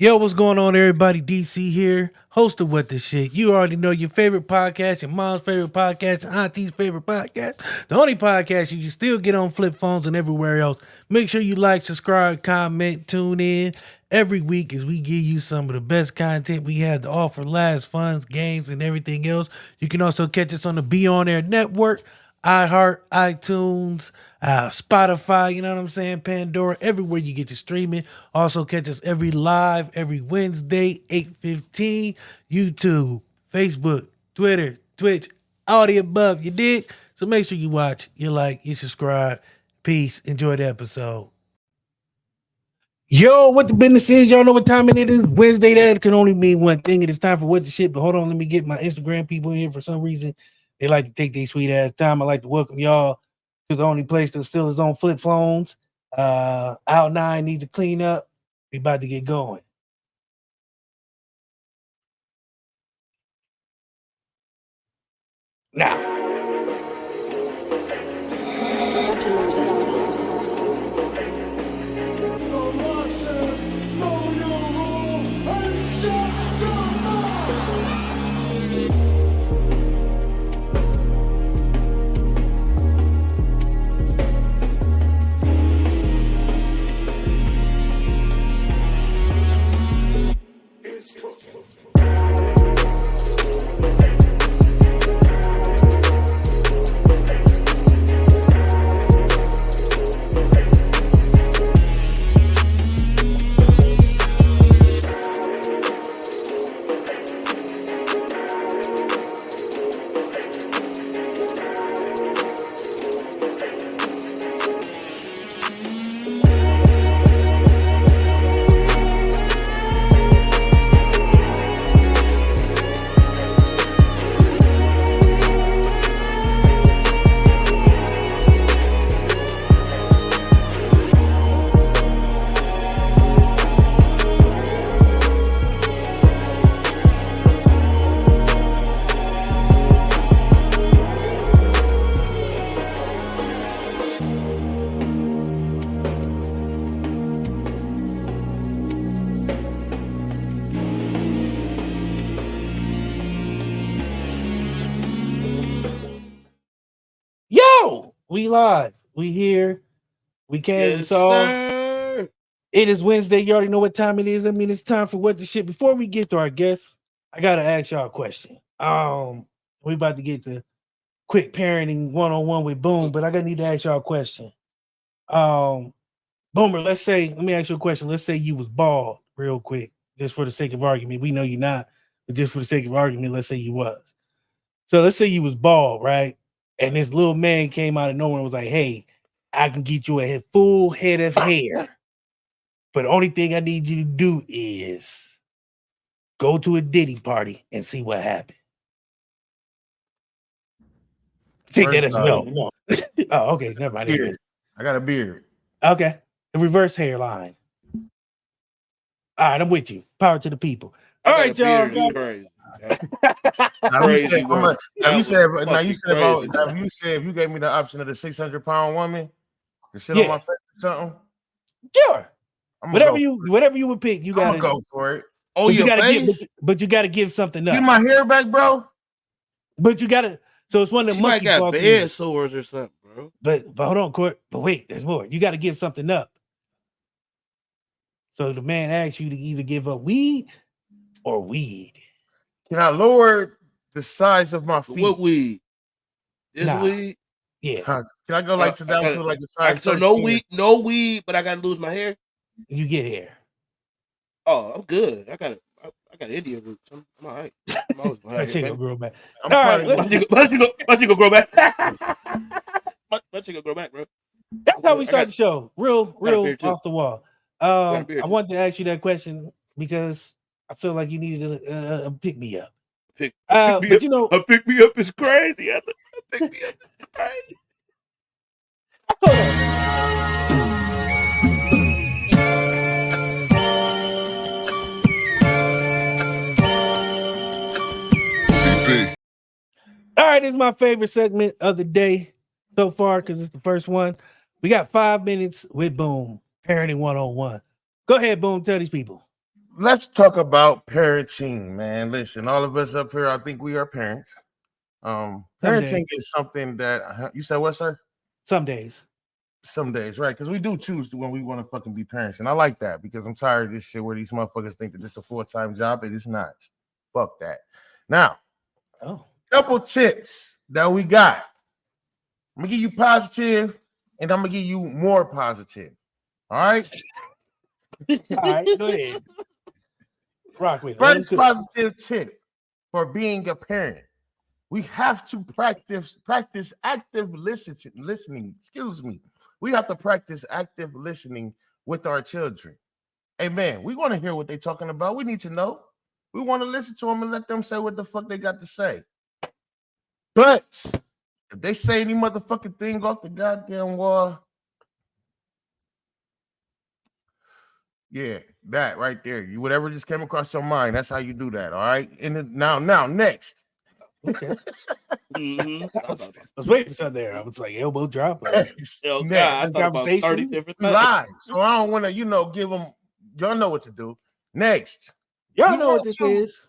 Yo, what's going on, everybody? DC here, host of What the Shit. You already know your favorite podcast, your mom's favorite podcast, your auntie's favorite podcast. The only podcast you can still get on flip phones and everywhere else. Make sure you like, subscribe, comment, tune in every week as we give you some of the best content we have to offer, laughs, funds, games, and everything else. You can also catch us on the Be On Air Network, iHeart, iTunes, Spotify, you know what I'm saying? Pandora, everywhere you get your streaming. Also catch us every Wednesday, 8:15, YouTube, Facebook, Twitter, Twitch, all the above. You did? So make sure you watch, you like, you subscribe. Peace. Enjoy the episode. Yo, what the business is? Y'all know what time it is? Wednesday. That can only mean one thing. It is time for What the Shit. But hold on, let me get my Instagram people in here. For some reason, they like to take their sweet ass time. I'd like to welcome y'all to the only place that still is on flip phones. Out 9 needs to clean up. We about to get going. Now. Yo, we live. We here. We came. We saw. Sir. It is Wednesday. You already know what time it is. I mean, it's time for What the Shit. Before we get to our guests, I gotta ask y'all a question. We about to get to quick parenting one-on-one with Boom, but I gotta need to ask y'all a question. Boomer, let me ask you a question. Let's say you was bald real quick, just for the sake of argument. We know you're not, but just for the sake of argument, let's say you was. So let's say you was bald, right? And this little man came out of nowhere and was like, hey, I can get you a full head of hair. But the only thing I need you to do is go to a Diddy party and see what happened. Take that as no. Oh, okay. Never mind. Beard. I got a beard. Okay. A reverse hairline. All right, I'm with you. Power to the people. All right, y'all. Crazy. Now you said if you gave me the option of the 600-pound woman to sit on my face or something. Sure. Whatever you would pick, you gotta go for it. Oh, you gotta give something up. Get my hair back, bro. But you gotta. So it's one of the monkey got bed sores or something, bro. But hold on, Court. But wait, there's more. You got to give something up. So the man asks you to either give up weed or weed. Can I lower the size of my feet? What weed? This weed? Yeah. Can I go down to like the size? So no weed, but I gotta lose my hair. You get hair. Oh, I'm good. I got Indian roots. I'm all right. I'm always gonna have gonna grow back. My shit gonna grow back. My shit gonna grow back, bro. That's how we start the show. Real off the wall. I wanted to ask you that question because I feel like you needed a pick me up. But you know, a pick me up is crazy. A pick me up is crazy. Hold on. All right, it's my favorite segment of the day so far because it's the first one. We got 5 minutes with Boom, Parenting 101. Go ahead, Boom. Tell these people. let's talk about parenting, man. Listen, all of us up here, I think we are parents. Parenting is something that you said what, sir? Some days. Some days, right? Because we do choose when we want to fucking be parents, and I like that because I'm tired of this shit where these motherfuckers think that this is a full-time job. It is not. Fuck that. Now, couple tips that we got. I'm gonna give you positive, and I'm gonna give you more positive. All right. All right, go ahead. Rock with it. First positive tip for being a parent. We have to practice active listening. Excuse me. We have to practice active listening with our children. Hey, man, we want to hear what they're talking about. We need to know. We want to listen to them and let them say what the fuck they got to say. But if they say any motherfucking thing off the goddamn wall, yeah, that right there. You whatever just came across your mind, that's how you do that. All right. And then, now, next. Okay. I was waiting for something there. I was like, elbow drop. Next. Oh, God, I thought about 30 different things. Live. So I don't want to, give them. Y'all know what to do. Next. Y'all know what this is.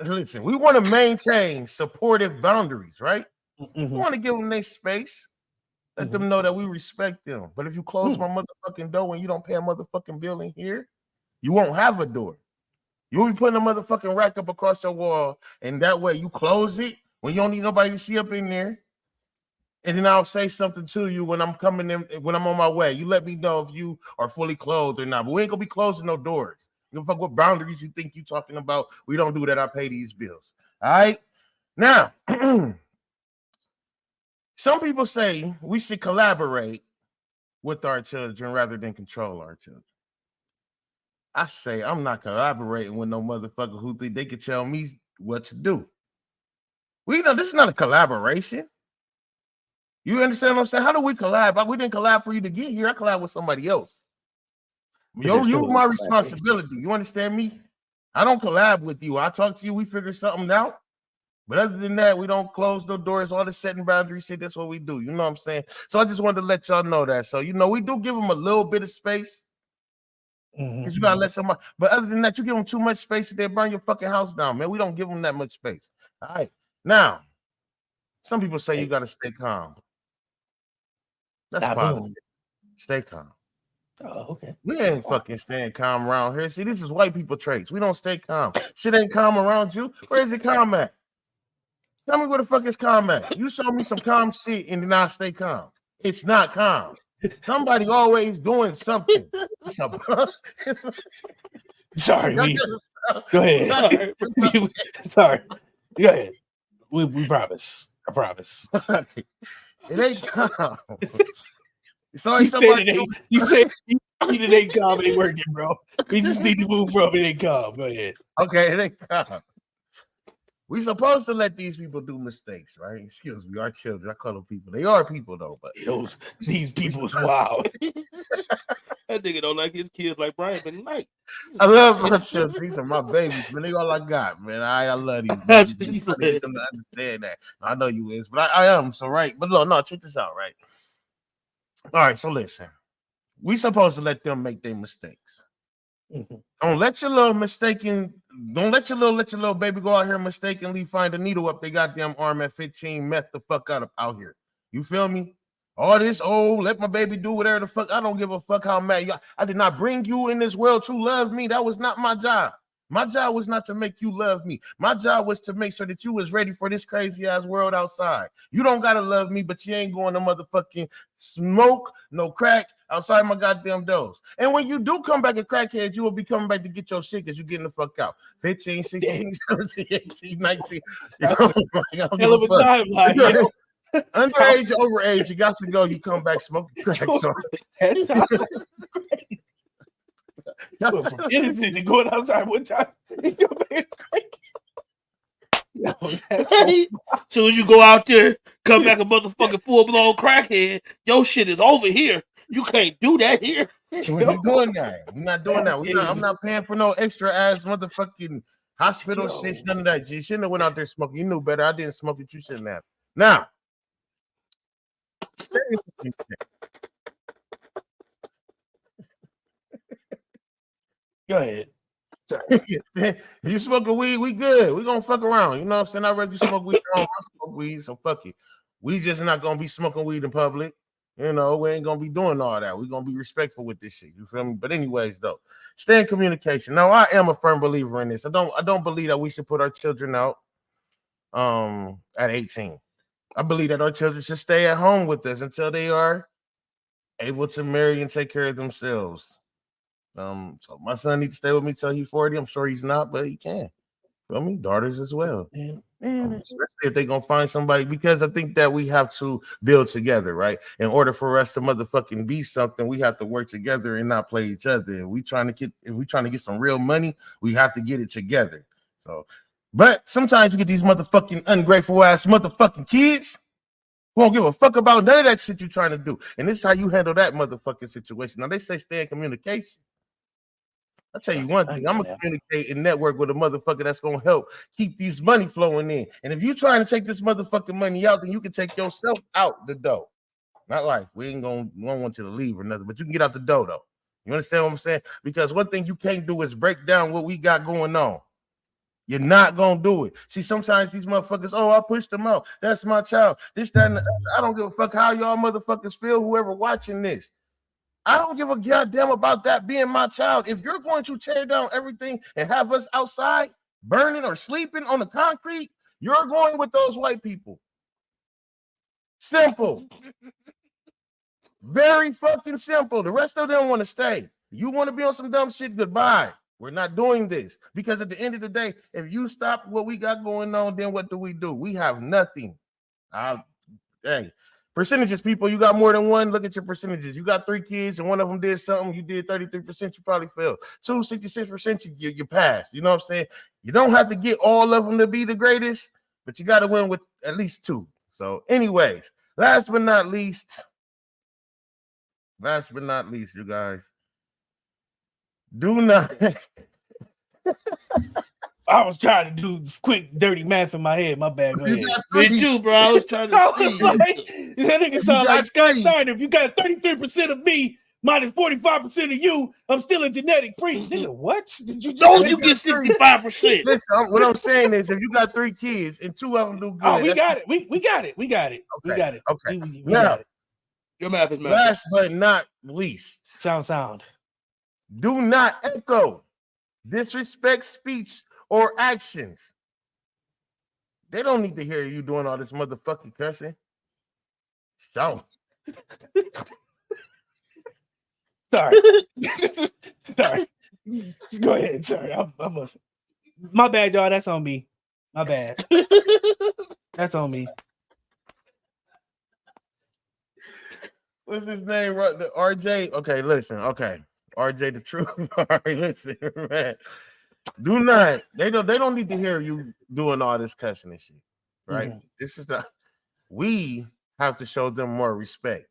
Listen, we want to maintain supportive boundaries, right? We want to give them their space. Let them know that we respect them. But if you close my motherfucking door when you don't pay a motherfucking bill in here, you won't have a door. You'll be putting a motherfucking rack up across your wall, and that way you close it when you don't need nobody to see up in there. And then I'll say something to you when I'm coming in, when I'm on my way. You let me know if you are fully closed or not. But we ain't gonna be closing no doors. You fuck what boundaries you think you talking about. We don't do that. I pay these bills. All right. Now, some people say we should collaborate with our children rather than control our children. I say I'm not collaborating with no motherfucker who think they can tell me what to do. We know this is not a collaboration. You understand what I'm saying? How do we collab? We didn't collab for you to get here. I collab with somebody else. You're my responsibility. You understand me? I don't collab with you. I talk to you. We figure something out. But other than that, we don't close no doors. All the setting boundaries shit. That's what we do. You know what I'm saying? So I just wanted to let y'all know that. So we do give them a little bit of space. Because you gotta let somebody. But other than that, you give them too much space, they burn your fucking house down, man. We don't give them that much space. All right. Now, some people say you gotta stay calm. That's positive. Stay calm. Oh, okay. We ain't fucking staying calm around here. See, this is white people traits. We don't stay calm. Shit ain't calm around you. Where is it calm at? Tell me where the fuck is calm at. You show me some calm shit and then I stay calm. It's not calm. Somebody always doing something. Sorry, go ahead. Sorry. Go ahead. We promise. I promise. It ain't calm. So you say it ain't calm, it ain't working, bro. We just need to move from it ain't calm. Go ahead. Okay, it ain't calm. We supposed to let these people do mistakes, right? Excuse me, our children. I call them people. They are people though, but these people's wild. That nigga don't like his kids like Brian McKnight. I love my children. These are my babies, man. They all I got, man. I love these. I need them to understand that. I know you is, but I am so right. But no, check this out, right? All right, so listen. We supposed to let them make their mistakes. Don't let your little baby go out here mistakenly find a needle up their goddamn arm at 15, meth the fuck out here. You feel me? All this, let my baby do whatever the fuck. I don't give a fuck how mad you. I did not bring you in this world to love me. That was not my job. My job was not to make you love me. My job was to make sure that you was ready for this crazy ass world outside. You don't gotta love me, but you ain't going to motherfucking smoke, no crack outside my goddamn doors. And when you do come back a crackhead, you will be coming back to get your shit because you're getting the fuck out. 15, 16, 17, 18, 19. Hell of a timeline, yo. Underage, overage, you got to go. You come back smoking crack. So. From innocent to going outside one time. Soon as you go out there, come back a motherfucking full-blown crackhead, your shit is over here. You can't do that here. So we're doing that. We're not doing that. I'm not paying for no extra ass motherfucking hospital shit. None of that. You shouldn't have went out there smoking. You knew better. I didn't smoke it. You shouldn't have. Now, stay with you. Go ahead. You smoking weed, we good. We gonna fuck around. You know what I'm saying? I'd rather you smoke weed at home. I smoke weed, so fuck it. We just not gonna be smoking weed in public. You know, we ain't gonna be doing all that. We're gonna be respectful with this shit. You feel me? But anyways, though, stay in communication. Now, I am a firm believer in this. I don't believe that we should put our children out at 18. I believe that our children should stay at home with us until they are able to marry and take care of themselves. So my son needs to stay with me till he's 40. I'm sure he's not, but he can. Feel me? Daughters as well. Especially if they're gonna find somebody, because I think that we have to build together, right? In order for us to motherfucking be something, we have to work together and not play each other. If we trying to get some real money, we have to get it together. So, but sometimes you get these motherfucking ungrateful ass motherfucking kids who don't give a fuck about none of that shit you're trying to do. And this is how you handle that motherfucking situation. Now they say stay in communication. I'll tell you one thing. I'm gonna communicate and network with a motherfucker that's gonna help keep these money flowing in. And if you're trying to take this motherfucking money out, then you can take yourself out the door. Not like we don't want you to leave or nothing, but you can get out the door though. You understand what I'm saying? Because one thing you can't do is break down what we got going on. You're not gonna do it. See, sometimes these motherfuckers, oh, I pushed them out. That's my child. This, that, and I don't give a fuck how y'all motherfuckers feel, whoever watching this. I don't give a goddamn about that being my child. If you're going to tear down everything and have us outside burning or sleeping on the concrete, you're going with those white people. Simple. Very fucking simple. The rest of them want to stay. You want to be on some dumb shit? Goodbye. We're not doing this, because at the end of the day, if you stop what we got going on, then what do? We have nothing. Hey, percentages, people. You got more than one. Look at your percentages. You got 3 kids and one of them did something. You did 33%. You probably failed. 66%. You passed. You know what I'm saying? You don't have to get all of them to be the greatest, but you got to win with at least 2. So, anyways, last but not least, you guys, do not. I was trying to do quick, dirty math in my head. My bad. Go ahead. Me too, bro. I was trying to see. That nigga sound like Scott Steiner. If you got 33% of me minus 45% of you, I'm still a genetic freak. Nigga, what? Did you just Don't you get 65%? Listen, what I'm saying is, if you got 3 kids and 2 of them do good, we got it. We got it. Okay. We now, got it. Your math is math. Last but not least, sound. Do not echo, disrespect speech or actions. They don't need to hear you doing all this motherfucking cussing. So, sorry. Go ahead. Sorry, my bad, y'all. That's on me. My bad. That's on me. What's his name? The RJ. Okay, listen. Okay, RJ the truth. All right, listen, man. Do not. They don't need to hear you doing all this cussing and shit. Right? Mm-hmm. This is not. We have to show them more respect.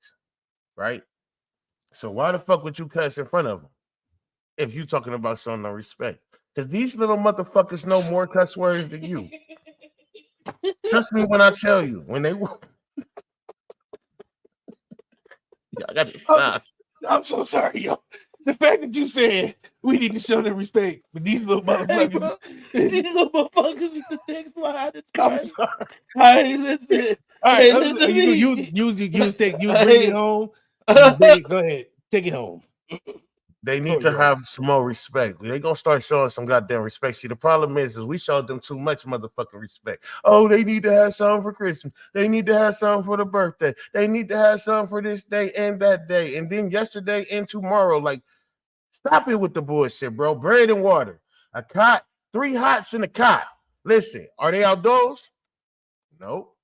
Right? So why the fuck would you cuss in front of them if you talking about showing them respect? Because these little motherfuckers know more cuss words than you. Trust me when I tell you. When they I got to stop. I'm so sorry, yo. The fact that you said we need to show them respect, but these little motherfuckers, these little motherfuckers is the things behind it. I'm sorry. Hey, listen. All right, hey, listen to me. You bring it home. Go ahead, take it home. They need to have some more respect. They're gonna start showing some goddamn respect. See, the problem is we showed them too much motherfucking respect. Oh, they need to have something for Christmas. They need to have something for the birthday. They need to have something for this day and that day, and then yesterday and tomorrow. Like, stop it with the bullshit, bro. Bread and water, a cot, 3 hots in a cot. Listen, are they outdoors? Nope.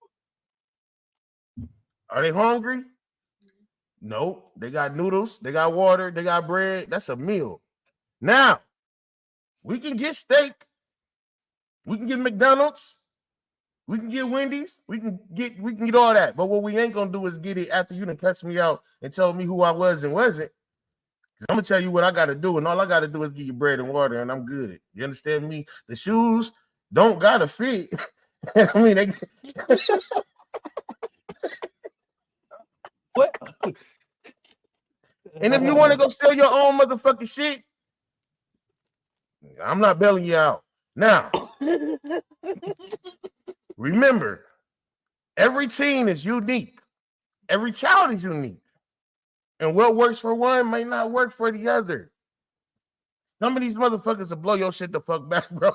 Are they hungry? Nope. They got noodles, they got water, they got bread. That's a meal. Now, we can get steak. We can get McDonald's. We can get Wendy's. We can get all that. But what we ain't gonna do is get it after you done cuss me out and tell me who I was and wasn't. I'm gonna tell you what I gotta do, and all I gotta do is give you bread and water, and I'm good. You understand me? The shoes don't gotta fit. I mean, they what? And if you want to go steal your own motherfucking shit, I'm not bailing you out. Now, remember, every teen is unique. Every child is unique. And what works for one might not work for the other. Some of these motherfuckers will blow your shit the fuck back, bro.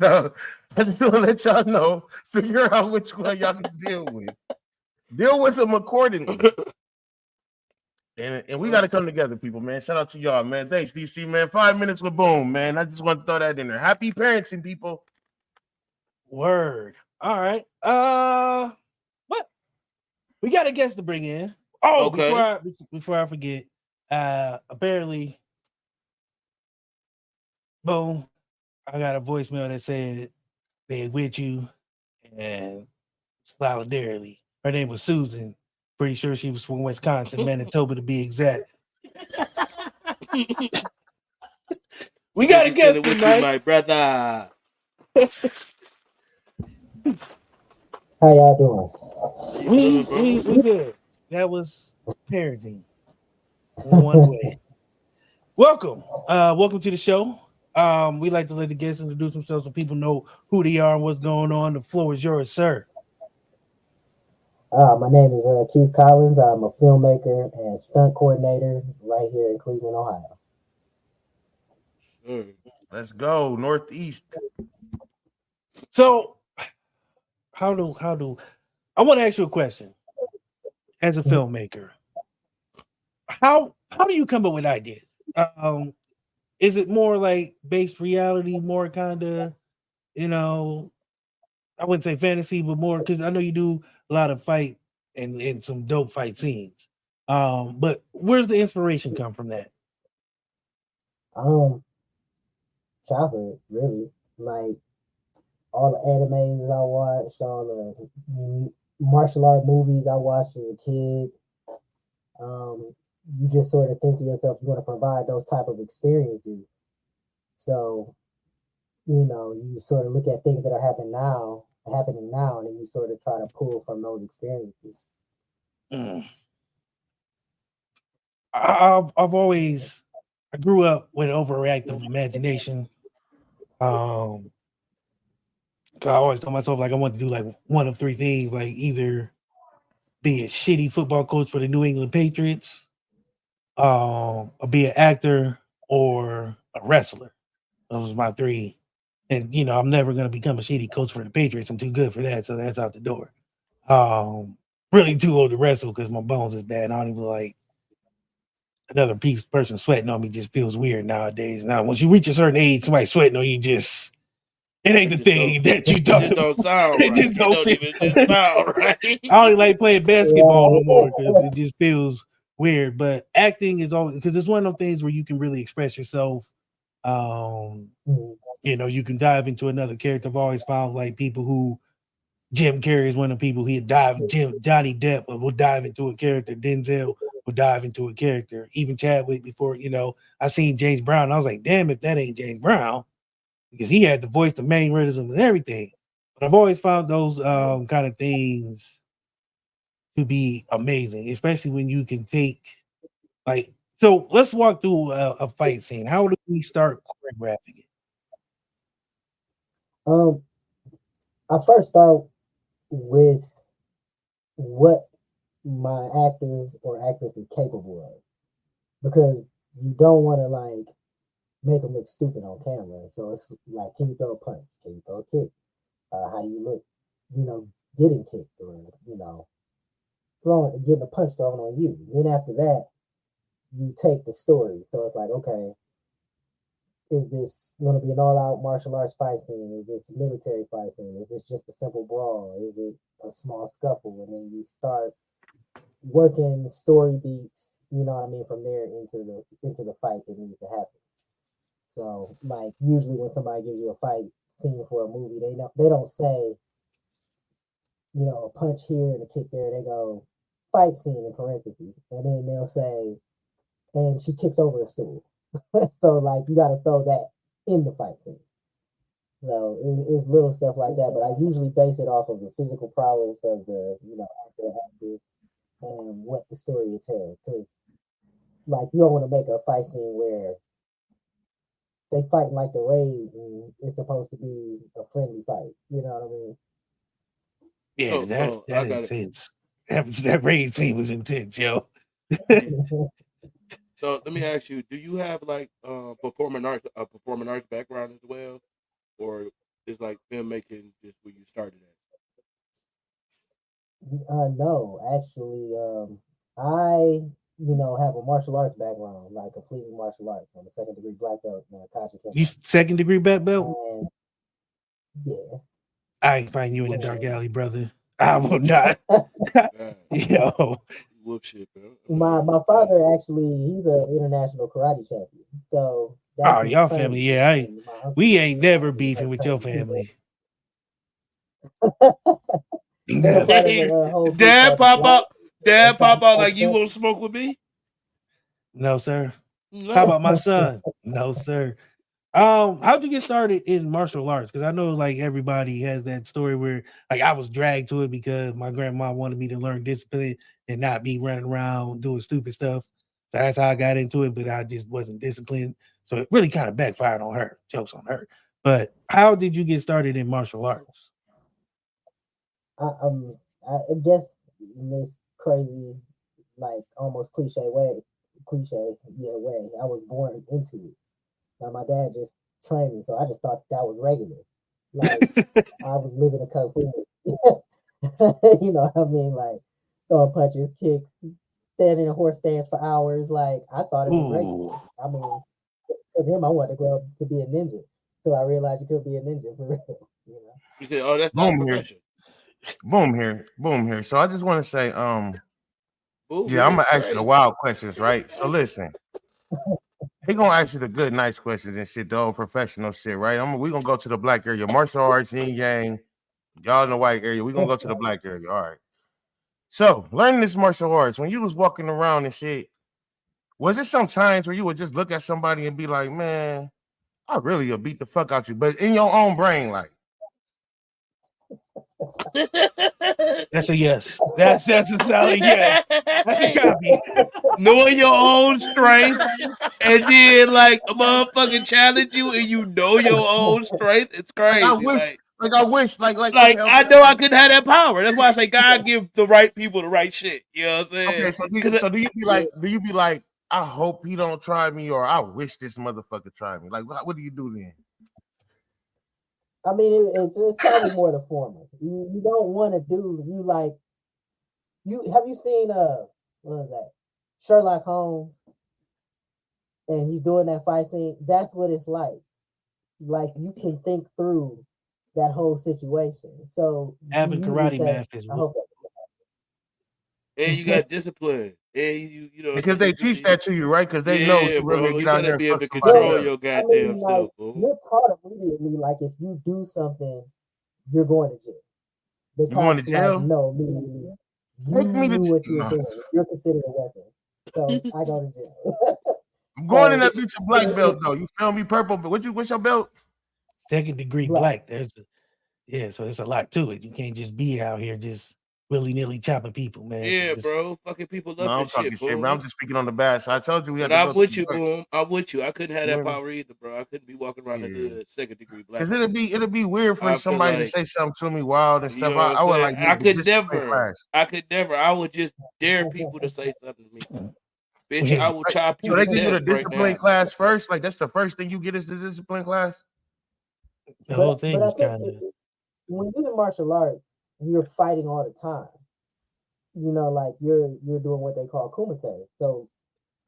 So I just want to let y'all know, figure out which one y'all can deal with. Deal with them accordingly. And we got to come together, people, man. Shout out to y'all, man. Thanks, DC, man. 5 minutes with Boom, man. I just want to throw that in there. Happy parenting, people. Word. All right. What? We got a guest to bring in. Oh, Okay. before I forget, apparently, Boom, I got a voicemail that said they with you and solidarity. Her name was Susan. Pretty sure she was from Wisconsin, Manitoba to be exact. We got a guest with you, tonight. my brother. How y'all doing? We good. That was parenting one way. Welcome. Welcome to the show. We like to let the guests introduce themselves so people know who they are and what's going on. The floor is yours, sir. My name is Keith Collins. I'm a filmmaker and stunt coordinator right here in Cleveland, Ohio. Let's go. Northeast. So how do I want to ask you a question as a filmmaker? How do you come up with ideas? Is it more like based reality, more kind of, I wouldn't say fantasy, but more because I know you do a lot of fight and some dope fight scenes. But where's the inspiration come from that? Childhood, really. Like all the animes I watched, all the martial art movies I watched as a kid. You just sort of think to yourself, you want to provide those type of experiences. So, you sort of look at things that are happening now, and then you sort of try to pull from those experiences. Mm. I grew up with overactive imagination. I always told myself like I wanted to do like one of three things, like either be a shitty football coach for the New England Patriots, or be an actor or a wrestler. Those was my three. And I'm never gonna become a shitty coach for the Patriots. I'm too good for that, so that's out the door. Really too old to wrestle because my bones is bad. I don't even like another person sweating on me. Just feels weird nowadays. Now, once you reach a certain age, somebody sweating on you, it ain't the thing that you thought. It don't sound right. It Don't even just sound right. I don't like playing basketball no more because it just feels weird. But acting is always because it's one of those things where you can really express yourself. You can dive into another character. I've always found like people who Jim Carrey is one of the people Johnny Depp will dive into a character. Denzel will dive into a character. Even Chadwick before, I seen James Brown. I was like, damn, if that ain't James Brown, because he had the voice, the mannerisms and everything. But I've always found those kind of things to be amazing, especially when you can take so let's walk through a fight scene. How do we start choreographing it? I first start with what my actors or actress is capable of, because you don't want to make them look stupid on camera. So it's like, can you throw a punch? Can you throw a kick? How do you look? Getting kicked or getting a punch thrown on you. Then after that, you take the story. So it's like, okay, is this going to be an all-out martial arts fight scene? Is this military fight scene? Is this just a simple brawl? Is it a small scuffle? And then you start working story beats, you know what I mean, from there into the fight that needs to happen. So like usually when somebody gives you a fight scene for a movie, they don't say, a punch here and a kick there. They go fight scene in parentheses, and then they'll say, and she kicks over a stool. So like you got to throw that in the fight scene. So it's little stuff like that, but I usually base it off of the physical prowess of the actor and what the story it tells. Because like you don't want to make a fight scene where they fight like the raid and it's supposed to be a friendly fight. You know what I mean? Yeah, So that I got it. intense. That raid scene was intense, yo. So let me ask you: do you have like performing arts background as well, or is like filmmaking just where you started at? No, actually, I have a martial arts background, like completely martial arts. I'm a second degree black belt in Kaji You Kempo. second degree black belt? And yeah, I ain't find you in the Whoop dark shit. alley, brother. I will not. Man, Yo. whoop shit, bro. I my mean, my father actually, he's an international karate champion, so that's Oh, who y'all trained family. me. Yeah, And my uncle we ain't never actually beefing with your trained people. family. They're a part Never. of a whole group Dad called the pop out. Dad pop out like you Black. want to smoke with me? No, sir. How No. about my son? No, sir. How'd you get started in martial arts? Because I know like everybody has that story where like I was dragged to it because my grandma wanted me to learn discipline and not be running around doing stupid stuff. So that's how I got into it, but I just wasn't disciplined. So it really kind of backfired on her. Jokes on her. But how did you get started in martial arts? I guess in this crazy, like almost way, I was born into it. Like my dad just trained me, so I just thought that was regular. Like I was living a kung fu. You know what I mean? Like throwing punches, kicks, standing in horse stance for hours. Like I thought it was Ooh. regular. I mean, for him, I wanted to grow up to be a ninja. So I realized you could be a ninja for real. You know. You said, "Oh, that's not a Boom here, profession." boom here. So I just want to say, Boom yeah, I'm here gonna is ask you the crazy. wild questions, right? So listen, he gonna ask you the good, nice questions and shit, the old professional shit, right? We gonna go to the black area, martial arts, yin yang. Y'all in the white area, we gonna go to the black area. All right. So learning this martial arts, when you was walking around and shit, was it some times where you would just look at somebody and be like, man, I really will beat the fuck out you, but in your own brain, like, That's a yes. That's a solid yes. That's a copy. Knowing your own strength and then like a motherfucking challenge you and you know your own strength, it's like I crazy. wish, like I wish, Like okay, I know I couldn't have that power. That's why I say God give the right people the right shit. You know what I'm saying? okay. So Because do you be like, I hope he don't try me, or I wish this motherfucker tried me? Like, what do you do then? I mean, it's probably more the former. You don't want to do you like you seen what is that Sherlock Holmes and he's doing that fight scene. That's what it's like. Like you can think through that whole situation. So you Having usually karate say, math is "I hope and you that." got discipline. And you know, Because they teach that to you, right? Because they know yeah, you really bro. get You out gotta there and be able fuck to somebody control Well, up. your I goddamn mean, like self, bro. you're taught immediately. Like if you do something, you're going to jail. The You going to cops like jail? no, immediately. You Take me to knew what you were no. doing. You're considered a weapon. So I go to jail. I'm going in So that bitch a black belt though. You feel me? Purple, but what's your belt? second degree black. black. Yeah, so there's a lot to it. You can't just be out here just willy-nilly chopping people, man. Yeah, Because bro. Fucking people No, up I'm and talking shit, shit, but I'm boom. just speaking on the bad side. I told you we had But to I'm go to with the you, dark. boom. I'm with you. I couldn't have You that hear me? power either, bro. I couldn't be walking around the Yeah. hood, second degree black Cause like that. it'll be weird for I feel somebody to like say something to me wild and you stuff. know what I'm I would saying. like need the discipline class. I could never. I would just dare people to say something to me, bitch. we I ain't will Right. chop So you they to give you the death right discipline now. class first. Like that's the first thing you get is the discipline class. the whole But thing I is think kind of when you're in martial arts, you're fighting all the time. Like you're doing what they call kumite. So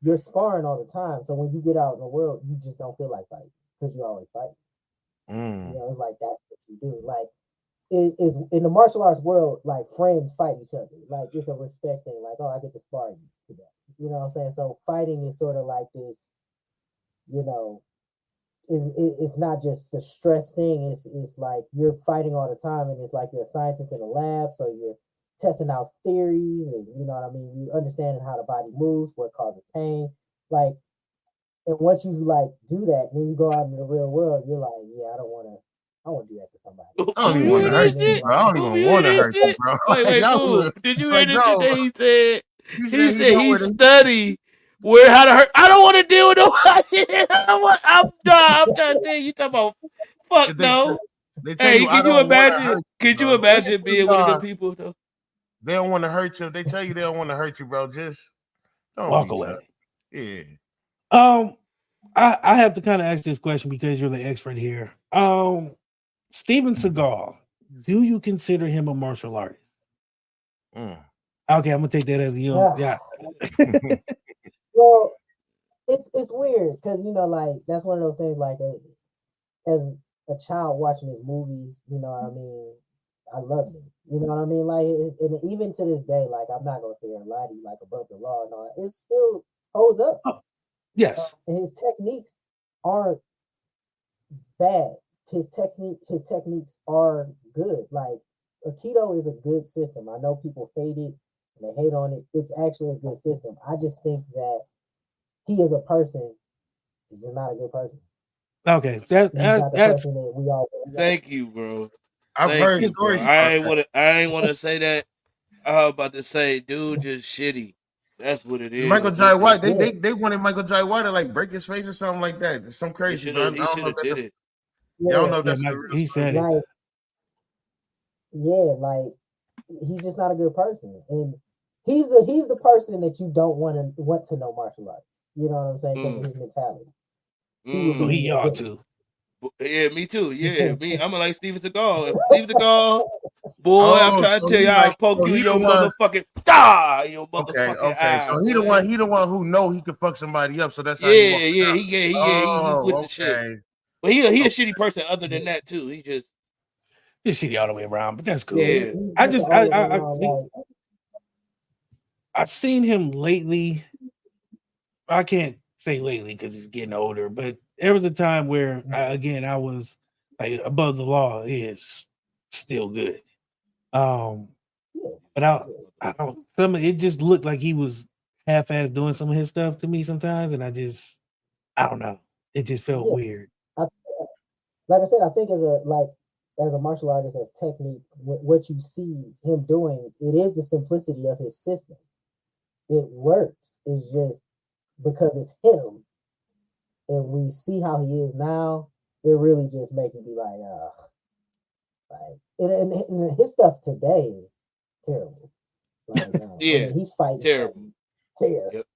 you're sparring all the time. So when you get out in the world, you just don't feel like fighting because you're always fighting. Mm. It's like that's what you do. Like it is in the martial arts world, like friends fight each other. Like it's a respect thing. Like, oh, I get to spar you today. You know what I'm saying? So fighting is sort of like this, you know, it's not just a stress thing. It's like you're fighting all the time, and it's like you're a scientist in a lab, so you're testing out theories, and you know what I mean. You understanding how the body moves, what causes pain, like. And once you like do that, then you go out in the real world, you're like, yeah, I want to do that to somebody. I don't Boom, even you want hear to You know what hurt this I you, mean? shit? bro. I don't Boom, even you hear want to this hurt you, shit? bro. Wait, Like, wait, y'all boom. look Did you hear like this shit no. that he said? He He said he said know he where the studied Where how to hurt? I don't want to deal with nobody. I'm done. I'm trying to tell you. You talking about fuck They tell, no. they tell Hey, you, I can you don't want to imagine? hurt you, Could you bro. The imagine answer is being one of them nah. people though? They don't want to hurt you. They tell you they don't want to hurt you, bro. Just don't Walk be tough. away. Yeah. I have to kind of ask this question because you're the expert here. Steven Seagal, do you consider him a martial artist? Mm. Okay, I'm gonna take that as a yeah. Well, it's weird because like that's one of those things. Like as a child watching his movies, you know what I mean. I love him. You know what I mean. Like, and even to this day, like I'm not gonna say and lie to you, like above the law and all that, it still holds up. Yes. And his techniques aren't bad. His techniques are good. Like Aikido is a good system. I know people hate it and they hate on it. It's actually a good system. I just think that he as a person is just not a good person. Okay, He's not the that's person that we all. Thank you, bro. I've Thank heard you, bro. stories about that. I ain't want to say that. I was about to say, dude, just shitty. That's what it is. Michael Jai White, Just, they wanted Michael Jai White to like break his face or something like that. It's some crazy, but I he don't should know if have that's did a it. I don't know if yeah, that's a Mike, real he story. said it. Like, yeah, like he's just not a good person, and he's the person that you don't want to know martial arts. You know what I'm saying? Because of his mentality. He would So be he a ought villain. to. Yeah, me too. Yeah, me. I'm like Steven Seagal. If Steven Seagal, boy, I'm trying to So tell you, he I'll like poke you in he the your one. motherfucking your motherfucking Okay. So eye, boy. he the one who know he could fuck somebody up. So that's how he Yeah, walking yeah, out. he with Oh, the shit. okay. But he a Okay. shitty person. Other than that, too, he just He's shitty all the way around, but that's Yeah, cool. yeah. he's I just just all the way around. Like, I've seen him lately. I can't say lately because he's getting older, but there was a time where I was like above the law is still good. But I don't it just looked like he was half-ass doing some of his stuff to me sometimes, and I don't know. It just felt yeah, weird. I, like I said, I think as a martial artist, as technique, what you see him doing, it is the simplicity of his system. It works. It's just because it's him, and we see how he is now. It really just make you be like, and his stuff today is terrible. Like, I Yeah, mean, he's fighting terrible. tear. Yep.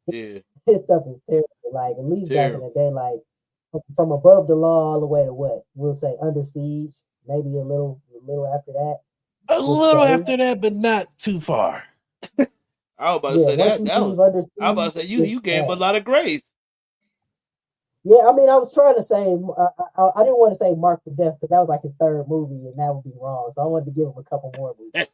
Yeah, His stuff is terrible. Like, at least back in the terrible. day, like from above the law all the way to what we'll say under siege, maybe a little after that A was little better. after that, but not too far. I was about to Yeah, say once that. you That was. leave under I was about siege, to say it's you gave him a bad. lot of grace. Yeah, I mean, I was trying to say I didn't want to say Mark for Death because that was like his third movie, and that would be wrong. So I wanted to give him a couple more movies.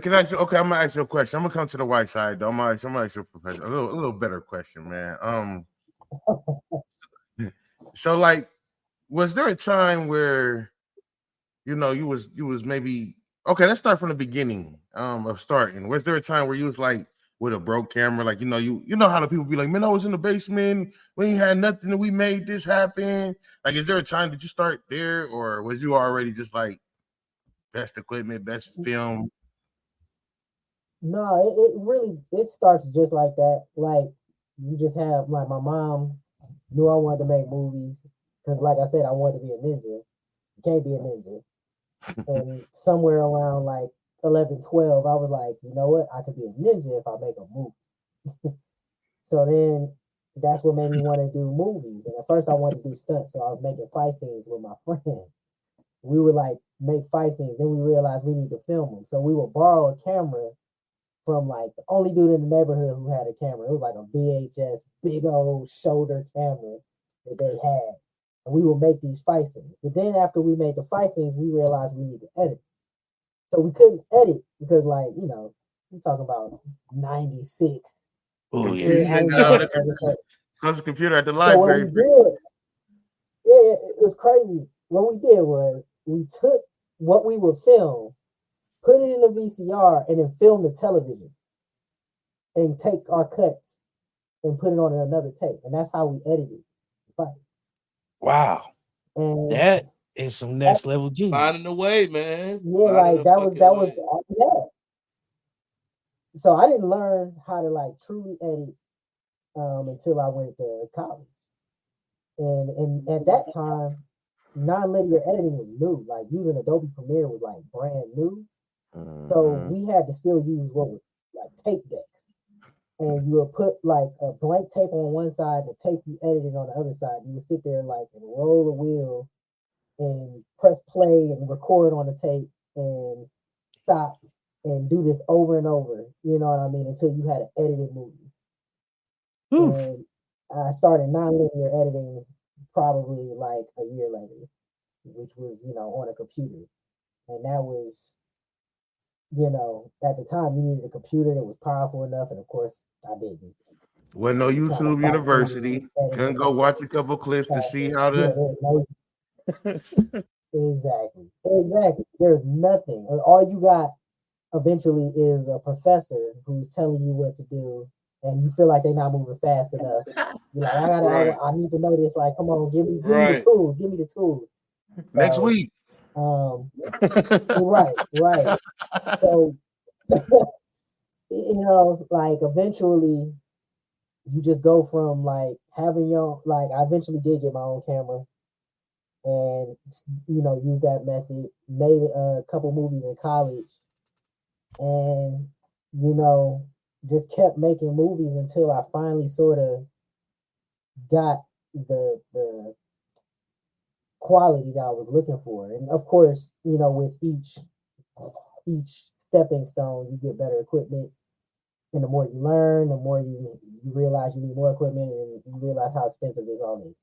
Can I ask you, okay, I'm gonna ask you a question. I'm gonna come to the white side though. I'm gonna ask you a professional, a little better question, man. So like, was there a time where you was maybe okay? Let's start from the beginning. Of starting. Was there a time where you was like with a broke camera, like you know how the people be like, man, I was in the basement, we ain't had nothing, and we made this happen. Like, is there a time that you start there, or was you already just like best equipment, best film? No, it really it starts just like that. Like you just have like my mom knew I wanted to make movies because, like I said, I wanted to be a ninja. You can't be a ninja. And somewhere around like 11, 12, I was like, you know what? I could be a ninja if I make a movie. So then that's what made me want to do movies. And at first I wanted to do stunts, so I was making fight scenes with my friends. We would like make fight scenes. Then we realized we need to film them. So we would borrow a camera from like the only dude in the neighborhood who had a camera. It was like a VHS, big old shoulder camera that they had. And we would make these fight scenes. But then after we made the fight scenes, we realized we need to edit. So we couldn't edit because, like, we're talking about 96. Oh Computer, yeah. you I ain't didn't got know all how that to edit. close the computer at the So what we library. did, yeah, it was crazy. What we did was we took what we would film, put it in a VCR, and then film the television and take our cuts and put it on another tape. And that's how we edited the fight. Wow. And That is some that, next level genius. Finding a way, man. yeah, Finding like a that was fucking way. yeah. So I didn't learn how to like truly edit until I went to college. And at that time, non-linear editing was new. Like using Adobe Premiere was like brand new. So Mhm. we had to still use what was like tape decks. And you would put like a blank tape on one side, the tape you edited on the other side. You would sit there like and roll a wheel and press play and record on the tape and stop and do this over and over. You know what I mean? Until you had an edited movie. Whew. And I started non-linear editing probably like a year later, which was on a computer, and that was at the time you needed a computer that was powerful enough, and of course I didn't. Wasn't no Trying to YouTube fight through University. editing Couldn't go something. watch a couple clips to see how Yeah, to. there's no exactly. There's nothing. All you got eventually is a professor who's telling you what to do, and you feel like they're not moving fast enough. You're like, Right. I need to know this. Like, come on, give me the Right. tools, give me the tools. Next So, week. um, right. So, like eventually, you just go from like having your like. I eventually did get my own camera, and use that method. Made a couple movies in college, and you know, just kept making movies until I finally sort of got the quality that I was looking for. And of course, with each stepping stone, you get better equipment. And the more you learn, the more you realize you need more equipment, and you realize how expensive this all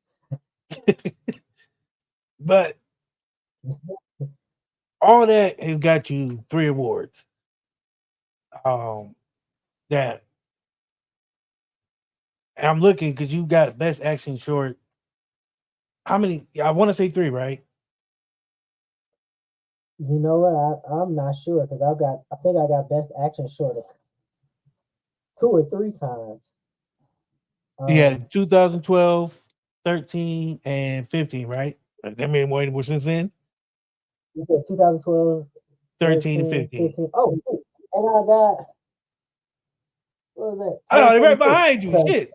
But is. all that has got you 3 awards. Um, that I'm looking because you got best action short. How many? I want to say 3, right? You know what? I'm not sure because I think I got best action short 2 or 3 times. Yeah, Um, 2012, 13, and 15, right? That made more since then. you said 2012, 13 and 13, 15. 15. Oh, and I got what was that? Oh, they're right 2022. behind you. So, Shit.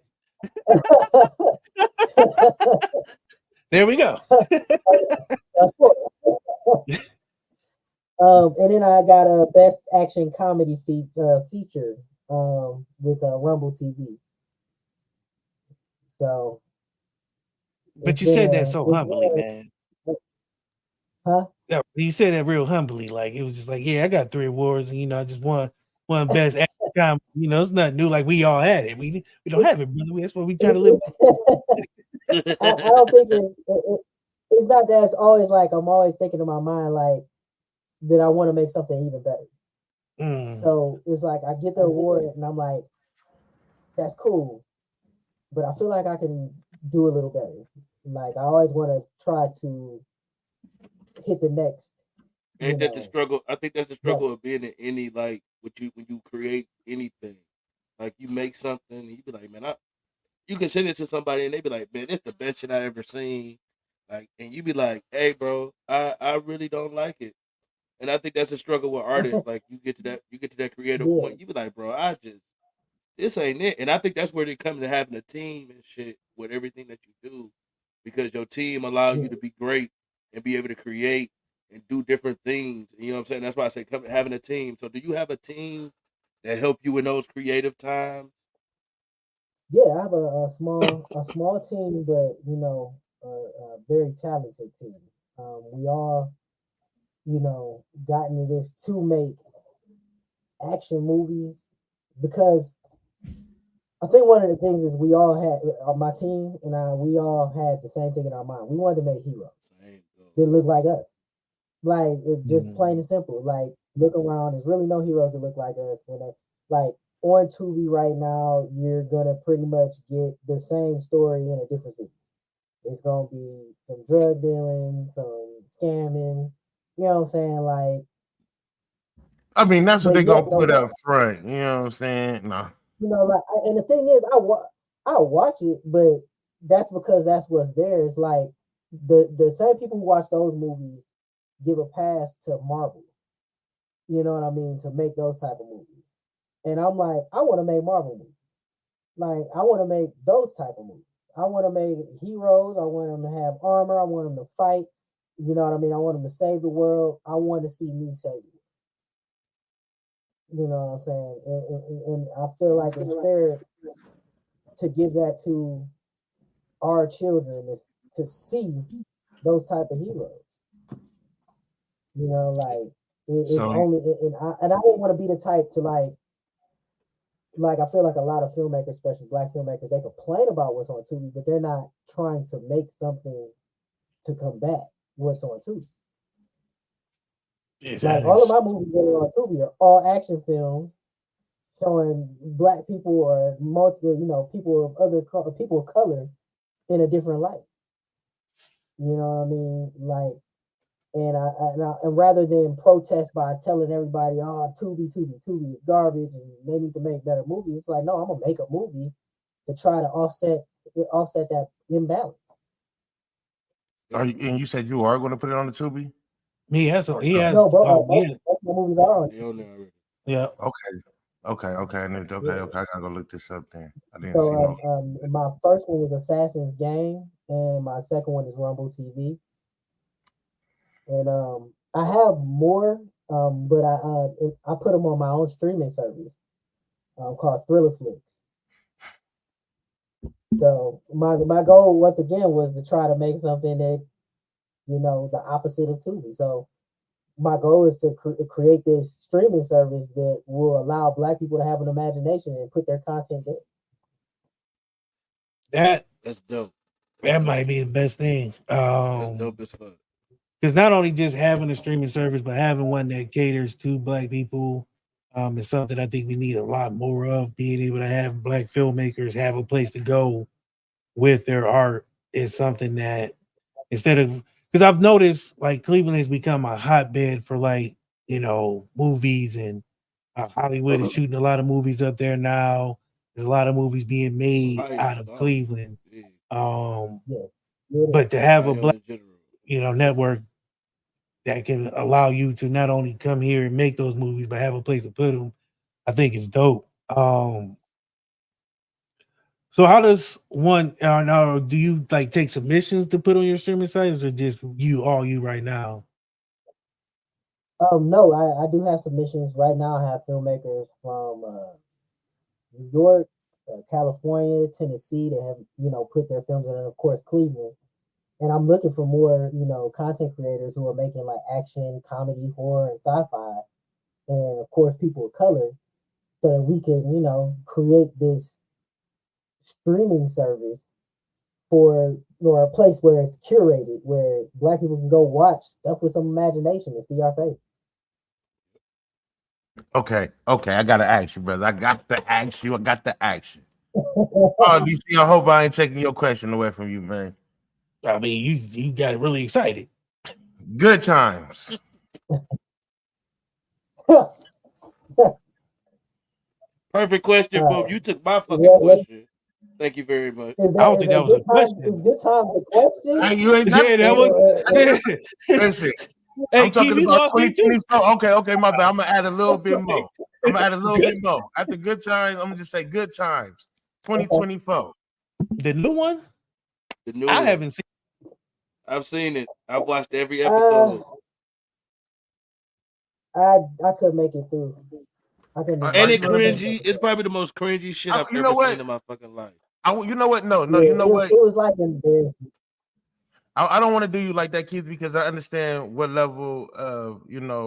There we go. and then I got a best action comedy feature with Rumble TV. So But you said that so it's humbly, been man. a huh? Yeah, you said that real humbly. Like it was just like, yeah, I got 3 awards, and I just won best action comedy. It's nothing new. Like we all had it. We don't have it, brother. That's what we try to live. I don't think it's not that it's always like I'm always thinking in my mind like that I want to make something even better. Mm. So it's like I get the award and I'm like, that's cool, but I feel like I can do a little better. Like I always want to try to hit the next, you Ain't that the know, struggle? I think that's the level. struggle of being in any like when you create anything. Like you make something, and you be like, man, you can send it to somebody, and they be like, man, it's the best shit I ever seen. Like, and you be like, hey, bro, I really don't like it. And I think that's a struggle with artists. Like you get to that creative Yeah, point, you be like, bro, I just this ain't it. And I think that's where they come to having a team and shit with everything that you do, because your team allow yeah, you to be great and be able to create and do different things. You know what I'm saying? That's why I say having a team. So do you have a team that help you in those creative times? yeah. I have a small team, but a very talented team. We all got into this to make action movies because I think one of the things is we all had my team and we all had the same thing in our mind. We wanted to make heroes Same go. that look like us, like it's just plain Mm. and simple. Like look around, there's really no heroes that look like us. When like on Tubi right now, you're gonna pretty much get the same story in a different city. It's gonna be some drug dealing, some scamming. You know what I'm saying? Like, I mean, that's what but they yet gonna no put matter up front. You know what I'm saying? No. And the thing is, I watch it, but that's because that's what's there. It's like the same people who watch those movies give a pass to Marvel. You know what I mean? To make those type of movies. And I'm like, I want to make Marvel movies. Like, I want to make those type of movies. I want to make heroes. I want them to have armor. I want them to fight. You know what I mean? I want them to save the world. I want to see me save it. You know what I'm saying? And I feel like it's fair to give that to our children is to see those type of heroes. You know, like it's So only and I don't want to be the type to like I feel like a lot of filmmakers, especially black filmmakers, they complain about what's on Tubi, but they're not trying to make something to combat what's on Tubi. Yes, Like all of my movies that are on Tubi are all action films showing black people or people of people of color in a different light. You know what I mean? Like, and rather than protest by telling everybody, "Oh, Tubi is garbage," and they need to make better movies, it's like, no, I'm gonna make a movie to try to offset that imbalance. and you said you are going to put it on the Tubi? He has. No, but most of my movies are on. They on there already. Yeah. Okay. I gotta go look this up then. I didn't see So no. my first one was Assassin's Game, and my second one is Rumble TV. And I have more, but I put them on my own streaming service called Thriller Flix. So my goal once again was to try to make something that the opposite of Tubi. So my goal is to create this streaming service that will allow Black people to have an imagination and put their content there. That's dope. That might be the best thing. That's dope as fuck. Because not only just having a streaming service, but having one that caters to Black people is something I think we need a lot more of. Being able to have Black filmmakers have a place to go with their art is something that instead of because I've noticed like Cleveland has become a hotbed for movies and Hollywood is shooting a lot of movies up there now. There's a lot of movies being made out of Cleveland. But to have a Black network that can allow you to not only come here and make those movies, but have a place to put them, I think is dope. So how does one now do you like take submissions to put on your streaming sites or just you right now? No, I do have submissions right now. I have filmmakers from New York, California, Tennessee that have put their films in, and of course Cleveland. And I'm looking for more content creators who are making like action, comedy, horror, and sci-fi, and of course people of color, so that we can create this streaming service or a place where it's curated, where Black people can go watch stuff with some imagination and see our face. Okay, I gotta ask you, brother. I got to ask you. Oh, DC, I hope I ain't taking your question away from you, man. I mean, you got really excited. Good times. Perfect question, boom. You took my fucking question. Thank you very much. I don't think that was a question. Good time for question. Hey, you ain't got that was. Listen, Hey, I'm talking Keith, about 2024. Okay, my bad. I'm gonna add a little bit more. After good times, I'm gonna just say good times. 2024. The new one? The new I one. haven't seen. I've seen it. I've watched every episode. I could make it through. And it cringy. It's probably the most cringy shit I've ever seen in my fucking life. You know what? No, yeah, you know what? It was like embarrassing. I don't want to do you like that, Keith, because I understand what level of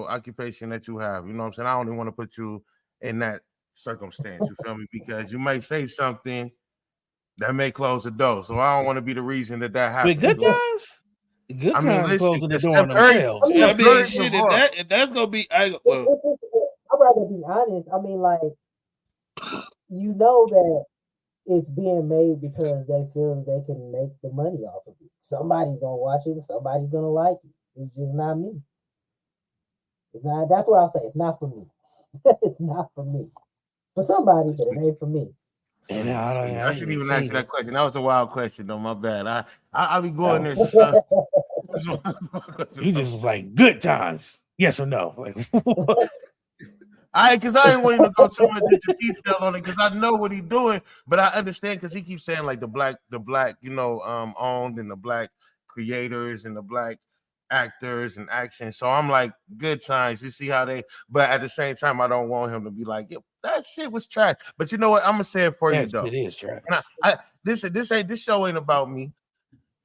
occupation that you have. You know what I'm saying? I don't even want to put you in that circumstance. You feel me? Because you might say something that may close the door. So I don't want to be the reason that happens. Wait, good times? Good times closing the door on themselves. I mean, shit, if that's gonna be, I'd rather be honest. I mean, like, that it's being made because they feel they can make the money off of it. Somebody's gonna watch it and somebody's gonna like it. It's just not me. It's not. That's what I'll say. It's not for me. It's not for me. For somebody, but it ain't for me. And I shouldn't even ask you that question. That was a wild question, though. My bad. I'll be going there. You just was like good times. Yes or no? Like, Because I ain't wanting to go too much into detail on it because I know what he's doing, but I understand because he keeps saying like the black, owned and the black creators and the black actors and action. So I'm like, good times. You see how they, but at the same time, I don't want him to be like, yo, that shit was trash. But you know what? I'm gonna say it for you That though. shit is trash. And this show ain't about me.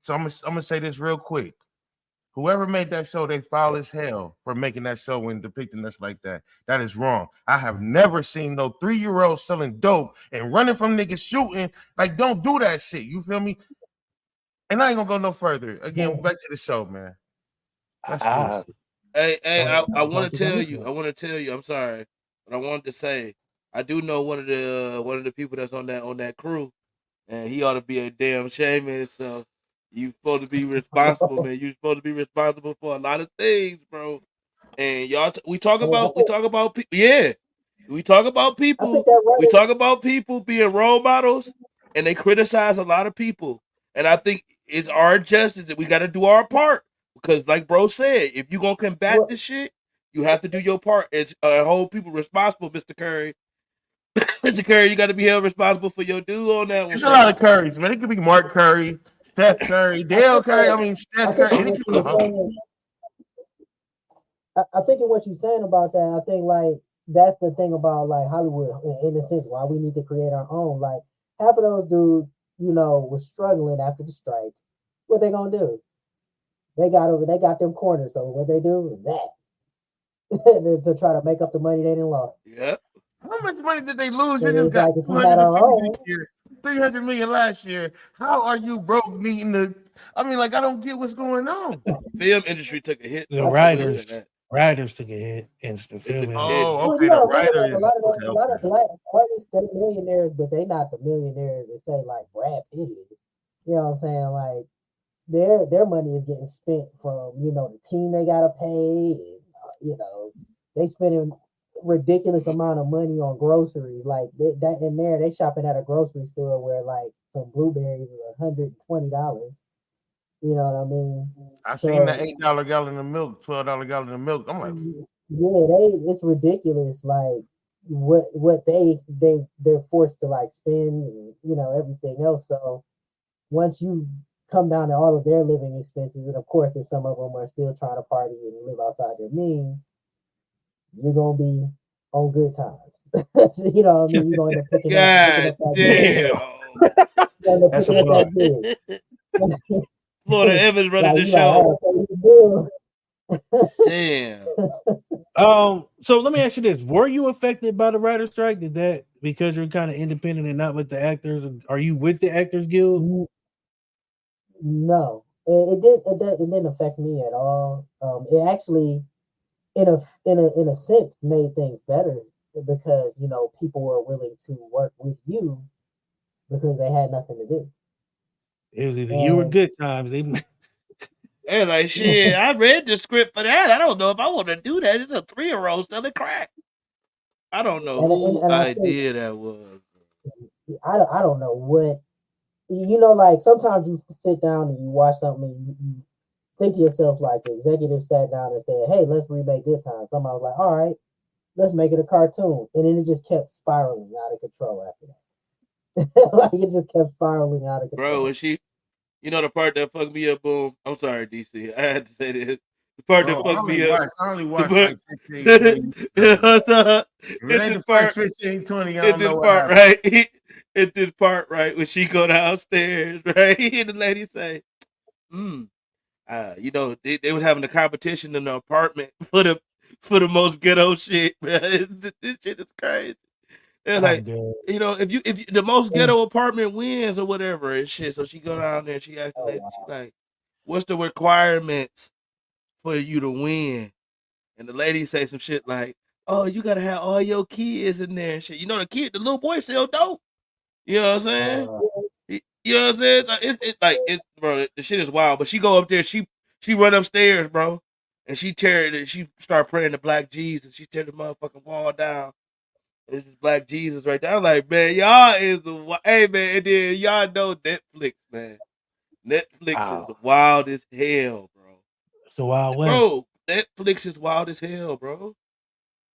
So I'm gonna say this real quick. Whoever made that show, they foul as hell for making that show and depicting us like that. That is wrong. I have never seen no 3-year-old selling dope and running from niggas shooting. Like, don't do that shit. You feel me? And I ain't gonna go no further. Again, back to the show, man. That's bullshit. Hey, I Don't want to think I tell missed you. one. I want to tell you. I'm sorry, but I wanted to say I do know one of the people that's on that crew, and he ought to be a damn shame of himself. You supposed to be responsible, man. You supposed to be responsible for a lot of things, bro. And y'all, we talk about people. Yeah, we talk about I think people. that We running. talk about people being role models, and they criticize a lot of people. And I think it's our justice that we got to do our part because, like bro said, if you gonna combat Well, this shit, you have to do your part. It's hold people responsible, Mister Curry. Mister Curry, you got to be held responsible for your due on that one, It's a lot of brother. Currys, man. It could be Mark Curry, Steph Curry, I Dale think Curry. I that mean, I Steph think Curry. in Any what kind you of were hustle. saying, I think in what you're saying about that, I think like that's the thing about like Hollywood in a sense why we need to create our own. Like half of those dudes, was struggling after the strike. What they gonna do? They got them corners. So what they do is that to try to make up the money they didn't lost. Yep. How much money did they lose? You And just it's got like if we had our 250 this own, year, 300 million last year. How are you broke needing to? I mean, like, I don't get what's going on. Film industry took a hit The though. I I think will say writers that writers took a hit in the they film took a industry. hit. Oh, well, okay. you The gotta think writer about it. is okay. A lot of Okay. black artists, they're millionaires, but they not the millionaires that say like Brad Pitt is. You know what I'm saying? Like their money is getting spent from the team they gotta pay. And, they spending ridiculous Mhm. amount of money on groceries. Like that in there, they shopping at a grocery store where like some blueberries are $120. You know what I mean? I seen the So $8 gallon of milk, $12 gallon of milk. I'm like, yeah, it's ridiculous. Like what they're forced to like spend and everything else. So once you come down to all of their living expenses, and of course, if some of them are still trying to party and live outside their means, you're gonna be on good times. You know what I mean? You're gonna end up picking God up that bill. Damn, damn. You're gonna end up that's a picking up bar. that bill. Florida Evans running Like the you like, I show. gotta pay this bill. Damn. So let me ask you this: were you affected by the writer strike? Did that because you're kind of independent and not with the actors? Are you with the Actors Guild? No, it didn't affect me at all. It actually, in a sense, made things better because people were willing to work with you because they had nothing to do. It was either you or And Good Times. They And like shit, I read the script for that. I don't know if I want to do that. It's a 3-year-old selling crack. I don't know who and I think idea that was. I don't know what like sometimes you sit down and you watch something and you think to yourself like the executive sat down and said, "Hey, let's remake Good Times." Somebody was like, "All right, let's make it a cartoon," and then it just kept spiraling out of control after that. Like it just kept spiraling out of Bro, control. and the part that fucked me up, boom. I'm sorry, DC. I had to say this. The part that bro, fucked me up. I only The watched part like 15, 20 episodes. If it it ain't did the first part 15, 20, I it don't did know what part happened. right. It did part right when she go downstairs, right? And the lady say, they was having a competition in the apartment for the most ghetto shit, man. This shit is crazy. It's I'm like, good. if you the most Mm. ghetto apartment wins or whatever and shit. So she go down there and she asked the Oh lady, she wow. like, what's the requirements for you to win? And the lady say some shit like, oh, you gotta have all your kids in there and shit. The little boy sell dope. You know what I'm saying? Uh, You know what I'm saying? It's bro, the shit is wild. But she go up there, she run upstairs, bro, and she start praying to Black Jesus. She tear the motherfucking wall down. This is Black Jesus right there. I'm like, man, y'all hey man, and then y'all know Netflix, man. Netflix is Wow, wild as hell, bro. it's the Wild West. Bro, Netflix is wild as hell, bro.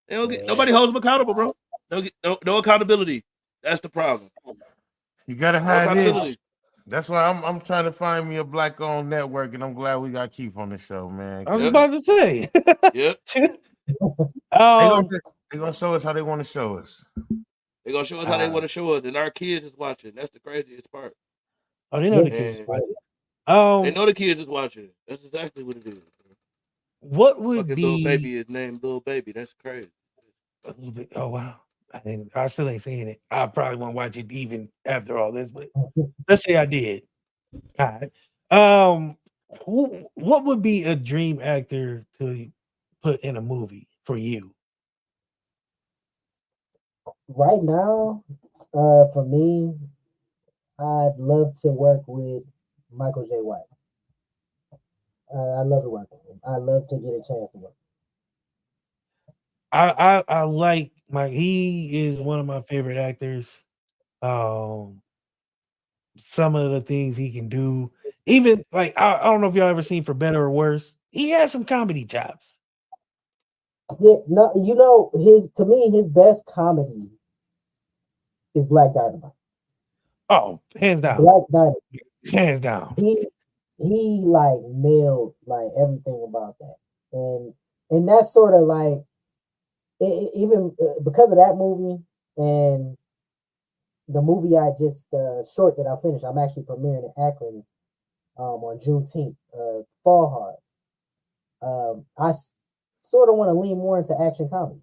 They don't get nobody holds them accountable, bro. Don't get no accountability. That's the problem. You gotta No have accountability. this. That's why I'm trying to find me a black-owned network, and I'm glad we got Keith on the show, man. I was 'cause Yep. about to say. Yep. They gonna um, they gonna show us how they want to show us. They're gonna show us how they want to show us, and our kids is watching. That's the craziest part. oh, they know the Yeah, kids. And Watching. they know the kids is watching. That's exactly what it is. What would Fucking little be? baby is named Little Baby. That's crazy. Oh wow, I still ain't seen it. I probably won't watch it even after all this, but let's say I did. All right. What would be a dream actor to put in a movie for you? right now, for me, I'd love to work with Michael J. White. I love to work with him. I love to get a chance to work. I like he is one of my favorite actors. Um, some of the things he can do, even like I don't know if y'all ever seen For Better or Worse. He has some comedy chops. Yeah, no, you know his to me his best comedy is Black Dynamite. Oh, hands down, Black Dynamite. hands down. He like nailed like everything about that, and that's sort of like even because of that movie and the movie I just short that I finished. I'm actually premiering in Akron on Juneteenth. Fall Hard. I sort of want to lean more into action comedy.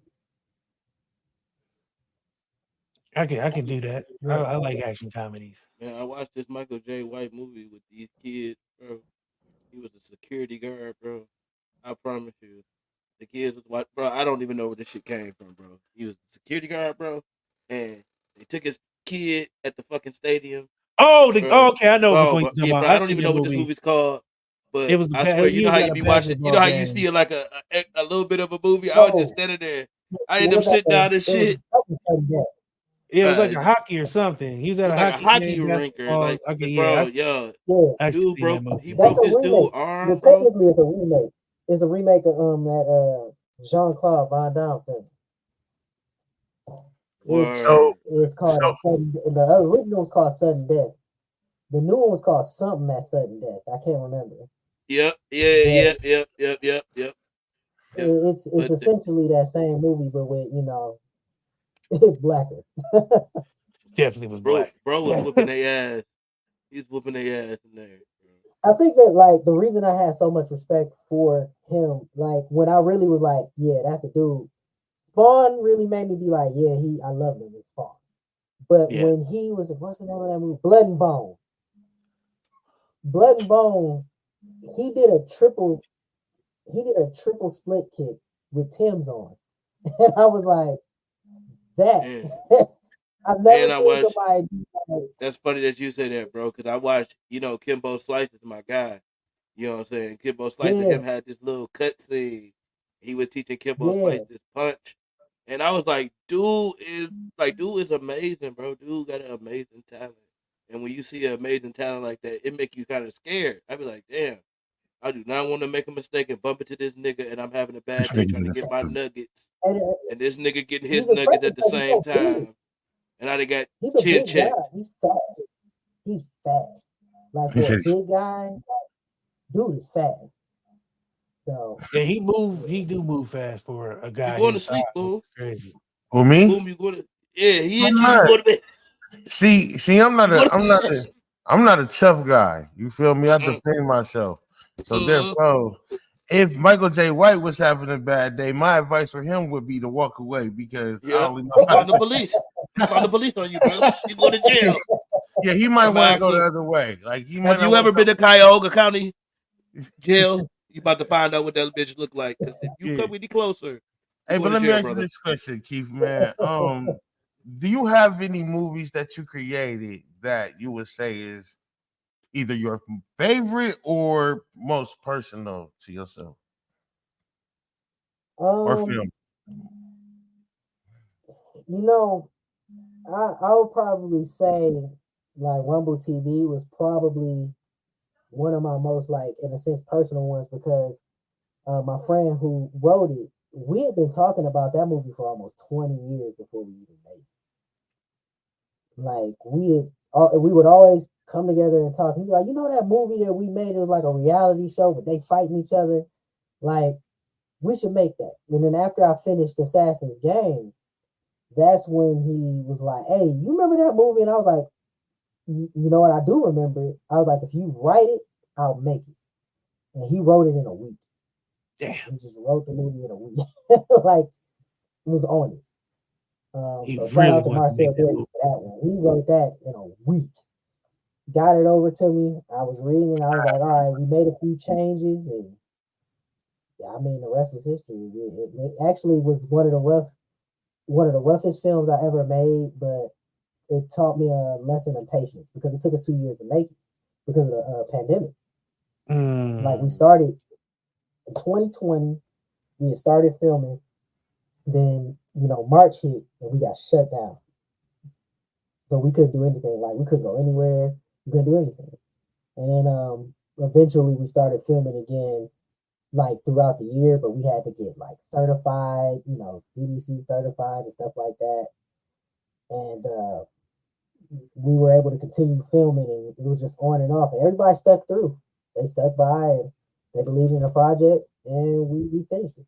I can do that. Yeah. I like action comedies. Man, I watched this Michael J. White movie with these kids, bro. He was a security guard, bro. I promise you. The kids was watch, bro. I don't even know where this shit came from, bro. He was a security guard, bro, and they took his kid at the fucking stadium, bro. Okay, I know which Bro, one bro, you're talking yeah, about. bro. I I don't seen even that know what this movie. movie's called, It but was I swear, you know how you at a be watching, you know basketball how you game. see like a little bit of a movie. I was just Oh, standing there. it I ended up was at sitting down and it was shit. something like that. It was like a It hockey or something. He was at was a like a hockey hockey game, rink or basketball. like, Okay, bro, yeah, yo, Yeah, I actually dude seen that broke. movie. He that's broke a this dude remake. arm, Well, bro. technically, it's a remake. It's a remake of that Jean Claude Van Damme film. It's So Word. it's called so the original was called Sudden Death. The new one was called something at Sudden Death. I can't remember, Yep, but yep. it's But essentially that same movie, but with it's blacker. Definitely was bro was black. whooping their ass. He's whooping their ass in there, bro. I think that like the reason I had so much respect for him, like when I really was like, yeah, that's the dude. Spawn really made me be like, yeah, I love him as Spawn. But Yeah. when he was, what's the name of that movie? Blood and Bone. Blood and Bone. He did a triple. He did a triple split kick with Tim's on, and I was like, that. And I've and never I seen watched. somebody do that. That's funny that you say that, bro. Because I watched. Kimbo Slice is my guy. You know what I'm saying? Kimbo Slice and Yeah, him had this little cut scene. He was teaching Kimbo Slice yeah. this punch, and I was like, dude is amazing, bro. Dude got an amazing talent. And when you see an amazing talent like that, it make you kind of scared. I be like, damn. I do not want to make a mistake and bump into this nigga, and I'm having a this bad day nigga's trying in to the get my system. nuggets, And and this nigga getting he's his nuggets impressive at the because he's same so big. time, and I done got He's a chin big guy. checked. He's fat. He's fat. Like He for a said, big guy, dude is fat. So Yeah, he do move fast for a You guy going to his size, sleep, which boom? is crazy. "Who me? Boom, you going to? Yeah, he I'm hit you. You not. go to bed. See, You go to bed. I'm not a tough guy. You feel me? I Mm-mm. defend myself. So Mm-hmm. therefore, if Michael J. White was having a bad day, my advice for him would be to walk away because I Yep. only know I'm how calling to. the police. I'm calling the police on you, bro. You go to jail. Yeah, he might I'm want to go the asking. other way. Like he might Have not you want ever to been to Cuyahoga County Jail? You about to find out what that bitch look like. Because if you Yeah. come any closer, you Hey, going but to let me jail, ask you brother. this question, Keith, man. Do you have any movies that you created that you would say is either your favorite or most personal to yourself or um, film? you know, I would probably say like Rumble TV was probably one of my most like in a sense personal ones because my friend who wrote it we had been talking about that movie for almost 20 years before we even made it. Like we would always come together and talk. He'd be like, you know that movie that we made, it was like a reality show, but they fighting each other. Like, we should make that. And then after I finished Assassin's Game, that's when he was like, hey, you remember that movie? And I was like, you know what? I do remember it. I was like, if you write it, I'll make it. And he wrote it in a week. Damn. He just wrote the movie in a week. Like, was on it. He So shout really out to wanted to make Marcel that Derry movie. for that one. He wrote that in a week. Got it over to me. I was reading and I was like, all right, we made a few changes, and yeah, I mean the rest was history. It actually was one of the roughest films I ever made, but it taught me a lesson in patience because it took us 2 years to make it because of the pandemic. Like, we started in 2020, we had started filming, then March hit and we got shut down. So we couldn't do anything. Like, we couldn't go anywhere. We couldn't do anything. And then eventually we started filming again, like throughout the year, but we had to get like certified, CDC certified and stuff like that. And we were able to continue filming, and it was just on and off. And everybody stuck through. They stuck by, and they believed in the project, and we finished it.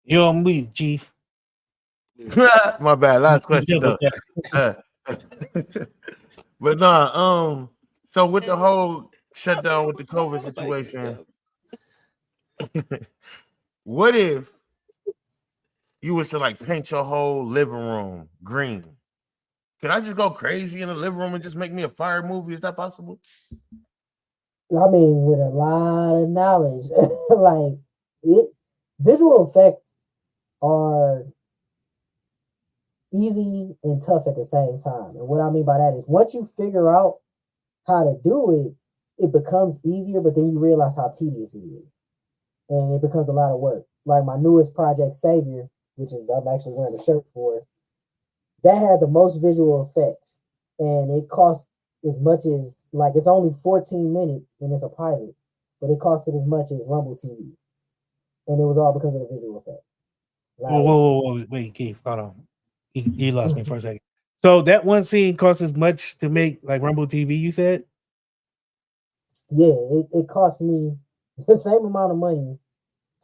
You're on mute, Chief. My bad. Last question Double though. But nah, so with the whole shutdown with the COVID situation, what if you was to like paint your whole living room green? Can I just go crazy in the living room and just make me a fire movie? Is that possible? I mean, with a lot of knowledge, like visual effects are easy and tough at the same time. And what I mean by that is once you figure out how to do it, it becomes easier, but then you realize how tedious it is. And it becomes a lot of work. Like my newest project, Savior, which is I'm actually wearing a shirt for, that had the most visual effects. And it cost as much as, like, it's only 14 minutes and it's a pilot, but it costed as much as Rumble TV. And it was all because of the visual effects. Like, whoa, wait, Keith, hold on. You lost me for a second. So that one scene costs as much to make like Rumble TV, you said? Yeah, it cost me the same amount of money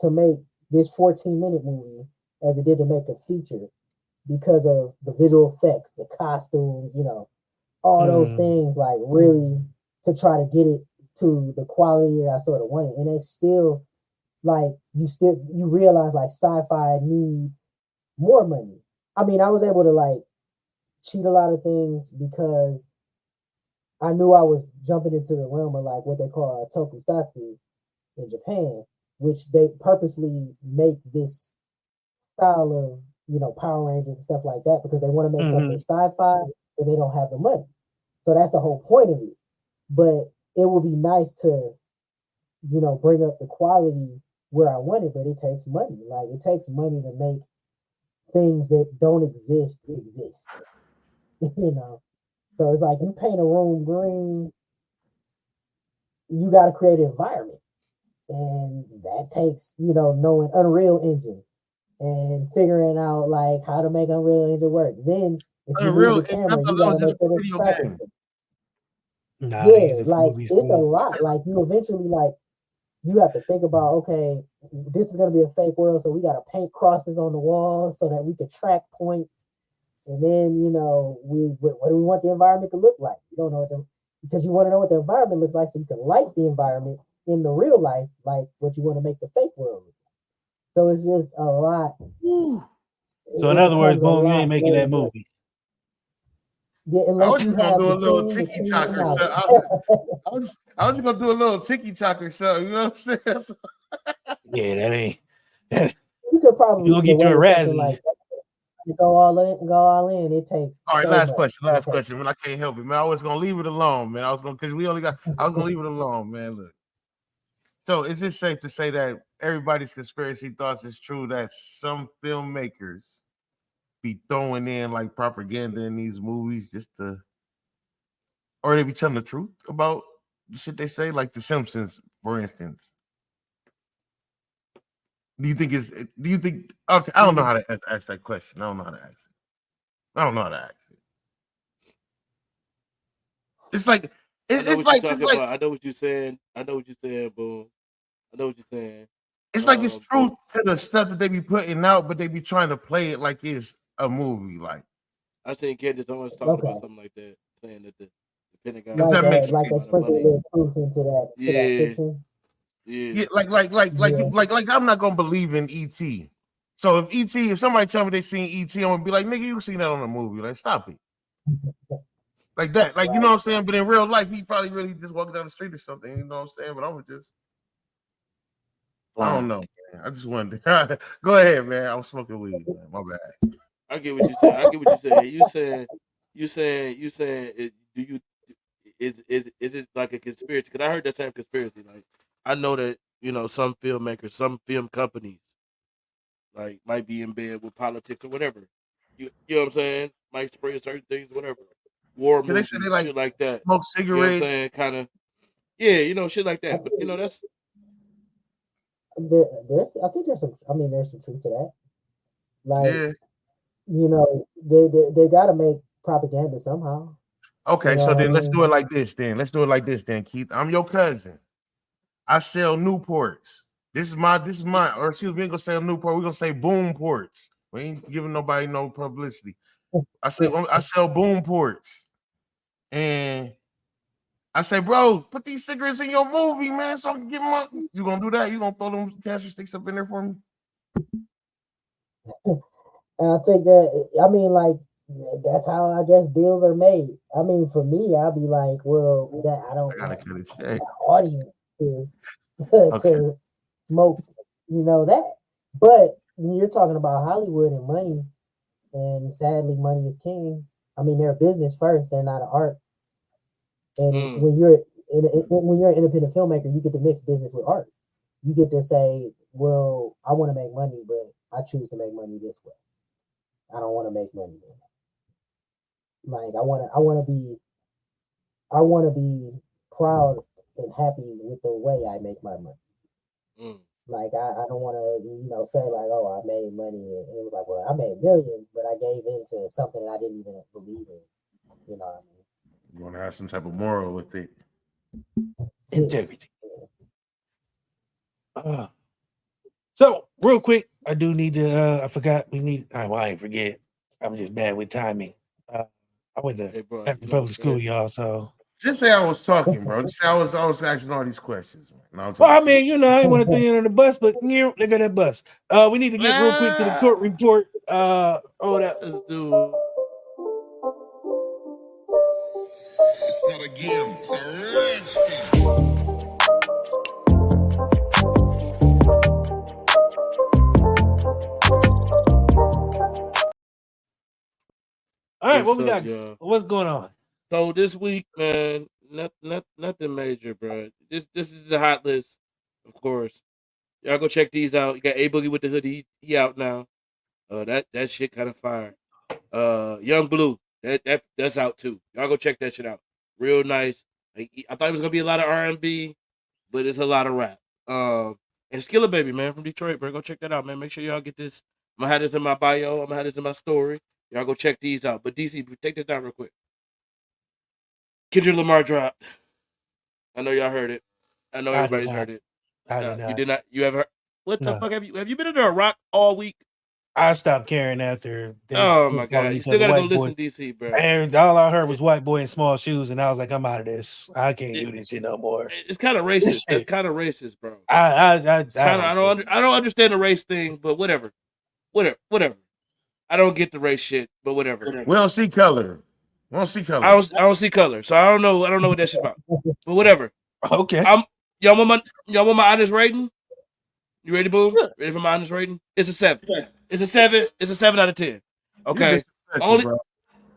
to make this 14-minute movie as it did to make a feature because of the visual effects, the costumes, all those things, like really to try to get it to the quality that I sort of wanted. And it's still like you realize like sci-fi needs more money. I mean, I was able to like cheat a lot of things because I knew I was jumping into the realm of like what they call tokusatsu in Japan, which they purposely make this style of Power Rangers and stuff like that because they want to make something sci-fi, but they don't have the money. So that's the whole point of it. But it would be nice to bring up the quality where I want it, but it takes money. Like, it takes money to make things that don't exist. So it's like you paint a room green, you got to create an environment, and that takes knowing Unreal Engine and figuring out like how to make Unreal Engine work. Then if you Unreal, lose the I camera, thought you that got was to just make sure a the video tracking. game. Nah, they use Yeah, it for like movies it's a too. lot. Like you eventually like you have to think about, okay, this is gonna be a fake world, so we gotta paint crosses on the walls so that we can track points. And then what do we want the environment to look like? You don't know because you want to know what the environment looks like so you can light the environment in the real life, like what you want to make the fake world look like. So it's just a lot. So in other words, boom, you ain't making that movie. Yeah, I unless was you just gonna have do a the little team, tiki talk or knowledge. something. I was just gonna do a little tiki talk or something. You know what I'm saying? Yeah, that ain't. You could probably You'll get get away you a with something Razzie. like that. To go all in. It takes All right, so last much. question. Man, I can't help it, man. I was gonna leave it alone, man. I was gonna leave it alone, man. Look. So is it safe to say that everybody's conspiracy thoughts is true that some filmmakers be throwing in like propaganda in these movies or they be telling the truth about the shit they say, like The Simpsons, for instance? Do you think it's? Do you think? Okay, I don't know how to ask that question. I don't know how to ask it. I don't know how to ask it. It's like I know it's what you're like it's talking like about. I know what you're saying. I know what you're saying, boom. I know what you're saying. it's like it's But truth to the stuff that they be putting out, but they be trying to play it like it's a movie. Like I seen Candace Owens talking about Okay, something like that, saying that the Pentagon if was that makes like making they a lot of sprinkle a money. little truth into that Yeah, fiction. yeah. yeah, like Yeah, you like I'm not gonna believe in ET. So if somebody tell me they seen ET, I'm gonna be like, nigga, you seen that on a movie. Like, stop it. Like that. Like, you know right. what I'm saying? But in real life, he probably really just walking down the street or something, you know what I'm saying? But I don't know, man. I just wanted to go ahead, man. I was smoking weed, man. My bad. I get what you saying. I get what you saying. You saying. Do you is it like a conspiracy? Because I heard that same conspiracy. Like I know that some filmmakers, some film companies, like might be in bed with politics or whatever. You know what I'm saying? Might spread certain things, whatever. War Cause they said they movies, like shit like that. smoke You know what I'm cigarettes. saying? Kind of, yeah, shit like I that. But think that's I think there's some. I mean, there's some truth to that. Like, Yeah. they got to make propaganda somehow. You Okay, know so what I then let's do mean? it like this. Then Keith. I'm your cousin. I sell Newports. This is my, or excuse me, we ain't gonna say Newport, we're gonna say boom ports. We ain't giving nobody no publicity. I sell boom ports. And I say, bro, put these cigarettes in your movie, man, so I can get my. You gonna do that? You gonna throw them cashew sticks up in there for me? And I think that I mean, like, that's how I guess deals are made. I mean, for me, I'll be like, well, that I I don't gotta want cut it my check. audience to Okay. to smoke, that. But when you're talking about Hollywood and money, and sadly, money is king. I mean, they're a business first; they're not an art. And mm, when you're an independent filmmaker, you get to mix business with art. You get to say, well, I want to make money, but I choose to make money this way. I don't want to make money. Like I want to be proud and happy with the way I make my money. mm. Like I don't want to say like, oh, I made money, and it was like, well, I made millions, but I gave into something that I didn't even believe in. You know what You wanna have some type of moral with it. I mean? Integrity. Uh, so real quick, I do need to. I forgot we need. Well, I ain't forget. I'm just bad with timing. I went to Hey, bro, after public school, y'all. So Just say I was talking, bro. Just say I was asking all these questions, man. No, I'm well, I talking shit. mean, I ain't want to throw you under the bus, but they got that bus. We need to get real quick to the court report. Oh, that. let's do. It's not a game, it's a wrestling. All right, what What's we up, got? y'all? What's going on? So this week, man, nothing major, bro. This is the hot list, of course. Y'all go check these out. You got A Boogie with the hoodie. He out now. That shit kind of fire. Young Blue. That's out too. Y'all go check that shit out. Real nice. I thought it was gonna be a lot of R&B, but it's a lot of rap. And Skilla Baby, man, from Detroit, bro. Go check that out, man. Make sure y'all get this. I'm gonna have this in my bio. I'm gonna have this in my story. Y'all go check these out. But DC, take this down real quick. Kendrick Lamar dropped. I know y'all heard it. I know I did everybody's not. heard it. I did You not. did not. You ever? What the No, fuck have you been under a rock all week? I stopped caring after they Oh my quit calling god, you each still other gotta go white listen, boys. DC, bro. And all I heard It, was white boy in small shoes, and I was like, I'm out of this. I can't it, do this shit no more. it's kind of This racist. That's shit. kind of racist, bro. I It's kind of don't care. I don't understand the race thing, but whatever. I don't get the race shit, but whatever. We don't see color. We don't see color. I don't see color, so I don't know what that shit about. But whatever. Okay. I'm y'all want my honest rating? You ready, boom? Ready for my honest rating? It's a 7. It's a 7. It's a 7 out of 10. You Okay. disrespectful, Only bro.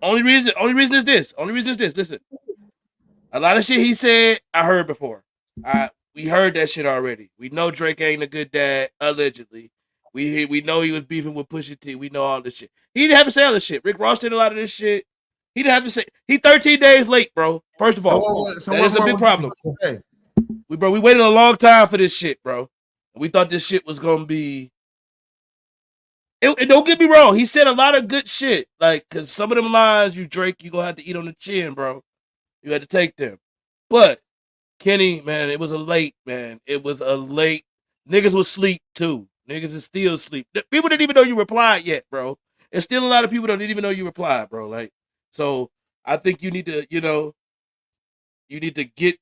only reason is this. Only reason is this. Listen, a lot of shit he said I heard before. We heard that shit already. We know Drake ain't a good dad, allegedly. We know he was beefing with Pusha T. We know all this shit. He didn't have to say all this shit. Rick Ross did a lot of this shit. He didn't have to say. He 13 days late, bro. First of So all, what, so that what is a more big was you problem. supposed to say? We waited a long time for this shit, bro. We thought this shit was gonna be. And don't get me wrong, he said a lot of good shit. Like, cause some of them lines you Drake, you gonna have to eat on the chin, bro. You had to take them. But Kenny, man, it was a late, man. It was a late. Niggas was sleep too. Niggas is still sleep. People didn't even know you replied yet, bro. And still a lot of people don't even know you replied, bro. Like, so I think you need to, you need to get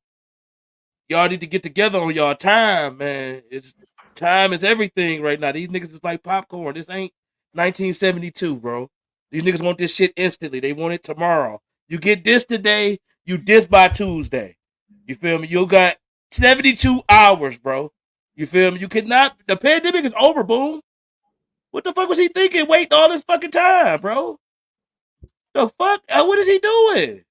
y'all need to get together on y'all time, man. It's time is everything right now. These niggas is like popcorn. This ain't 1972, bro. These niggas want this shit instantly. They want it tomorrow. You get this today, you this by Tuesday. You feel me? You got 72 hours, bro. You feel me? You cannot. The pandemic is over, boom. What the fuck was he thinking? Waiting all this fucking time, bro. The fuck? What is he doing?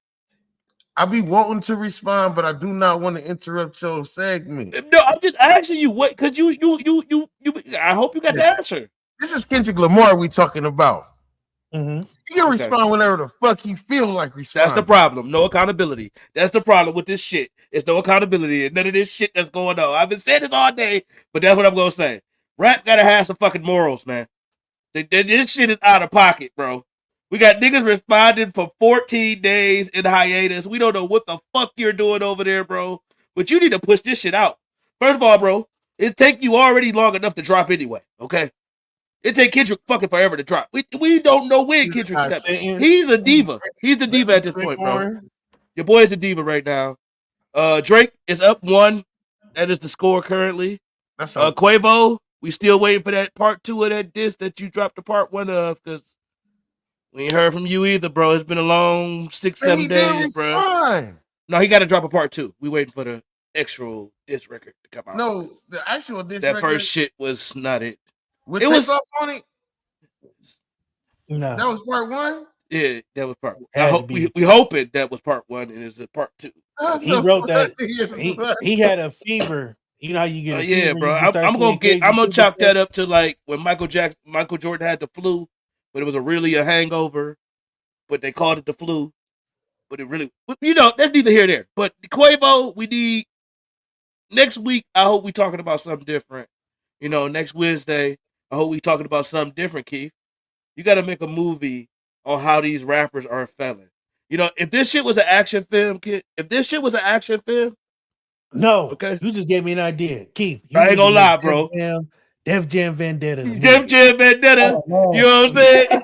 I be wanting to respond, but I do not want to interrupt your segment. No, I'm just asking you what, because you. I hope you got the answer. This is Kendrick Lamar we talking about. Mm-hmm. He can respond whenever the fuck he feel like responding. That's the problem. No accountability. That's the problem with this shit. It's no accountability and none of this shit that's going on. I've been saying this all day, but that's what I'm gonna say. Rap gotta have some fucking morals, man. This shit is out of pocket, bro. We got niggas responding for 14 days in hiatus. We don't know what the fuck you're doing over there, bro. But you need to push this shit out. First of all, bro, it take you already long enough to drop anyway, okay? It take Kendrick fucking forever to drop. We don't know when Kendrick's coming. He's a diva. He's a diva at this point, bro. Your boy is a diva right now. Drake is up 1. That is the score currently. That's all. Quavo, we still waiting for that part 2 of that disc that you dropped the part 1 of, because we ain't heard from you either, bro. It's been a long 6-7 days, bro. No, he got to drop a part 2. We waiting for the actual disc record to come out. No, the actual disc that record. First shit was not it. It was up on it. No, that was part 1. Yeah, that was part 1. I hope we hoping that was part 1 and it's a part 2. He wrote that. He had a fever. You know how you get a fever. Yeah, bro. I'm gonna chalk that up to like when Michael Jordan had the flu, but it was really a hangover, but they called it the flu. But it really, that's neither here nor there. But Quavo, we need next week. I hope we talking about something different. Next Wednesday, I hope we talking about something different, Keith. You got to make a movie on how these rappers are felling. If this shit was an action film, kid. If this shit was an action film. No. Okay. You just gave me an idea. Keith. I ain't gonna lie, bro. Def Jam Vendetta. Def Jam Vendetta. Oh, you know what I'm saying?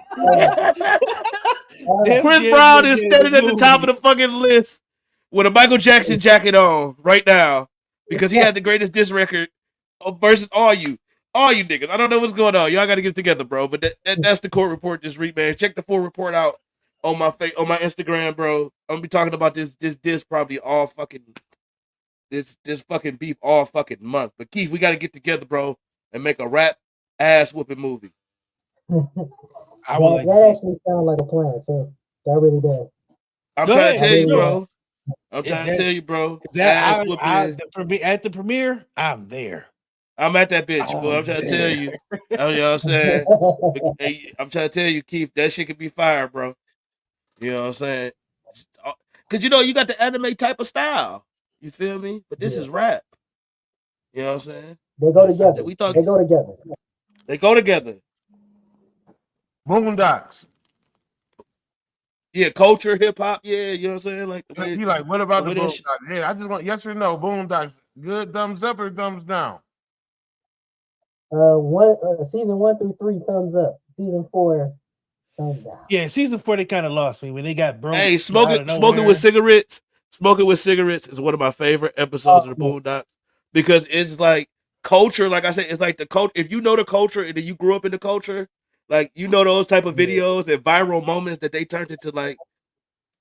Chris Brown is standing at the top of the fucking list with a Michael Jackson jacket on right now because he had the greatest diss record versus all you niggas. I don't know what's going on. Y'all got to get together, bro. But that's the court report this week, man. Check the full report out on my Instagram, bro. I'm gonna be talking about this diss probably all fucking this fucking beef all fucking month. But Keith, we got to get together, bro, and make a rap ass whooping movie. That actually sounds like a plan, so that really does. I'm trying to tell you, bro. I'm trying to tell you, bro. At the premiere, I'm there. I'm at that bitch, bro. I'm trying to tell you. You know what I'm saying? I'm trying to tell you, Keith, that shit could be fire, bro. You know what I'm saying? Because, you got the anime type of style. You feel me? But this is rap. You know what I'm saying? They go together. They go together. They go together. Boondocks. Yeah, culture, hip hop. Yeah, you know what I'm saying? Like, you like, what about the Boondocks? Yeah, I just want yes or no. Boondocks. Good thumbs up or thumbs down? Season 1 through 3, thumbs up. Season 4, thumbs down. Yeah, season 4 they kind of lost me when they got broke. Hey, smoking with cigarettes. Smoking with cigarettes is one of my favorite episodes of the Boondocks because it's like culture. Like I said, it's like the culture. If you know the culture and then you grew up in the culture, like those type of videos and viral moments that they turned into like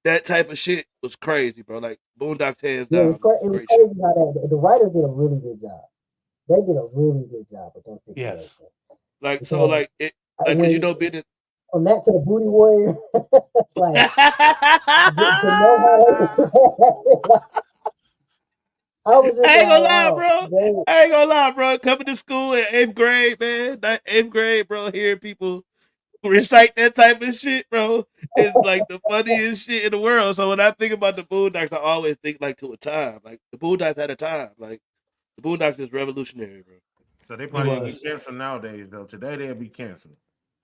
that type of shit was crazy, bro. Like Boondocks hands down. It was crazy how the writers did a really good job. They did a really good job with those situations. Yes. Like so, like it, like because being from that to the Booty Warrior, like to know how I ain't gonna lie, bro. I ain't gonna lie, bro. Coming to school in 8th grade, man. That 8th grade, bro. Hearing people recite that type of shit, bro, is like the funniest shit in the world. So when I think about the Boondocks, I always think like to a time. Like the Boondocks had a time. Like the Boondocks is revolutionary, bro. So they It probably was. get canceled nowadays, though. Today they'll be canceled.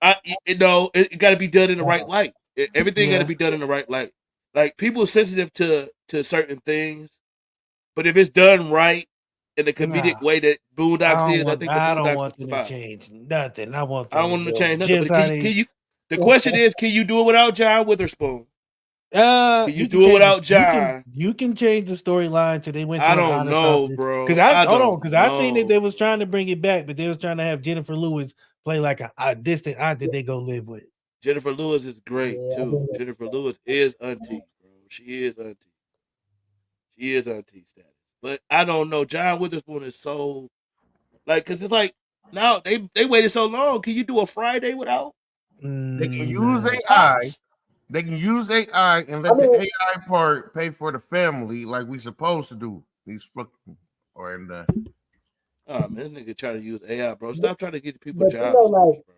It got to be done in the right light. Everything got to Yeah. be done in the right light. Like people are sensitive to certain things, but if it's done right in the Nah. comedic way that Boondocks is, I think the I don't Boondocks will want them to survive. change nothing. I want I don't them to want them to go change nothing. just But how can they you? The question is, can you do it without John Witherspoon? Can you you can do it change this. without John? You can change the storyline till they went I to an don't honor know, something. bro. I don't Because I seen that know. they was trying to bring it back, but they was trying to have Jennifer Lewis play like a distant aunt that they go live with. Jennifer Lewis is great Yeah, I too. think Jennifer Lewis is auntie, bro. She is auntie. She is auntie status. But I don't know. John Witherspoon is so cause it's like now they waited so long. Can you do a Friday without They can use Nah. AI. Pops? They can use AI and I let the mean, AI part pay for the family like we supposed to do. These fucking or in the Oh man, this nigga trying to use AI, bro. Stop trying to get people but jobs first, bro.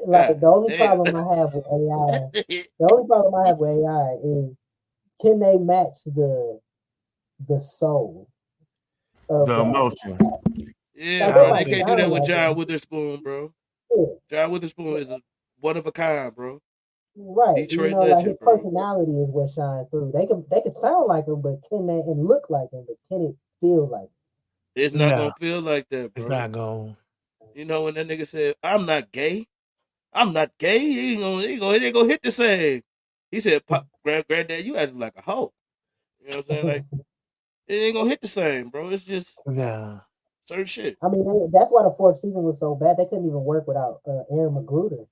like God the only damn. problem I have with AI, the only problem I have with AI is can they match the soul of the the actor? emotion. Yeah, Like they I bro. don't They might can't think do that sound with like John it, Witherspoon, bro. yeah, John Witherspoon is a one of a kind, bro. right? You Detroit know, like his legend, bro. personality is what shines through. They can sound like him, but can they and look like him, but can it feel like It's not no, gonna feel like that, it's bro. not going. You know when that nigga said, "I'm not gay. I'm not gay." He ain't gonna hit the same. He said, "Granddad, you acting like a hoe." You know what I'm saying? Like it ain't gonna hit the same, bro. It's just Yeah. certain shit. I mean, that's why the fourth season was so bad. They couldn't even work without Aaron McGruder.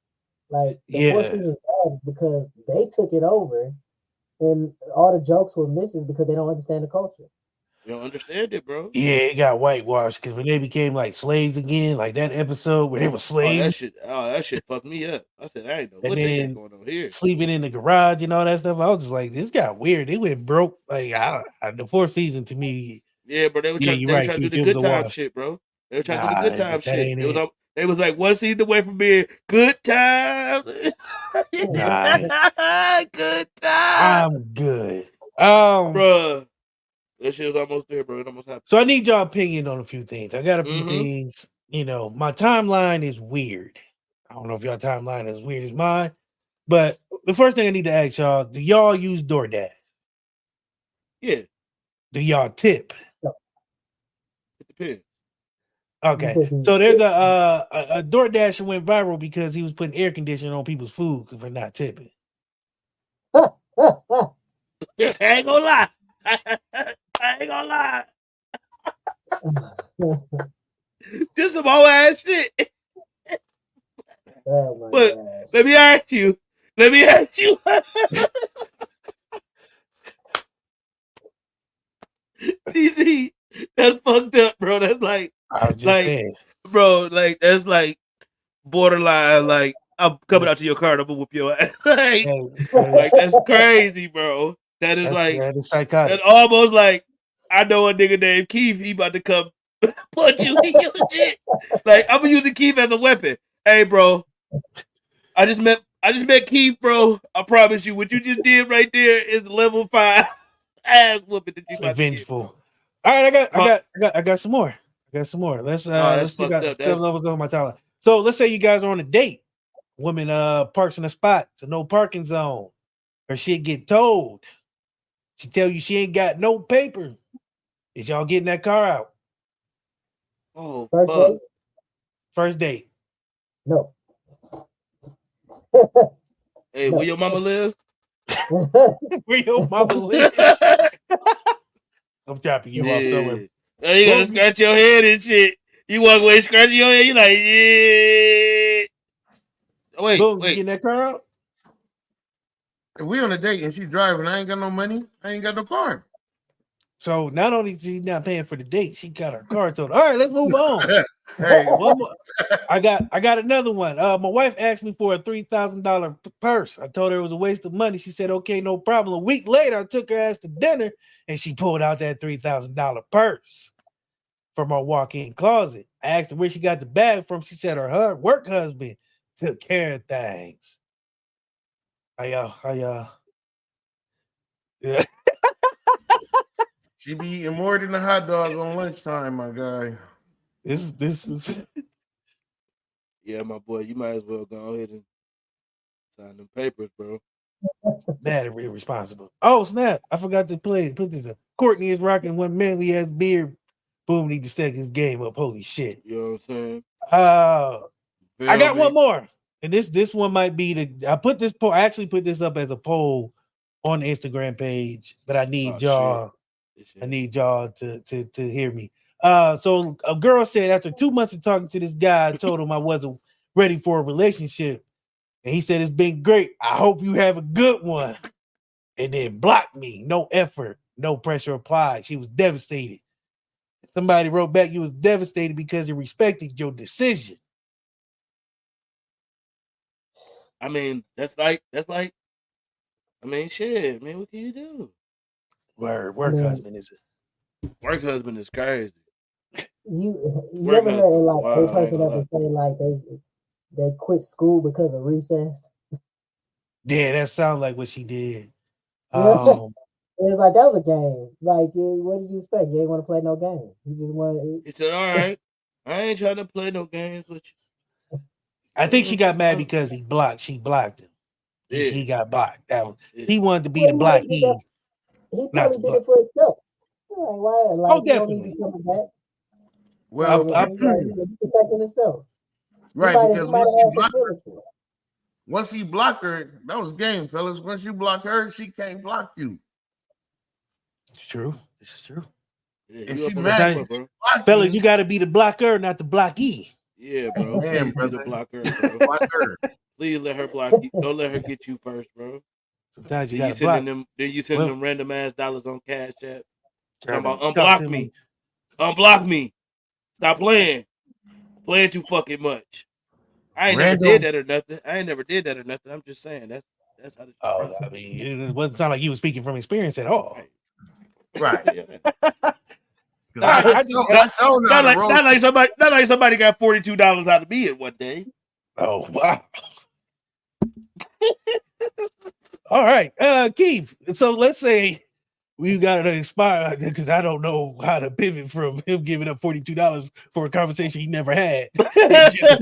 Like the fourth Yeah. season was bad because they took it over, and all the jokes were missing because they don't understand the culture. You don't understand it, bro. Yeah, it got whitewashed because when they became like slaves again, like that episode where they were slaves That shit fucked me up. I said, I ain't know and what they got then going on here. sleeping in the garage and all that stuff, I was just like, this got weird. They went broke. Like the fourth season to me, Yeah, bro. yeah, you're They were right, trying to do Keith. the It was good a time wash. shit, bro. They were trying to do the Nah, good time that shit. ain't it. They was like one season away from being good time. Nah, Good time. I'm good. Bruh. That shit was almost there, bro. It almost happened. So I need your opinion on a few things. I got a few Mm-hmm. things. My timeline is weird. I don't know if your timeline is weird as mine, but the first thing I need to ask y'all: do y'all use DoorDash? Yeah, Do y'all tip? So it depends. you Okay, said you so there's a DoorDash went viral because he was putting air conditioning on people's food for not tipping. I ain't gonna lie. I ain't gonna lie. This some whole ass shit. oh my But gosh. let me ask you. Let me ask you. DC, that's fucked up, bro. That's I was just like, saying. bro, that's like borderline. Like, I'm coming out to your car and I'm gonna whoop your ass. Like that's crazy, bro. That is like, that is psychotic. that's almost like I know a nigga named Keith. He about to come punch you in your shit. Like, I'm using Keith as a weapon. Hey, bro, I just met Keith, bro. I promise you, what you just did right there is level 5 ass whooping that you about to get, bro. Vengeful. All right, Huh? I got some more. I got some more. Oh, that's Let's check fucked out up. still That's levels on my timeline. So let's say you guys are on a date. Woman parks in a spot. It's a no parking zone. Her shit get towed. She tell you she ain't got no paper. Is y'all getting that car out? oh First fuck. date? First date. No. Hey, where No. your mama live? Where your mama live? I'm dropping you off somewhere. Yeah. Oh, you gotta Boom. scratch your head and shit. You walk away scratching your head. You like, yeah. Oh, Boom. You wait. getting that car out? If we on a date and she driving, I ain't got no money. I ain't got no car. So not only is she not paying for the date, she got her car towed. All right, let's move on. Hey, One more. I got another one. My wife asked me for a $3,000 purse. I told her it was a waste of money. She said, "Okay, no problem." A week later, I took her ass to dinner, and she pulled out that $3,000 purse from her walk-in closet. I asked her where she got the bag from. She said her work husband took care of things. Yeah. she be eating more than a hot dog on lunchtime, my guy. This is Yeah, my boy, you might as well go ahead and sign them papers, bro. mad and irresponsible. Oh snap! I forgot to put this up. Courtney is rocking one manly ass beard. Boom, need to stack his game up. Holy shit. You know what I'm saying? Uh I Feel got one me? more. And this one might be the I put this poll, I actually put this up as a poll on the Instagram page, but I need Oh shit. y'all This I shit. need y'all to hear me. So a girl said after 2 months of talking to this guy, I told him I wasn't ready for a relationship. And he said it's been great. I hope you have a good one. And then blocked me. No effort, no pressure applied. She was devastated. Somebody wrote back, you was devastated because he respected your decision. I mean, that's like I mean, shit, man, what can you do? Work I mean, husband is it? Work husband is crazy. you Work ever heard husband of is like a wild, I ain't person gonna ever lie. say like they quit school because of recess? Yeah, that sounds like what she did. Yeah. It's like that was a game. Like, what did you expect? You ain't want to play no game. You just want. He said, all right, I ain't trying to play no games with I think she got mad you. because she blocked him. Yeah, He got blocked. That was, yeah. he wanted to be Well, the he might block have did that. He not probably the did block. it for himself. Like, why? Oh, Like, you don't need to definitely. come back. Well, Like, he protecting himself. right, He because might have had some feelings for it. once he block her, that was game, fellas. Once you block her, she can't block you. It's true. This is true. Yeah, If you she up on the mad, Sometimes, she point, bro. block fellas, you. you got to be the blocker, not the blockee. Yeah, bro. Man, Please be the brother, blocker, bro. block her. Please let her block you. Don't let her get you first, bro. Sometimes you Then got you to block. sending Well, them random ass dollars on Cash App. Talking trying to about talk unblock to me. me. Unblock me. Stop playing. Playing too fucking much. I ain't never did Random. that or nothing. I ain't never did that or nothing. I'm just saying that's how the shit Oh, go. I mean, it wasn't sound like you were speaking from experience at all. Right. Right. Yeah. Because Not like I just, I show know how to roll. not like somebody got $42 out of me in one day. oh, wow. All right. Keith. So let's say we got to expire because I don't know how to pivot from him giving up $42 for a conversation he never had. It's just,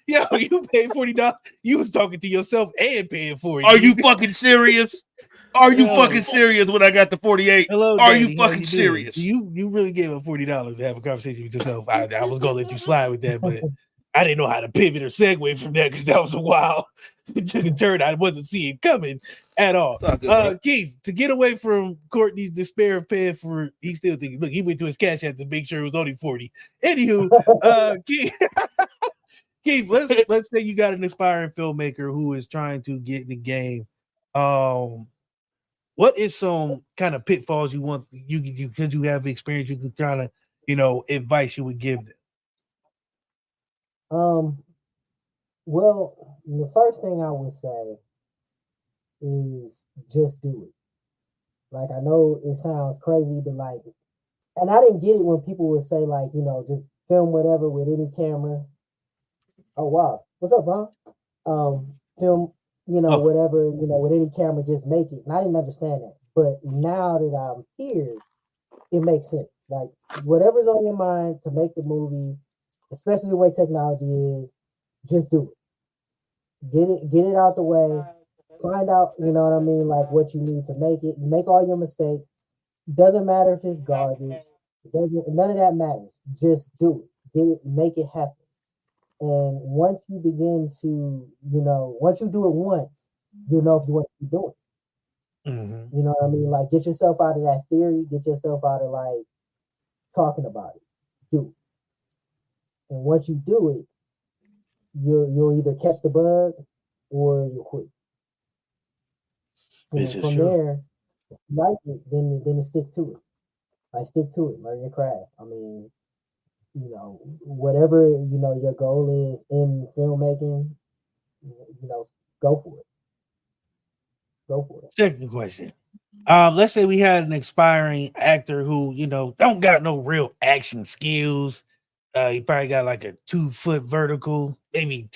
yo, you paid $40. You was talking to yourself and paying for it. Are you fucking serious? Are you fucking Yo, serious when I got the 48? hello, Are you Daddy. How fucking you doing? serious? You really gave up $40 to have a conversation with yourself. I was gonna let you slide with that, but I didn't know how to pivot or segue from that because that was a while. It took a turn I wasn't seeing coming at all. It's all good, bro. Keith, to get away from Courtney's despair of paying for, he still thinking. Look, he went to his cash app to make sure it was only 40. Anywho, Keith, Keith, let's say you got an aspiring filmmaker who is trying to get in the game. What is some kind of pitfalls you want you because you have experience you can kind of advice you would give them? Well, the first thing I would say is just do it. Like, I know it sounds crazy, but like, and I didn't get it when people would say like, just film whatever with any camera. Oh wow, what's up, bro? Film, Oh, whatever, with any camera, just make it. And I didn't understand that, but now that I'm here, it makes sense. Like, whatever's on your mind to make the movie, especially the way technology is, just do it. Get it out the way. Find out, you know what I mean, like what you need to make it. Make all your mistakes. Doesn't matter if it's garbage. None of that matters. Just do it. Get it. Make it happen. And once you begin to, once you do it once, you know if you want to keep doing it. mm-hmm. You know what I mean? Like, get yourself out of that theory. Get yourself out of like talking about it. Do it. And once you do it, you'll either catch the bug or you'll quit. This And is from true. there, if you like it, then stick to it. Like, stick to it. Learn your craft. I mean, whatever your goal is in filmmaking, go for it. Go for it. Second question. Let's say we had an expiring actor who, don't got no real action skills. He probably got like a 2 foot vertical, maybe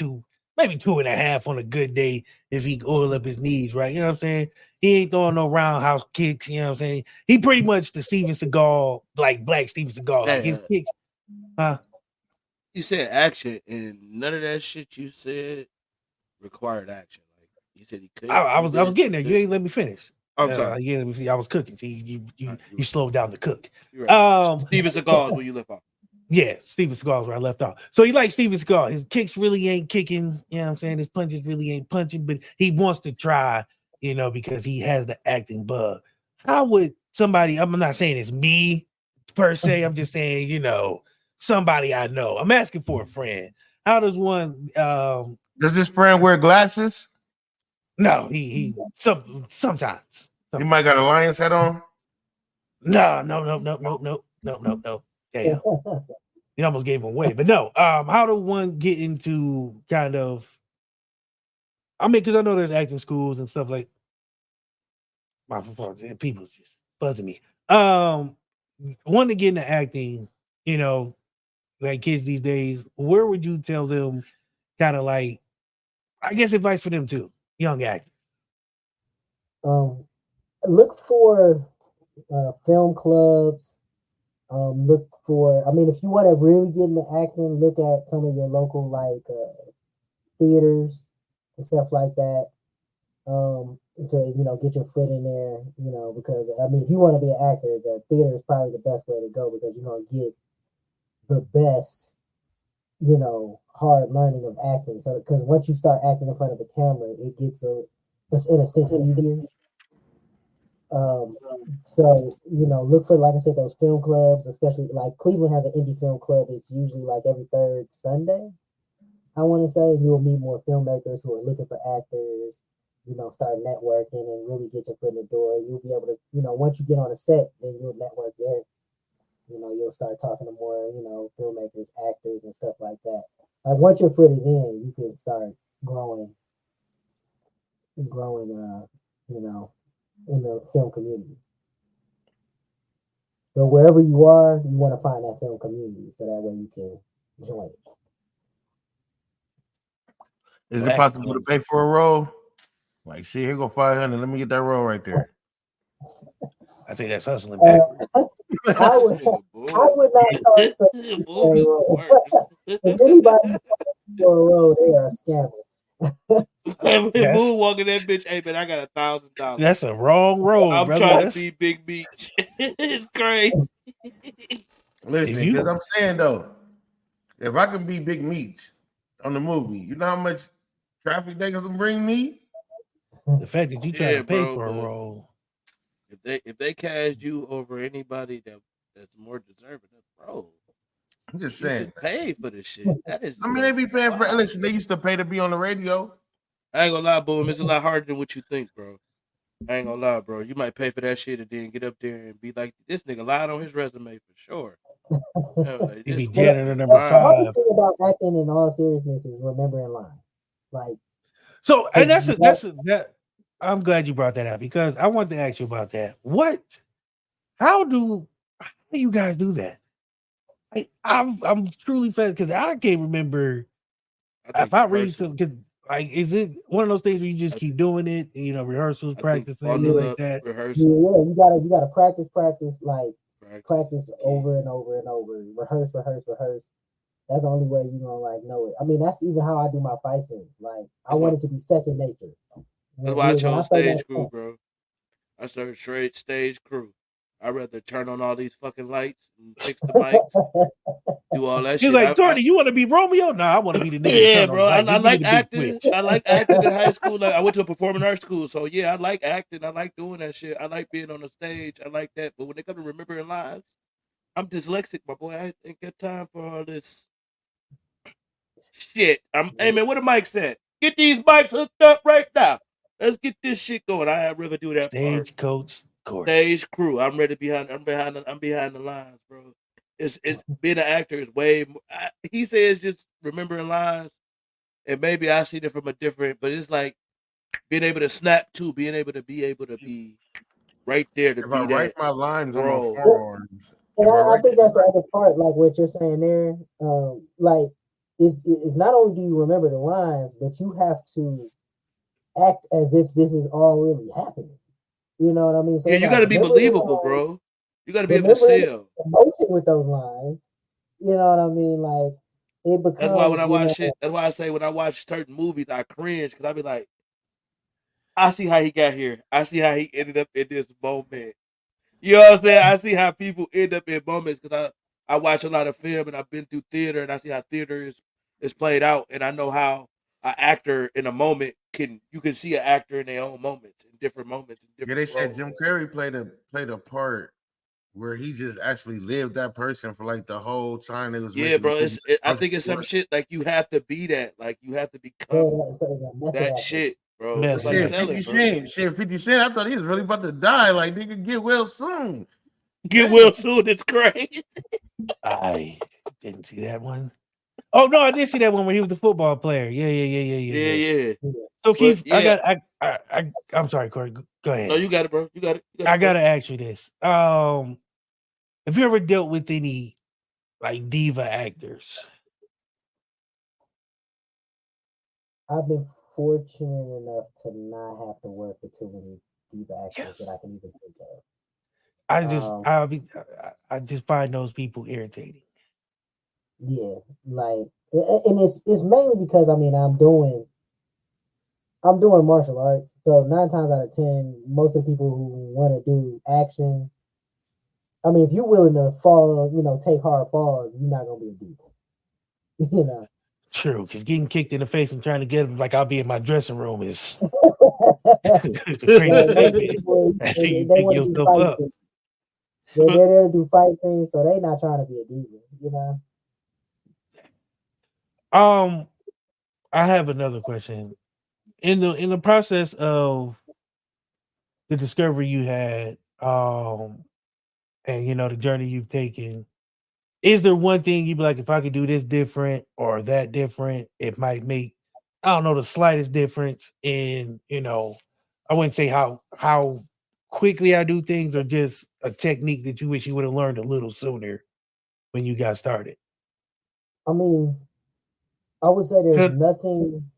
maybe 2.5 on a good day if he oil up his knees, right? You know what I'm saying? He ain't throwing no roundhouse kicks, you know what I'm saying? He pretty much the Steven Seagal, like black Steven Seagal, like his kicks. You said action, and none of that shit you said required action. Like you said, he could. I was getting there. You ain't let me finish. I'm sorry. Yeah, let me see. I was cooking. See, you slowed down the cook. You're right. Steven Seagal is where you left off. Yeah, Steven Seagal is where I left off. So he likes Steven Seagal. His kicks really ain't kicking. You know what I'm saying? His punches really ain't punching, but he wants to try, because he has the acting bug. How would somebody, I'm not saying it's me per se, I'm just saying, somebody I know. I'm asking for a friend. How does one does this friend wear glasses? No, he sometimes. You might got a lion's head on. No. Damn. You almost gave him away. But no, how do one get into kind of, because I know there's acting schools and stuff like my people's just buzzing me. One to get into acting, like kids these days, where would you tell them kind of like, I guess advice for them too, young actors? Look for film clubs. Look for, if you want to really get into acting, look at some of your local theaters and stuff like that. To get your foot in there, because if you want to be an actor, the theater is probably the best way to go because you're gonna get the best, hard learning of acting. So because once you start acting in front of the camera, it gets it's in a sense easier. So look for, like I said, those film clubs, especially like Cleveland has an indie film club. It's usually like every third Sunday. I want to say you'll meet more filmmakers who are looking for actors. Start networking and really get your foot in the door. You'll be able to, once you get on a set, then you'll network there. You'll start talking to more, filmmakers, actors, and stuff like that. Like once your foot is in, you can start growing, in the film community. But wherever you are, you want to find that film community so that way you can join it. Is it possible to pay for a role? Like, see, here go 500. Let me get that role right there. I think that's hustling backwards. I would not charge if anybody for a role, they are scamming. Boo walking that bitch, hey man, I got $1,000. That's a wrong role. I'm brother. trying to be Big Beach. It's crazy. Listen, because I'm saying though, if I can be Big Meech on the movie, you know how much traffic they gonna bring me? The fact that you try to pay for a role. If they cast you over anybody that's more deserving, bro. I'm just saying, pay for this shit. That is. They be paying for. Listen, they used to pay to be on the radio. I ain't gonna lie, boom. It's a lot harder than what you think, bro. I ain't gonna lie, bro. You might pay for that shit and then get up there and be like, this nigga lied on his resume for sure. Like, he be janitor number 5. The hardest thing about acting in all seriousness is remembering lines. Like, so, and I'm glad you brought that up because I want to ask you about that. How do you guys do that? I'm truly fed because I can't remember if I read something. Because is it one of those things where you just keep doing it? Rehearsals, practice, things like that. Rehearsal. Yeah, you gotta practice, like practice over and over and over. Rehearse. That's the only way you're gonna know it. That's even how I do my fight scenes. Like I want it to be second nature. That's why I chose stage crew, bro. I started straight stage crew. I'd rather turn on all these fucking lights and fix the mics, do all that shit. He's like, Jordan, you want to be Romeo? No, I want to be the nigga. Yeah, bro. I like acting. I like acting in high school. Like, I went to a performing arts school, so yeah, I like acting. I like doing that shit. I like being on the stage. I like that. But when it comes to remembering lines, I'm dyslexic, my boy. I ain't got time for all this shit. Hey man, what the mic said? Get these mics hooked up right now. Let's get this shit going. I'd rather do that. Stage coach, stage crew. I'm ready behind. I'm behind the lines, bro. It's being an actor is way more. He says just remembering lines, and maybe I see it from a different. But it's like being able to snap too, being able to be right there to if be I that. write my lines on bro. my forearms. And I think that's the other part, like what you're saying there. Like it's not only do you remember the lines, but you have to act as if this is all really happening. You know what I mean? So Yeah, it's you like got to be remembering the believable, lines, bro. You got to be able to remembering sell. the emotion with those lines. You know what I mean? Like it That's why when becomes, I watch shit, that's why I say when I watch certain movies, I cringe because I be like, I see how he got here. I see how he ended up in this moment. You know what I'm saying? I see how people end up in moments because I watch a lot of film and I've been through theater and I see how theater is played out and I know how an actor in a moment you can see an actor in their own moments in Yeah, different they said roles. Jim Carrey played a part where he just actually lived that person for like the whole time they was Yeah, making the bro. movie. I think it's some shit like you have to be that. Like you have to become a method that actor. shit, bro. It's Method like Shit, actor. 50 selling, bro. Cent. Shit, 50 Cent. I thought he was really about to die. Like, nigga, get well soon. Get Damn. well soon. It's crazy. I didn't see that one. Oh no, I did see that one where he was the football player. Yeah. Yeah. Yeah. So But Keith, yeah, I'm sorry, Corey. Go no, ahead. you got it, bro. You got it. You got I it, bro. gotta ask you this. Have you ever dealt with any like diva actors? I've been fortunate enough to not have to work with too many diva actors that Yes. I can even think of. Um, I just find those people irritating. yeah, like, and it's mainly because I mean I'm doing martial arts, so 9 times out of 10, most of the people who want to do action, I mean, if you're willing to fall, take hard falls, you're not gonna be a diva, you know. True, because getting kicked in the face and trying to get them like I'll be in my dressing room is it's a crazy Most of the statement. people After you they pick want to do yourself fight up. scenes. They're there to do fight scenes, so they're not trying to be a diva, you know. Um, I have another question. In the process of the discovery you had, and the journey you've taken, is there one thing you'd be like, if I could do this different or that different, it might make, I don't know, the slightest difference in, I wouldn't say how quickly I do things or just a technique that you wish you would have learned a little sooner when you got started. I mean, I would say there's 'Cause- nothing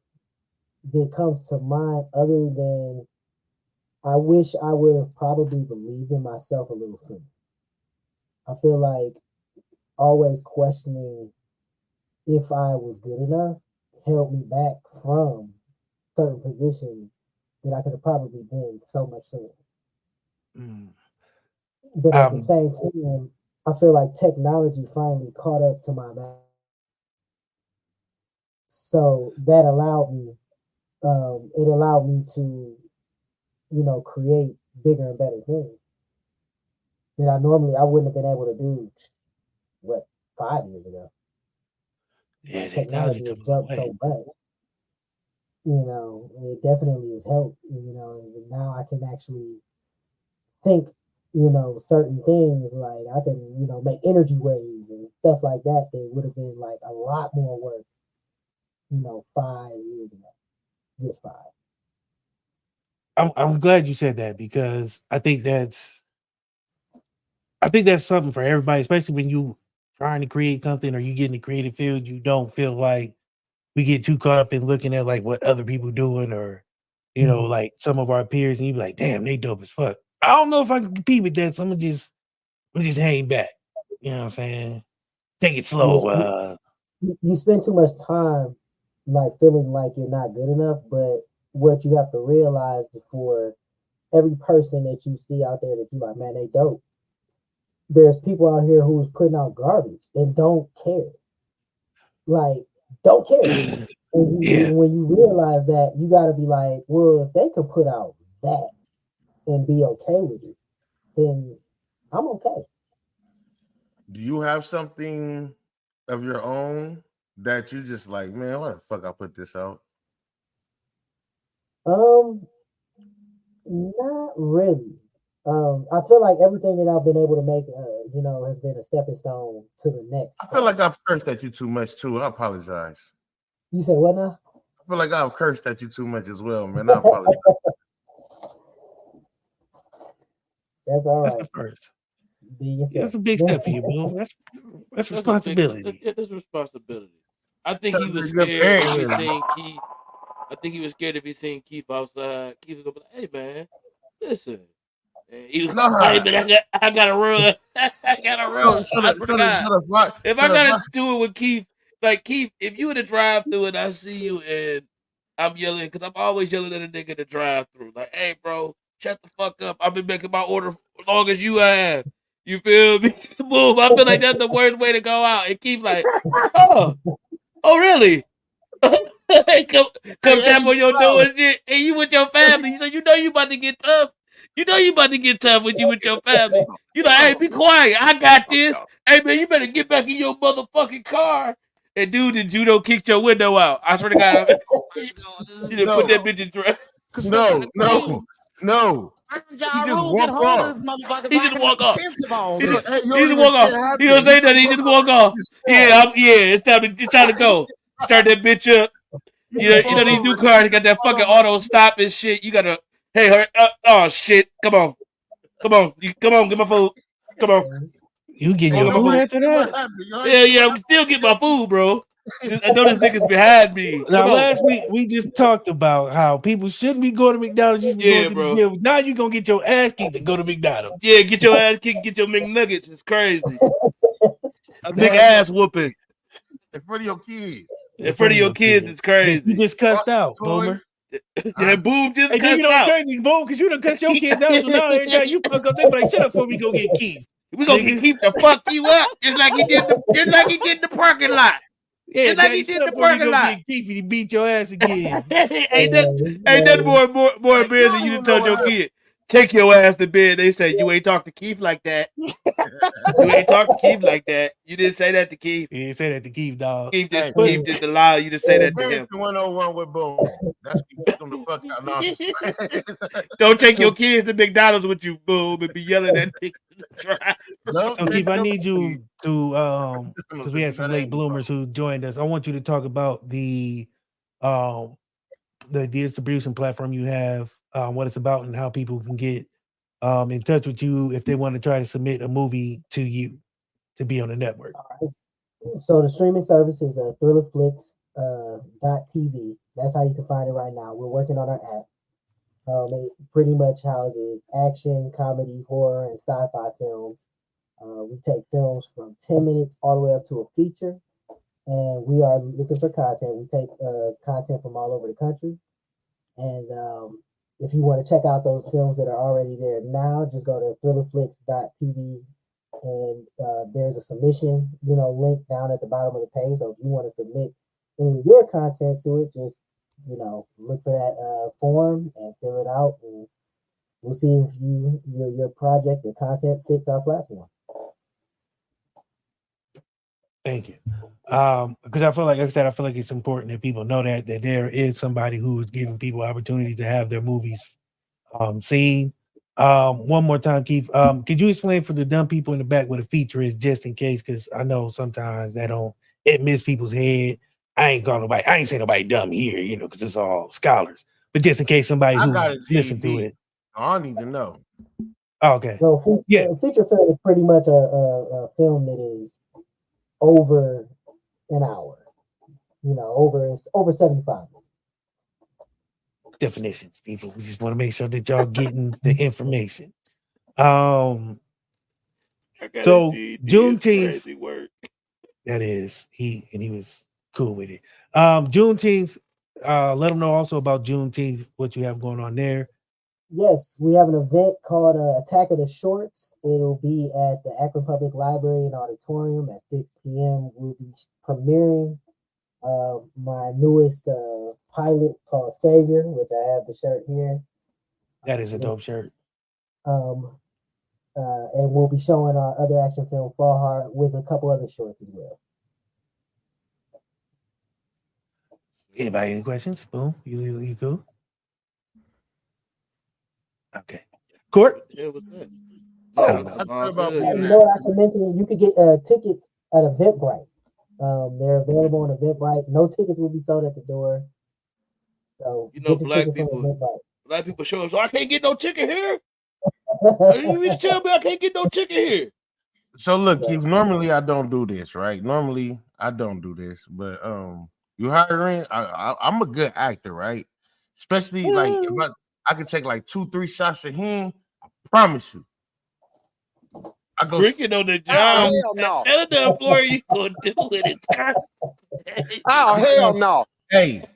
that comes to mind other than I wish I would have probably believed in myself a little sooner. I feel like always questioning if I was good enough held me back from certain positions that I could have probably been so much sooner. Mm, But at the um, same time, I feel like technology finally caught up to my back. So that allowed me, it allowed me to, create bigger and better things that I wouldn't have been able to do, what, 5 years ago. yeah, technology Technology has come a long jumped way. so much. It definitely has helped. And now I can actually think, certain things like I can, make energy waves and stuff like that. That would have been like a lot more work, 5 years ago, just five. I'm glad you said that because I think that's something for everybody, especially when you trying to create something or you get in the creative field, you don't feel like we get too caught up in looking at like what other people doing or Mhm. like some of our peers, and you be like, damn, they dope as fuck. I don't know if I can compete with that, so I'm just hang back. You know what I'm saying? Take it Yeah, slow. you spend too much time like feeling like you're not good enough, but what you have to realize for every person that you see out there that you like, man, they dope. There's people out here who's putting out garbage and don't care. Like, don't care. Yeah. And when you realize that, you got to be like, well, if they could put out that and be okay with it, then I'm okay. Do you have something of your own that you just like, man, why the fuck I put this out? Um, Not really. I feel like everything that I've been able to make, has been a stepping stone to the next I feel part. like I've cursed at you too much too. I apologize. You say what now? I feel like I've cursed at you too much as well, man. I apologize. That's all That's the right. first. Be yourself. That's a big step for you, bro. That's That's a big. responsibility. That's responsibility. I think he was Good scared if he parent. seen Keith. I think he was scared if he seen Keith outside. Keith was gonna be like, "Hey man, listen." And he was Nah. like, "Hey man, I gotta run. I gotta run." I swear to God, if I gotta do it with Keith, like Keith, if you in the drive through and I see you and I'm yelling, because I'm always yelling at a nigga in the drive through, like, "Hey bro, shut the fuck up. I've been making my order as long as you have." You feel me? Boom. I feel like that's the worst way to go out. And Keith like, "Oh, oh really?" come tap on your door and shit, and you with your family. So you know you about to get tough. You know you about to get tough when you with your family. You like, hey, be quiet. I got this. Hey man, you better get back in your motherfucking car. And dude, the judo kicked your window out. I swear to God, you done put that bitch in drive. No. He just walk off. He just walk off. He Hey, just you don't walk even off. He don't say nothing. He just walk off. Yeah, it's time to go. Start that bitch up. You know these new cars got that fucking auto stop and shit. You gotta, hey, her, oh shit, come on, get my food, come on, You getting get your my food food. after that? Yeah, I'm still getting my food, bro. I know this nigga's behind me. Now, Come on, last week we just talked about how people shouldn't be going to McDonald's. You should be going yeah, to the bro. gym. Now you gonna get your ass kicked to go to McDonald's. Yeah, get your ass kicked, get your McNuggets. It's crazy. A nigga ass whooping in front of your kids. in front of your kids. It's crazy. You just cussed out, Boomer. That boom just Hey, then you cussed know out. crazy, Boom, because you done cuss your kids out. So now every time you fuck up, they be like, "Shut up before we go get Keith." We gonna Nigga. keep the fuck you up, just like he did in the parking lot. Yeah, Just like Daddy, he shut did in up the before we parking go lot. get Keith and he beat your ass again. ain't that more embarrassing you done told your kid. Take your ass to bed. They say you ain't talk to Keith like that. You ain't talk to Keith like that. You didn't say that to Keith. You didn't say that to Keith, dog. Keith just allow you to say that to him. 101 with Boom. That's what kick them the fuck out. No, I'm just Don't take your kids to McDonald's with you, Boom, and be yelling at niggas in the drive. So Keith, I need you to because we had some late bloomers who joined us. I want you to talk about the distribution platform you have, what it's about, and how people can get in touch with you if they want to try to submit a movie to you to be on the network. So the streaming service is thrillerflix.tv. That's how you can find it right now. We're working on our app. It pretty much houses action, comedy, horror, and sci-fi films. We take films from 10 minutes all the way up to a feature, and we are looking for content. We take content from all over the country, and if you want to check out those films that are already there now, just go to thrillerflix.tv, and there's a submission, link down at the bottom of the page. So if you want to submit any of your content to it, just look for that form and fill it out, and we'll see if your project, your content fits our platform. Thank you. Because I feel like it's important that people know that there is somebody who is giving people opportunities to have their movies seen. One more time, Keith. Could you explain for the dumb people in the back what a feature is, just in case? Because I know sometimes it miss people's head. I ain't saying nobody dumb here, because it's all scholars. But just in case somebody who listened to it. I don't even know. Oh, okay. So feature film is pretty much a film that is over an hour, over 75 minutes. Definitions, people. We just want to make sure that y'all getting the information. So Juneteenth. That is he was cool with it. Juneteenth. Let them know also about Juneteenth, what you have going on there. Yes, we have an event called Attack of the Shorts. It'll be at the Akron Public Library and Auditorium at 6 p.m. We'll be premiering my newest pilot called Savior, which I have the shirt here. That is a dope shirt. And we'll be showing our other action film, Fall Hard, with a couple other shorts as well. Anybody any questions? Boom. You cool? Okay. Court? Yeah, what's that? I don't know. I should mention you could get tickets at Eventbrite. They're available on Eventbrite. No tickets will be sold at the door. So black people show up. So I can't get no ticket here. You mean to tell me I can't get no ticket here? So look, Keith, normally I don't do this, right? Normally I don't do this, but you hiring? I'm a good actor, right? Especially like if I could take like 2-3 shots of him. I promise you, I go. Drinking on the Oh, job. hell no. None of the employer you gonna do it. It's crazy. Oh, hell no. Hey,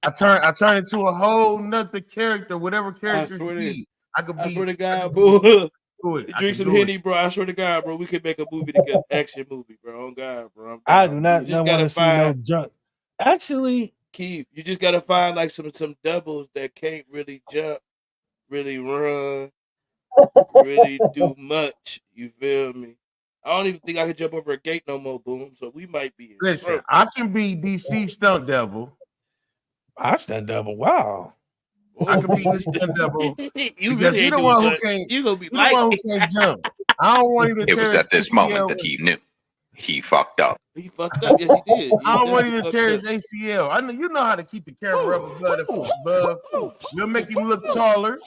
I turn into a whole nother character, whatever character swear to- he. I could I be. swear to I God, could bro. do it. I Drink can some do it. Henny, bro. I swear to God, bro. We could make a movie together, action movie, bro. On God, bro. I'm I down. do not You just want gotta to see no find jump. Actually, Keith. You just gotta find like some doubles that can't really jump, really run, really do much. You feel me? I don't even think I can jump over a gate no more, boom. So we might be in Listen, trouble. I can be DC stunt devil. I stand double. Wow. I could be the stunt devil you because really he ain't the doing one who much. can't. You gonna be He the one like who can't jump. I don't want him to It was tear his at this moment ACL. that he knew he fucked up. he fucked up. Yes, he did. I don't want him definitely to fucked tear up. his ACL. I know you know how to keep the camera up above. We'll make him look taller.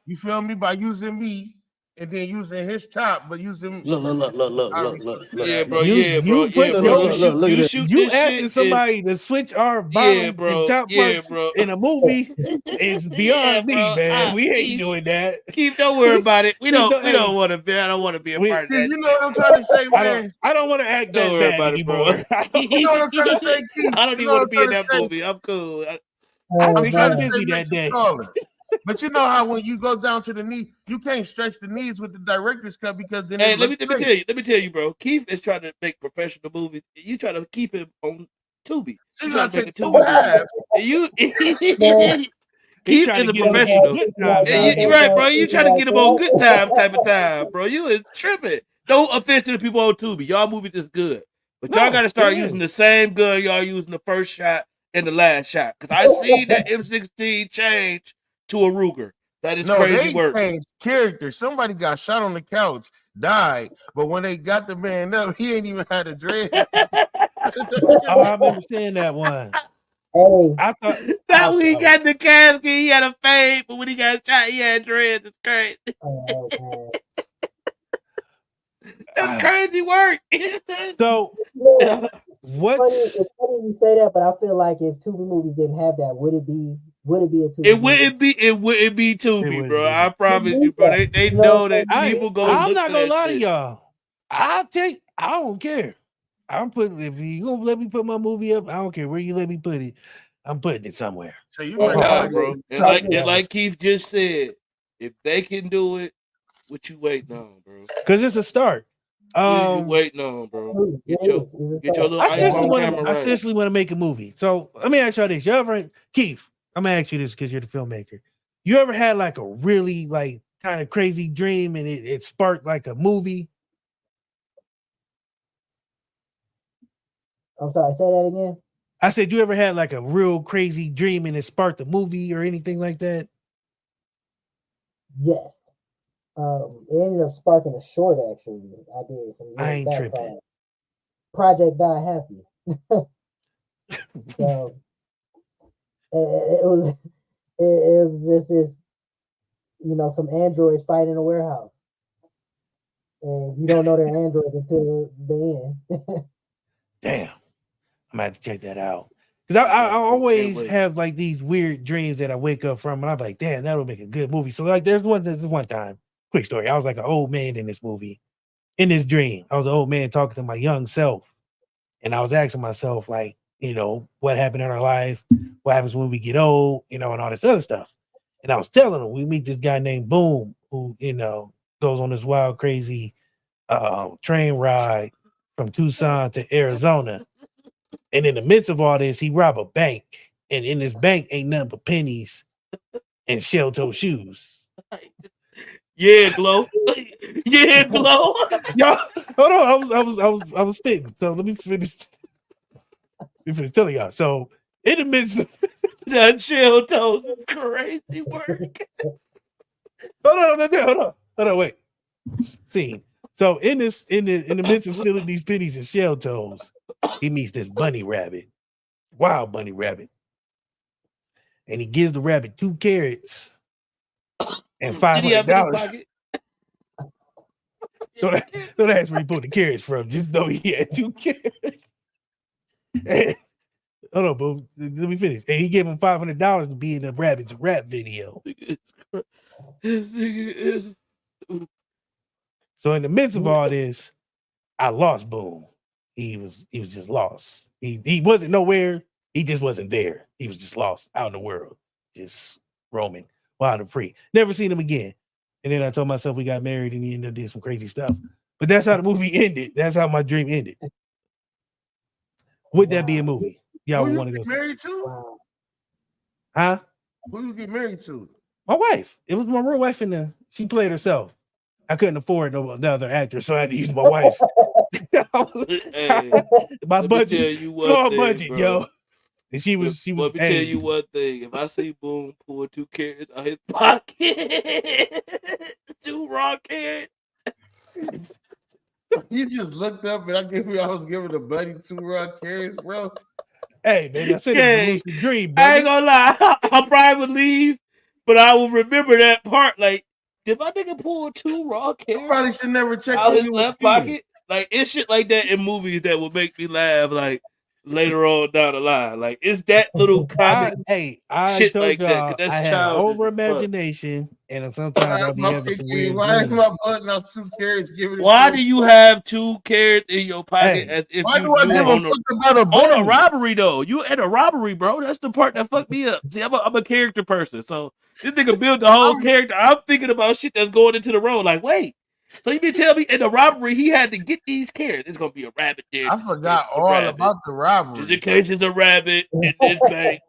You feel me? By using me and then using his top, but using Yeah, bro. You Yeah, bro. you put Yeah, bro. your You shoot you this asking shit. somebody to switch our Yeah, bottom bro. and top Yeah, parts bro. in a movie is beyond me, bro. man. We ain't Keith, doing that. Keith, don't worry about it. We Keith, don't hey, want to be. I don't want to be a we- part of Yeah, that. you know what I'm trying to say, man. I don't want to act Don't that worry bad about it, bro. anymore. You know what I'm trying to say, Keith. I don't You even know want what to be I'm in trying that to say. movie. I'm cool. I'm I'm too trying to say busy make that you day. taller. But you know how when you go down to the knee, you can't stretch the knees with the director's cut because then Hey, it let me looks fake. tell you, bro. Keith is trying to make professional movies. You trying to keep him on Tubi. So You you trying gotta to make a take 2 Tubi movie. halves. And you Man, He Keith trying is to a get him on professional. good times And out you're here. right, bro. You trying to get him on good time type of time, bro. You is tripping. No offense to the people on Tubi. Y'all movie is good. But y'all No, got to start it using is. the same gun y'all using the first shot and the last shot. Because I seen that M16 change to a Ruger. That is No, crazy they work. changed character. Somebody got shot on the couch, died, but when they got the man up, he ain't even had a dread. Oh, I remember seeing that one. hey, I thought That when he got in the casket, he had a fade, but when he got shot, he had dreads. It's crazy. oh man. That's crazy work. so. Yeah, What's it's funny you say that, but I feel like if Tubi movies didn't have that, would it be a Tubi It movie? wouldn't be Tubi, wouldn't bro. be. I promise It you, bro. is They that. You know know what that I'm saying? people go I'm look not for gonna that lie to shit. y'all. I don't care. I'm putting if you gonna let me put my movie up, I don't care where you let me put it. I'm putting it somewhere. So you Oh bring God, somebody bro. And like Keith just said, if they can do it, what you waiting on, bro? Because it's a start. What is you waiting on, bro? Get your little I iPhone camera right. seriously want to make a movie. So let me ask y'all this. You ever, Keith, I'm gonna ask you this because you're the filmmaker. You ever had like a really like kind of crazy dream and it sparked like a movie? I'm sorry, say that again. I said, you ever had like a real crazy dream and it sparked a movie or anything like that? Yes. It ended up sparking a short actually. I did some I years ain't back tripping. called Project Die Happy. So it was it was just this, some androids fighting in a warehouse. And you don't know they're androids until the end. Damn, I'm gonna have to check that out. Because I always have like these weird dreams that I wake up from, and I'm like, damn, that would make a good movie. So like, there's one time, quick story. I was like an old man in this movie, in this dream. I was an old man talking to my young self, and I was asking myself, like, what happened in our life, what happens when we get old, and all this other stuff. And I was telling him, we meet this guy named Boom, who goes on this wild, crazy train ride from Tucson to Arizona. And in the midst of all this, he robbed a bank. And in this bank ain't nothing but pennies and shell toe shoes. Yeah, Glow. Yeah, Glow. Y'all, hold on. I was spitting. So let me finish. Telling y'all. So in the midst of that shell toes is crazy work. hold on, wait. Scene. So in the midst of stealing these pennies and shell toes, he meets this bunny rabbit, wild bunny rabbit. And he gives the rabbit 2 carrots and $500. Don't ask where he pulled the carrots from. Just know he had 2 carrots. Hold on, boo. Let me finish. And he gave him $500 to be in the Rabbit's rap video. This nigga is. So in the midst of all this, I lost Boom. He was just lost. He wasn't nowhere. He just wasn't there. He was just lost out in the world, just roaming wild and free. Never seen him again. And then I told myself we got married, and he ended up doing some crazy stuff. But that's how the movie ended. That's how my dream ended. Would that be a movie? Y'all Who you want to get go? married to? Wow. Huh? Who you get married to? My wife. It was my real wife, and she played herself. I couldn't afford no other actor, so I had to use my wife. Hey, My let me budget, tell you one small thing, budget, bro. yo. And she was. Let me hey, tell you one thing. If I see Boom pull 2 carrots out his pocket, 2 raw carrots. You just looked up and I was giving the buddy 2 raw carrots, bro. Hey, man, I said it was a lucid dream, I ain't brother. gonna lie. I probably would leave, but I will remember that part. Like, did my nigga pull 2 raw carrots Probably should never check out on his you left again. pocket? Like, it's shit like that in movies that will make me laugh. Like later on down the line, like it's that little comic I shit told like that. y'all 'Cause that's I have childish over as fuck. imagination, and sometimes I'll be having some weird Why am dreams. I putting out 2 carrots? Giving it Why to do you have 2 carrots in your pocket Hey, as if Why you do I knew give a on fuck about a a bunny? robbery though? You in a robbery, bro. That's the part that fucked me up. See, I'm a character person, so this nigga built the whole character. I'm thinking about shit that's going into the road. Like, wait, so you mean tell me in the robbery he had to get these carrots? It's gonna be a rabbit there. I Just in forgot case it's a all rabbit. about the Just in robbery. case it's a rabbit in this bank.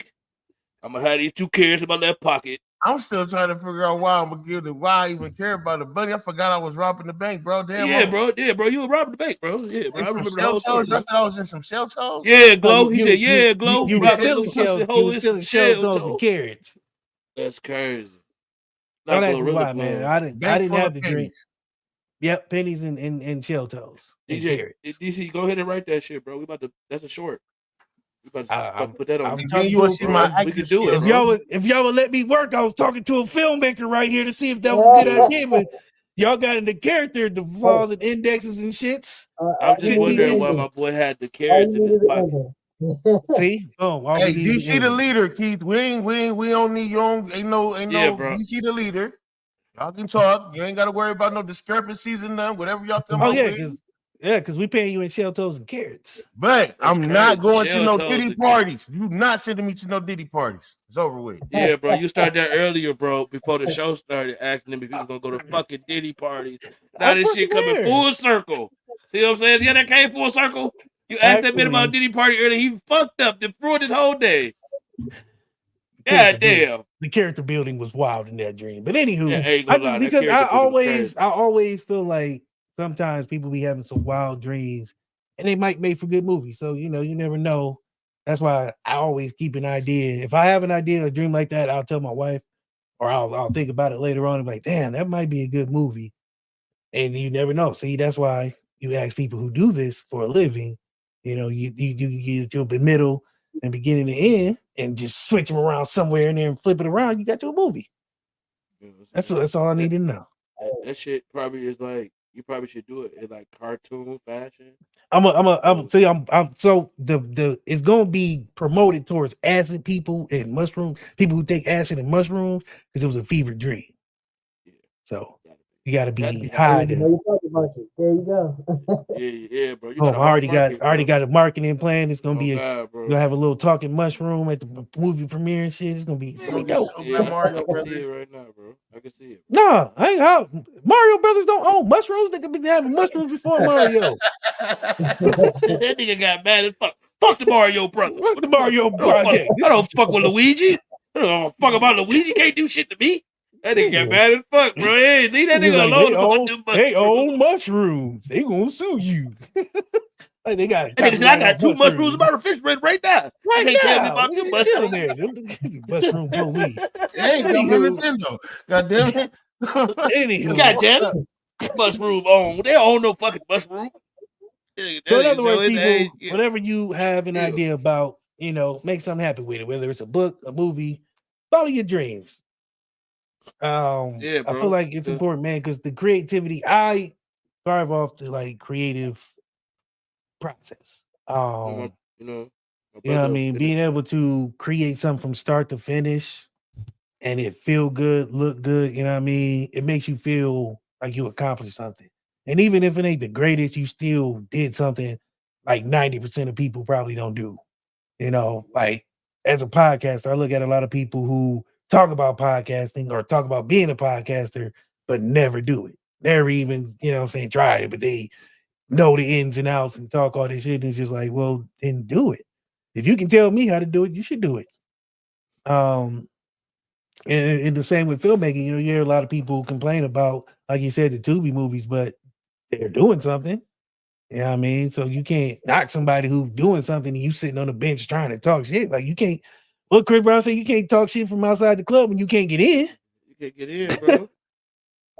I'm gonna have these 2 carrots in my left pocket. I'm still trying to figure out why why I even care about the buddy. I forgot I was robbing the bank, bro. Damn. Yeah, bro. Yeah, bro. You were robbing the bank, bro. Yeah, bro. I Some remember the shell whole story, toes. bro. I thought I was in some shell toes. Yeah, Glow. He you- said, you- yeah, Glow. You was Robbing that stealing little pussy shell. hole You was with stealing some shell shell toes and toe. carrots. That's crazy. Don't Not ask Glow me really why, man. playing. I didn't Bank full have of the dream. pennies. Yep, pennies and shell toes and DJ, carrots. DC, go ahead and write that shit, bro. We about to. That's a short. We about to put that on. I'm And talking then you will to see bro. my We acting can do it, skills. bro. if y'all would let me work, I was talking to a filmmaker right here to see if that was a good idea, but y'all got into character, the flaws and indexes and shits. I'm just Couldn't wondering even- why my boy had the All carrots you in need his is an pocket. ending. See, boom. All Hey, we need is DC an the ending. leader, Keith. We don't need you. Ain't no Yeah, bro. DC the leader. Y'all can talk. You ain't got to worry about no discrepancies in them. Whatever y'all come Oh up yeah, with. because we paying you in shell toes and carrots. But That's I'm not crazy. going to Shell no toes Diddy and- parties. You not sending me to no Diddy parties. It's over with. Yeah, bro. You started that earlier, bro. Before the show started, asking him if he was gonna go to fucking Diddy parties. Now this shit coming full circle. See what I'm saying? Yeah, that came full circle. You asked that man about a Diddy party earlier. He fucked up. They ruined his whole day. God damn. The character building was wild in that dream. But anywho, Yeah, ain't I gonna just lie, that because character building was crazy. I always feel like sometimes people be having some wild dreams and they might make for good movies. So you never know. That's why I always keep an idea. If I have an idea, a dream like that, I'll tell my wife, or I'll think about it later on and be like, damn, that might be a good movie. And you never know. See, that's why you ask people who do this for a living. You your middle and beginning to end and just switch them around somewhere and then flip it around. You got your movie. That's all I need to know. That shit probably is like you probably should do it in like cartoon fashion. I'm so the it's gonna be promoted towards acid people and mushrooms, people who take acid and mushrooms because it was a fever dream. So you got to be high. There you go. Yeah, bro. You I got already got a marketing plan. It's gonna be bro. you're gonna have a little talking mushroom at the movie premiere and shit. It's gonna be dope. Yeah, I can see it right now, bro. I can see it. No, I ain't how Mario Brothers don't own mushrooms. They could be having mushrooms before Mario. That nigga got mad as fuck. Fuck the Mario Brothers. Fuck the Mario Project. I don't fuck with Luigi. I don't fuck about Luigi. Can't do shit to me. That nigga got mad as fuck, bro. Hey, leave that nigga alone. They own mushrooms. They gonna sue you. Like they got. That nigga said, I got 2 mushrooms in my refrigerator right now. Right can't now. tell me about your mushrooms. There. Mushroom police. Hey, got my Nintendo. God damn it. Anywho. God damn it. Mushroom on. They don't own no fucking mushroom. So in other words, people, whatever you have an idea about, make something happen with it. Whether it's a book, a movie, follow your dreams. Yeah, bro. I feel like it's important, man, because the creativity, I thrive off the like creative process. You know, my You know what I brother mean? did it. Being able to create something from start to finish and it feel good, look good, you know what I mean? It makes you feel like you accomplished something. And even if it ain't the greatest, you still did something like 90% of people probably don't do. You know, like as a podcaster, I look at a lot of people who talk about podcasting or talk about being a podcaster, but never do it. Never even, you know what I'm saying, try it, but they know the ins and outs and talk all this shit. And it's just like, well, then do it. If you can tell me how to do it, you should do it. Um, and the same with filmmaking, you know, you hear a lot of people complain about, like you said, the Tubi movies, but they're doing something. You know what I mean? So you can't knock somebody who's doing something and you sitting on the bench trying to talk shit. Like you can't, what Chris Brown said, you can't talk shit from outside the club and you can't get in. You can't get in, bro.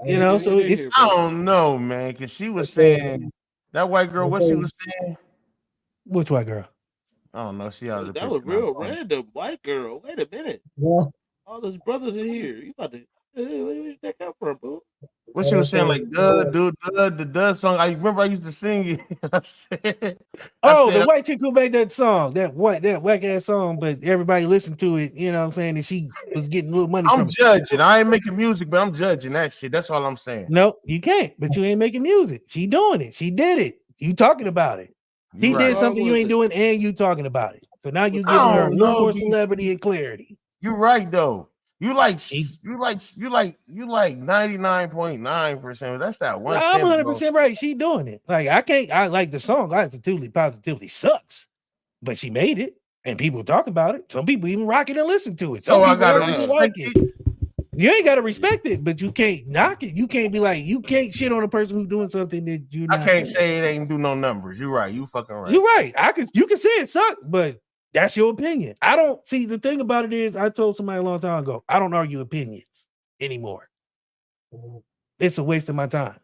You You know, can't so get in it's here, I bro. don't know, man, because she was saying that white girl. What she was saying? which white girl? I don't know. She out of the That was picture now. real random. White girl. Wait a minute. Yeah. All those brothers in here. You about to? Where did that come from, boo? What she was saying, like the duh song. I remember I used to sing it. I Oh, the said, white chick who made that song, that whack ass song, but everybody listened to it, you know what I'm saying? And she was getting a little money I'm from it. judging. I ain't making music, but I'm judging that shit. That's all I'm saying. No, you can't, but you ain't making music. She doing it. She did it. You talking about it. You She right. did What's wrong something you with ain't it? doing, and you talking about it. So now you What's I giving wrong her a don't little know, more DC. celebrity and clarity. You're right though. You like She, 99.9%. That's that I'm 1/10, bro. 100% right. She doing it. Like I like the song. I positively sucks, but she made it, and people talk about it. Some people even rock it and listen to it. Some So I people gotta actually Nah. like respect it. it. You ain't got to respect it, but you can't knock it. You can't be like, you can't shit on a person who's doing something that you're I not can't doing. say it ain't do no numbers. You're right. You fucking right. You're right. You can say it sucked, but that's your opinion. I don't see the thing about it is I told somebody a long time ago, I don't argue opinions anymore. It's a waste of my time.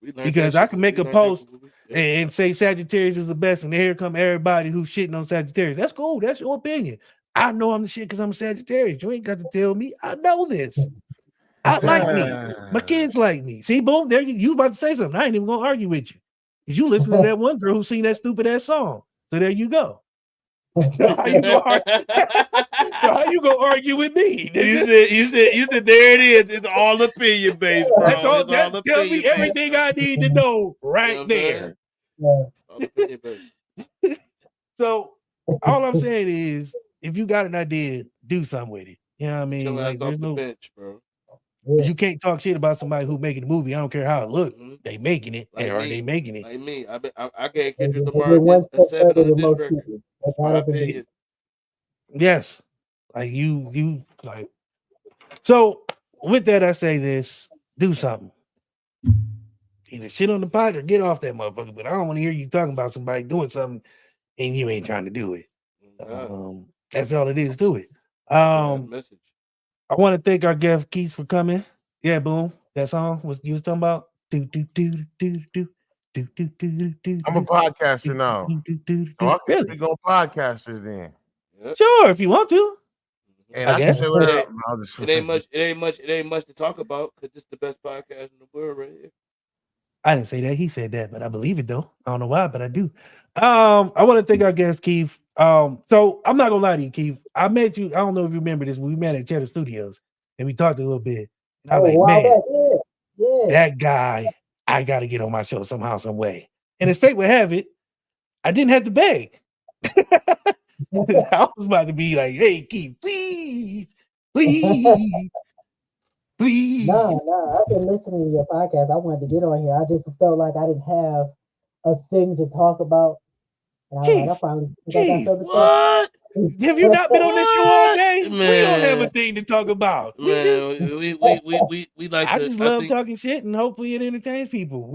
We learned that Because I shit. can make We a learned that post from Louis. Yeah. and say Sagittarius is the best, and here come everybody who's shitting on Sagittarius. That's cool. That's your opinion. I know I'm the shit because I'm a Sagittarius. You ain't got to tell me. I know this. I like me. My kids like me. See, boom, there you about to say something. I ain't even gonna argue with you. Because you listen to that one girl who sing that stupid ass song. So there you go. So how you gonna argue with me? Nigga? you said there it is. It's all opinion based, That's bro. all It's all that tells opinion me based, everything bro. I need to know You know right what I'm there. Yeah. all opinion based. So all I'm saying is if you got an idea, do something with it. You know what I Get mean? your ass Like off there's the no bench, bro. because you can't talk shit about somebody who's making a movie. I don't care how it look. Hmm. They making it, Like or they me. making it. Like me. I gave They Kendrick get Lamar one a step 7 further on the than disc most record. people. They That's got my up and did opinion. it. Yes. Like you like so with that, I say this: do something. Either shit on the pot or get off that motherfucker. But I don't want to hear you talking about somebody doing something and you ain't trying to do it. Nah, That's all it is to it. that I message. want to thank our guest Keith for coming. Yeah, boom. That song was you was talking about. Do do do do do do do do do I'm a do podcaster do now. do do So I do. can Really? speak on podcasters then. Yep. Sure, if you want to. Mhm. And I I can guess. say It whatever. ain't. No, I'll just It ain't much. It ain't much. It ain't much to talk about because it's the best podcast in the world, right here. I didn't say that. He said that, but I believe it though. I don't know why, but I do. I want to thank our guest, Keith. So I'm not gonna lie to you, Keith. I met you. I don't know if you remember this, but we met at Cheddar Studios and we talked a little bit. And I Oh, was a like, while man, back. Yeah. Yeah. that guy, I gotta get on my show somehow, some way. And as fate would have it, I didn't have to beg. I was about to be like, hey, Keith, please, please, please. Nah. I've been listening to your podcast. I wanted to get on here. I just felt like I didn't have a thing to talk about. And I was like, I Keith, finally think I got Keith. something to What? Have you not been on this show all What? day? We don't have a Man, thing to talk about. We just man, we like I to. just I love think. talking shit and hopefully it entertains people.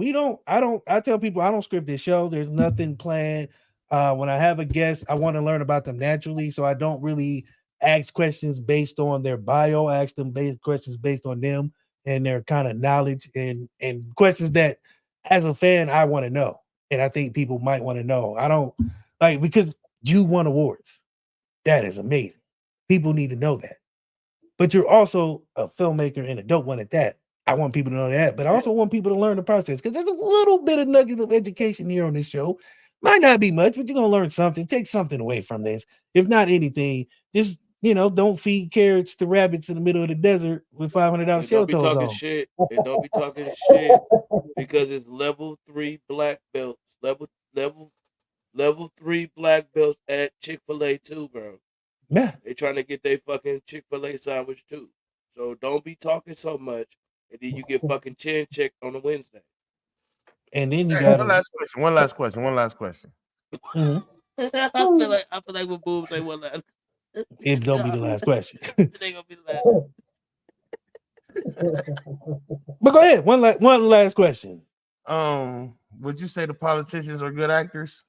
I tell people I don't script this show. There's nothing planned. When I have a guest, I want to learn about them naturally. So I don't really ask questions based on their bio. I ask them questions based on them and their kind of knowledge and questions that as a fan I want to know. And I think people might want to know. I don't like because you won awards. That is amazing. People need to know that. But you're also a filmmaker and a dope one at that. I want people to know that, but I also want people to learn the process because there's a little bit of nuggets of education here on this show. Might not be much, but you're gonna learn something. Take something away from this. If not anything, just don't feed carrots to rabbits in the middle of the desert with $500 And shell don't be toes talking on. shit. And don't be talking shit because it's level 3 black belts. Level 3 black belts at Chick-fil-A too, bro. Yeah. They trying to get their fucking Chick-fil-A sandwich too. So don't be talking so much, and then you get fucking chin checked on a Wednesday. And then you Hey, got one last question. Mhm. I feel like when Boom say one last. It don't be the last question. It ain't gonna be the last. But go ahead. One last question. Would you say the politicians are good actors?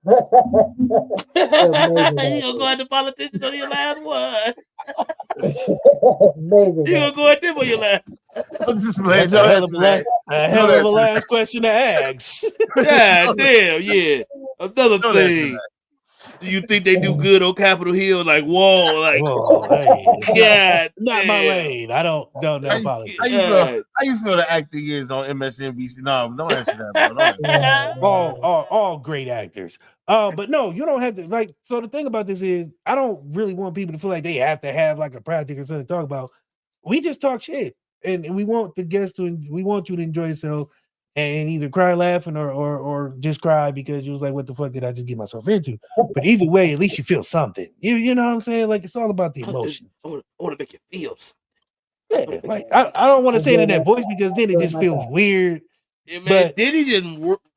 You gonna go at the politicians on your last one? Amazing. You gonna go at them on your last? I'm just That's a hell of a last question to ask. Yeah, damn, yeah. Another thing. Do you think they do good on Capitol Hill? Like, whoa, like, Whoa, hey, it's God, not my damn. lane. I don't know politics. How you feel the acting is on MSNBC? No, don't answer that, bro. Don't answer all great actors. But no, you don't have to like. So the thing about this is, I don't really want people to feel like they have to have like a project or something to talk about. We just talk shit, and we want the guests we want you to enjoy yourself and either cry laughing or just cry because you was like, what the fuck did I just get myself into? But either way, at least you feel something. You know what I'm saying? Like it's all about the emotion. I want to make you feel something. Yeah, like I don't want to say it in that voice because then it just feels weird. Yeah, man, But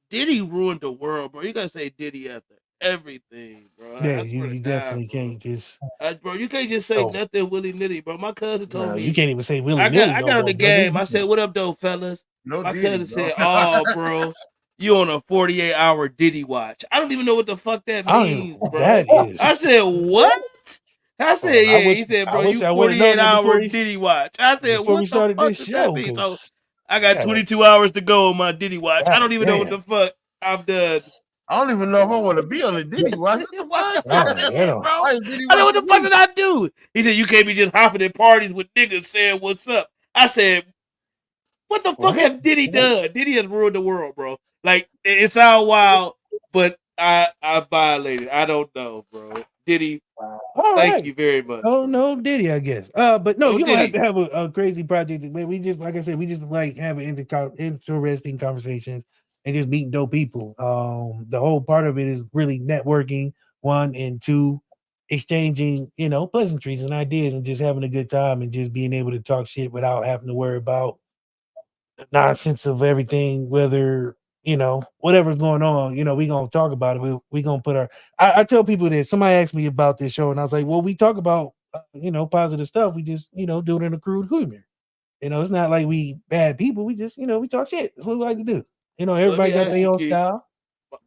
Diddy ruined the world, bro. You gotta say Diddy after everything, bro. yeah, you definitely can't just. Bro, you can't just say nothing willy nilly, bro. My cousin told me you can't even say willy I nilly. got on the game. I said, "What up, though, fellas?" No My Diddy, cousin bro. said, "Oh, bro, you on a 48-hour Diddy watch?" I don't even know what the fuck that means, bro. That is. I said, "What?" I said, "Yeah." He said, "Bro, you 48-hour Diddy watch." I said, before we "What the started fuck this does show, that mean?" So 'cause- I got 22 hours to go on my Diddy watch. I don't even know what the damn. fuck I've done. I don't even know if I want to be on the Diddy watch. What the Oh, fuck, yeah. bro? Why is Diddy I said, "What the watching fuck me?" did I do?" He said, "You can't be just hopping at parties with niggas saying what's up." I said, "What the fuck have Diddy done? Diddy has ruined the world, bro. Like it's all wild, but I violated. I don't know, bro. Diddy, thank you very much. Oh bro. no, Diddy, I guess. But no, No you don't have Diddy. to have a crazy project. We just, like I said, we just like having interesting conversations and just meeting dope people. The whole part of it is really networking, one, and two, exchanging, pleasantries and ideas and just having a good time and just being able to talk shit without having to worry about the nonsense of everything, whether whatever's going on, we gonna talk about it. We gonna put our. I tell people that somebody asked me about this show, and I was like, well, we talk about positive stuff. We just do it in a crude humor. It's not like we bad people. We just we talk shit. That's what we like to do. Everybody got their own style.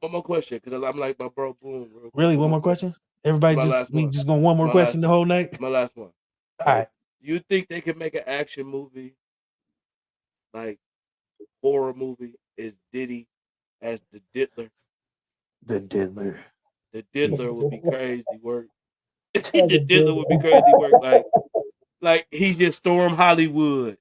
One more question, because I'm like my bro Boom. Really, one more question. Everybody just going one more question the whole night. My last one. All right. You think they can make an action movie, like horror movie, is Diddy as the Diddler? The Diddler. The Diddler would be crazy work. The Diddler would be crazy work. Like he just stormed Hollywood.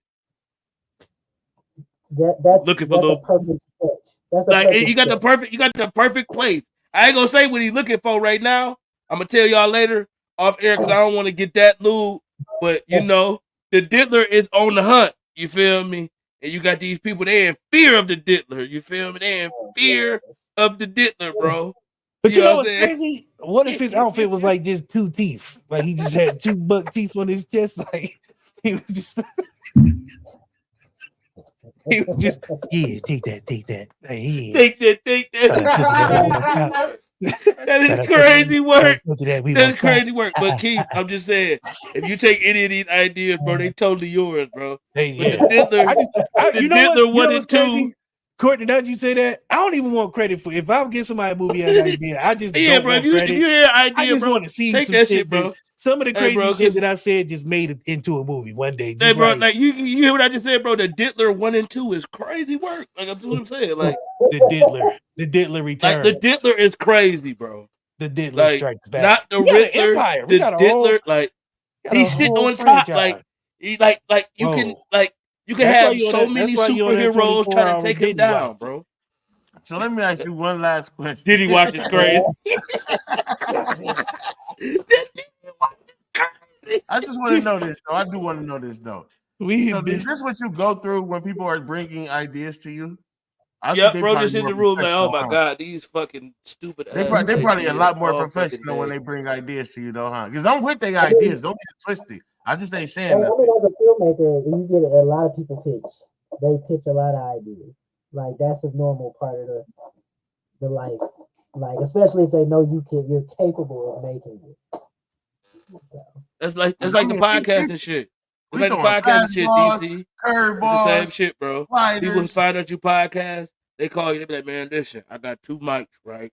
That's looking for little perfect sketch. Like you got the perfect place. I ain't gonna say what he's looking for right now. I'm gonna tell y'all later off air because I don't want to get that lewd. But the Diddler is on the hunt. You feel me? And you got these people, they in fear of the Diddler. You feel me? They in fear of the Diddler, bro. But you know what's crazy? What if his outfit was like just two teeth? Like he just had two buck teeth on his chest. Like he was just he was just take that. Like, yeah. Take that. That is crazy work. That is crazy work. But Keith, I'm just saying, if you take any of these ideas, bro, they totally yours, bro. But the Diddler, the Diddler 1 and 2. Courtney, now that you say that, I don't even want credit for. If I give somebody a movie as an idea, I just don't bro. want If credit. you hear an idea, I just bro, want to see take some that shit, bro. Some of the crazy shit that I said just made it into a movie one day. Hey, bro, like you hear what I just said, bro? The Diddler 1 and 2 is crazy work. Like that's what I'm saying. Like the Diddler returns. Like the Diddler is crazy, bro. The Diddler strikes back. Not the Riddler. Empire. The Diddler, he's sitting on top, like he like you can have so many superheroes trying to take him down, bro. So let me ask you one last question. Did he watch this crazy? I just want to know this though. I do want to know this though. So is this what you go through when people are bringing ideas to you? I think Yep, they bro, probably just in more the room like, oh professional, my huh? God, these fucking stupid They ass probably a ideas lot more all fucking professional when day. they bring ideas to you, though, huh? Because I'm with their I mean, ideas. Don't get it twisted. I just ain't I saying mean, nothing. as a filmmaker, you get a lot of people pitch. They pitch a lot of ideas. Like that's a normal part of the life. Like especially if they know you're capable of making it. That's like I the mean, podcasting shit. It's we like the throwing podcasting shit, fastballs, DC. It's the same curveballs, shit, bro. People sliders. find out you podcast, they call you, they be like, man, listen, I got 2 mics, right?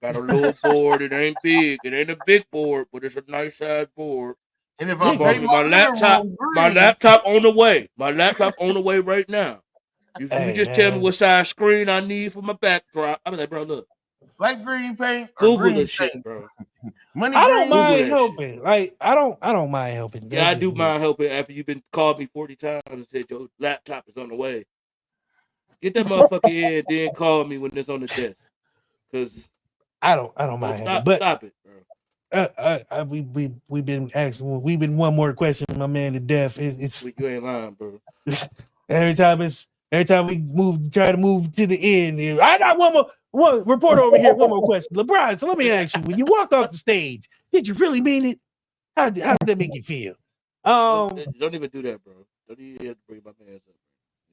I got a little board, it ain't big, it ain't a big board, but it's a nice size board. And if You I bought paint me my my living laptop, room green, on the way. My laptop on the way right now. You can just tell me what size screen I need for my backdrop. I be like, bro, look, light green paint or Google green this shit, paint, bro. money I don't green. Google mind that helping. shit. Like I don't mind helping. Yeah, I That's do just me. mind helping after you've been called me 40 times and said your laptop is on the way. Get that motherfucker in, then call me when it's on the desk. Cause I don't mind helping. But stop it, bro. we've been asking. We've been one more question, my man, to death. It's You ain't lying, bro. every time we try to move to the end. I got one reporter over here. One more question, LeBron. So let me ask you: when you walked off the stage, did you really mean it? How did that make you feel? Don't even do that, bro. Don't even have to bring my man's up.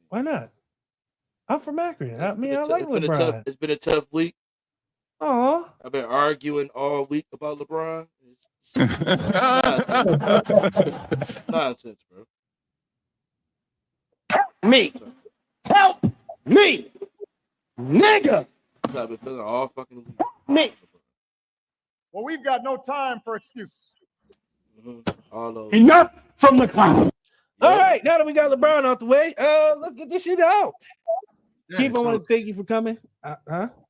Why not? I'm from Akron. I like LeBron. It's been a tough week. Oh, I've been arguing all week about LeBron. It's nonsense, bro. me, help me, nigga, I've been feeling all fucking week. me. Well, we've got no time for excuses. All over. Enough from the clown. Yeah. All right, now that we got LeBron out the way, let's get this shit out. Yeah, Keith, I want to thank you for coming.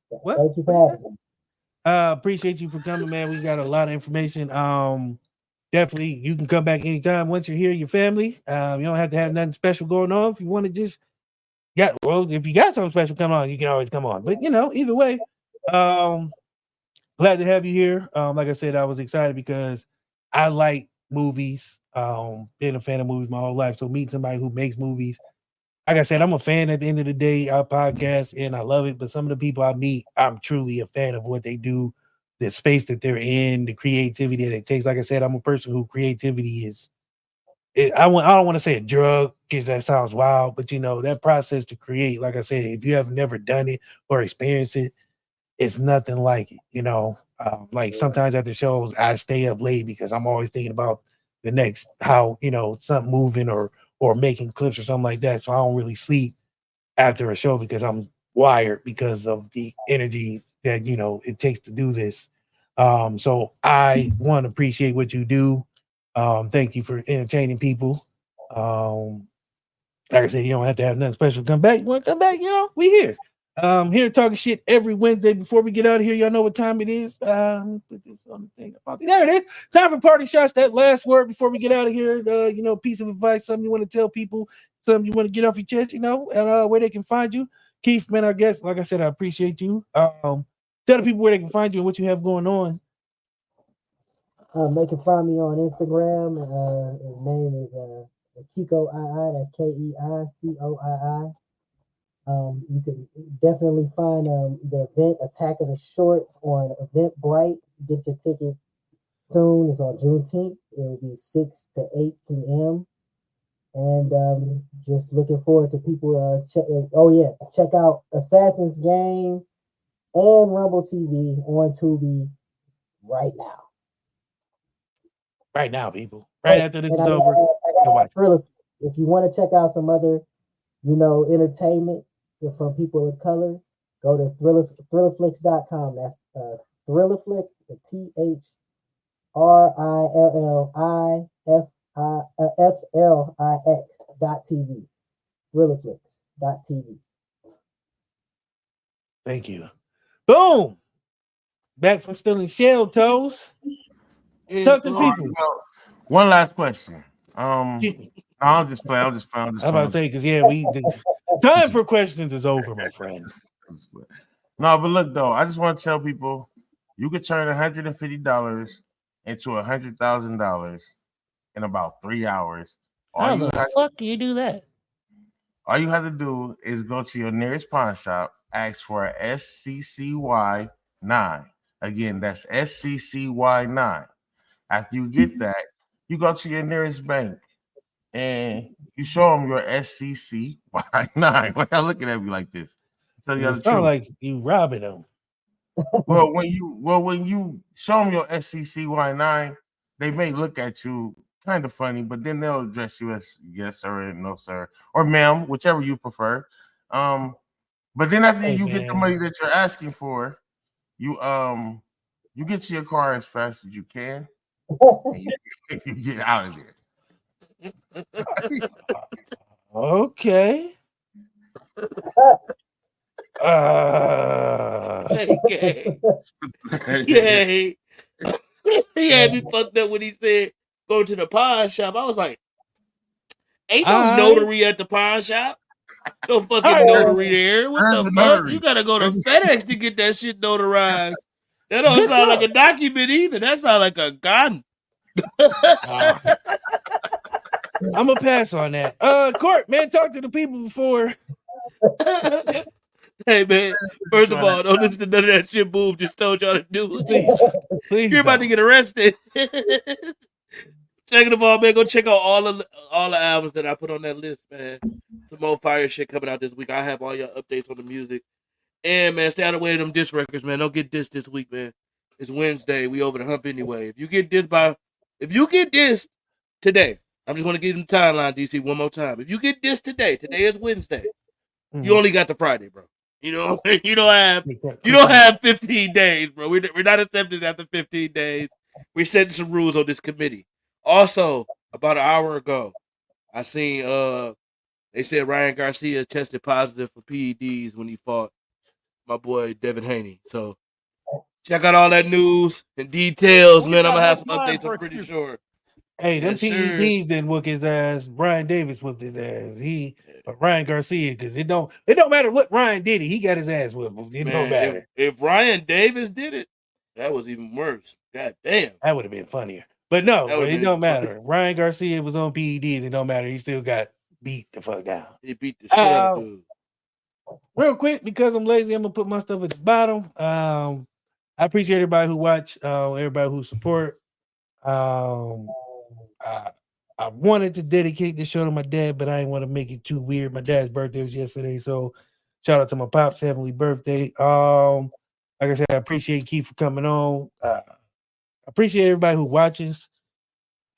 What? Thank you for having me. Appreciate you for coming, man. We got a lot of information. Definitely, you can come back anytime once you're here, your family. You don't have to have nothing special going on. If you want to just, if you got something special come on, you can always come on. But either way, glad to have you here. Like I said, I was excited because I like movies. Been a fan of movies my whole life. So meeting somebody who makes movies, like I said, I'm a fan at the end of the day. Our podcast, and I love it. But some of the people I meet, I'm truly a fan of what they do, the space that they're in, the creativity that it takes. Like I said, I'm a person who creativity is. I don't want to say a drug because that sounds wild, but that process to create. Like I said, if you have never done it or experienced it, it's nothing like it. Like sometimes at the shows, I stay up late because I'm always thinking about the next how something moving or making clips or something like that. So I don't really sleep after a show because I'm wired because of the energy that it takes to do this. So I want to appreciate what you do. Thank you for entertaining people. Like I said, you don't have to have nothing special to come back. You want to come back, we here. Here talking shit every Wednesday before we get out of here. Y'all know what time it is. Put this on the thing. There it is. Time for party shots. That last word before we get out of here. Piece of advice, something you want to tell people, something you want to get off your chest, and where they can find you. Keith, man, I guess, like I said, I appreciate you. Tell the people where they can find you and what you have going on. They can find me on Instagram. His name is Kiko II. That's KEICOII. You can definitely find the event Attack of the Shorts on Eventbrite. Get your tickets soon. It's on Juneteenth. It will be 6 to 8 p.m. And just looking forward to people. Check out Assassin's Game and Rumble TV on Tubi right now. Right now, people. Right after this is over. If you want to check out some other, entertainment from people of color, go to thrillerflix.com. That's Thrillerflix, THRILLIFLIX.TV. Thrillerflix.tv. Thank you. Boom. Back from stealing shell toes. Talk to people. One last question. I'll just play. I'm about to say because we time for questions is over, my friend. No, but look though, I just want to tell people you could turn $150 into $100,000 in about 3 hours. How the fuck do you do that? All you have to do is go to your nearest pawn shop, ask for a SCCY9. Again, that's SCCY9. After you get that, you go to your nearest bank and you show them your SCCY9. Why y'all looking at me like this? Tell you It the sound truth. like you robbing them. Well, when you show them your SCCY9, they may look at you kind of funny, but then they'll address you as yes sir and no sir or ma'am, whichever you prefer. But then after Hey, you get the man. money that you're asking for, you get to your car as fast as you can, and you get out of there. Okay. Hey, gay. Gay. He had me fucked up when he said go to the pawn shop. I was like, ain't no I notary at the pawn shop. No fucking Alright. notary there. What There's the a fuck? notary. You gotta go to There's FedEx to get that shit notarized. That don't Good sound like talk. a document either. That sound like a gun. I'm gonna pass on that. Court, man, talk to the people before. Hey man, first of all, don't listen to none of that shit Boom just told y'all to do. Please You're about to don't. get arrested. Second of all, man, go check out all the albums that I put on that list, man. Some more fire shit coming out this week. I have all your updates on the music. And man, stay out of the way of them diss records, man. Don't get dissed this week, man. It's Wednesday. We over the hump anyway. If you get dissed today, I'm just gonna give them timeline, DC, one more time. If you get dissed today is Wednesday. You only got the Friday, bro. You know, you don't have 15 days, bro. We're not accepting after 15 days. We're setting some rules on this committee. Also, about an hour ago, I seen they said Ryan Garcia tested positive for PEDs when he fought my boy Devin Haney. So check out all that news and details, We've man. I'm got gonna have no some time updates. for I'm pretty excuses. sure. Hey, them Yes, sir. PEDs didn't whoop his ass. Brian Davis whooped his ass. But Ryan Garcia, because it don't matter what Ryan did. He got his ass whooped. It don't Man, matter. if Ryan Davis did it, that was even worse. God damn. That would have been funnier. But no, That would've it been don't funny. matter. Ryan Garcia was on PEDs. It don't matter. He still got beat the fuck down. He beat the shit out of dude. Real quick, because I'm lazy, I'm gonna put my stuff at the bottom. I appreciate everybody who watch, everybody who support. I wanted to dedicate this show to my dad, but I didn't want to make it too weird. My dad's birthday was yesterday, so shout out to my pops' heavenly birthday. Like I said, I appreciate Keith for coming on. I appreciate everybody who watches.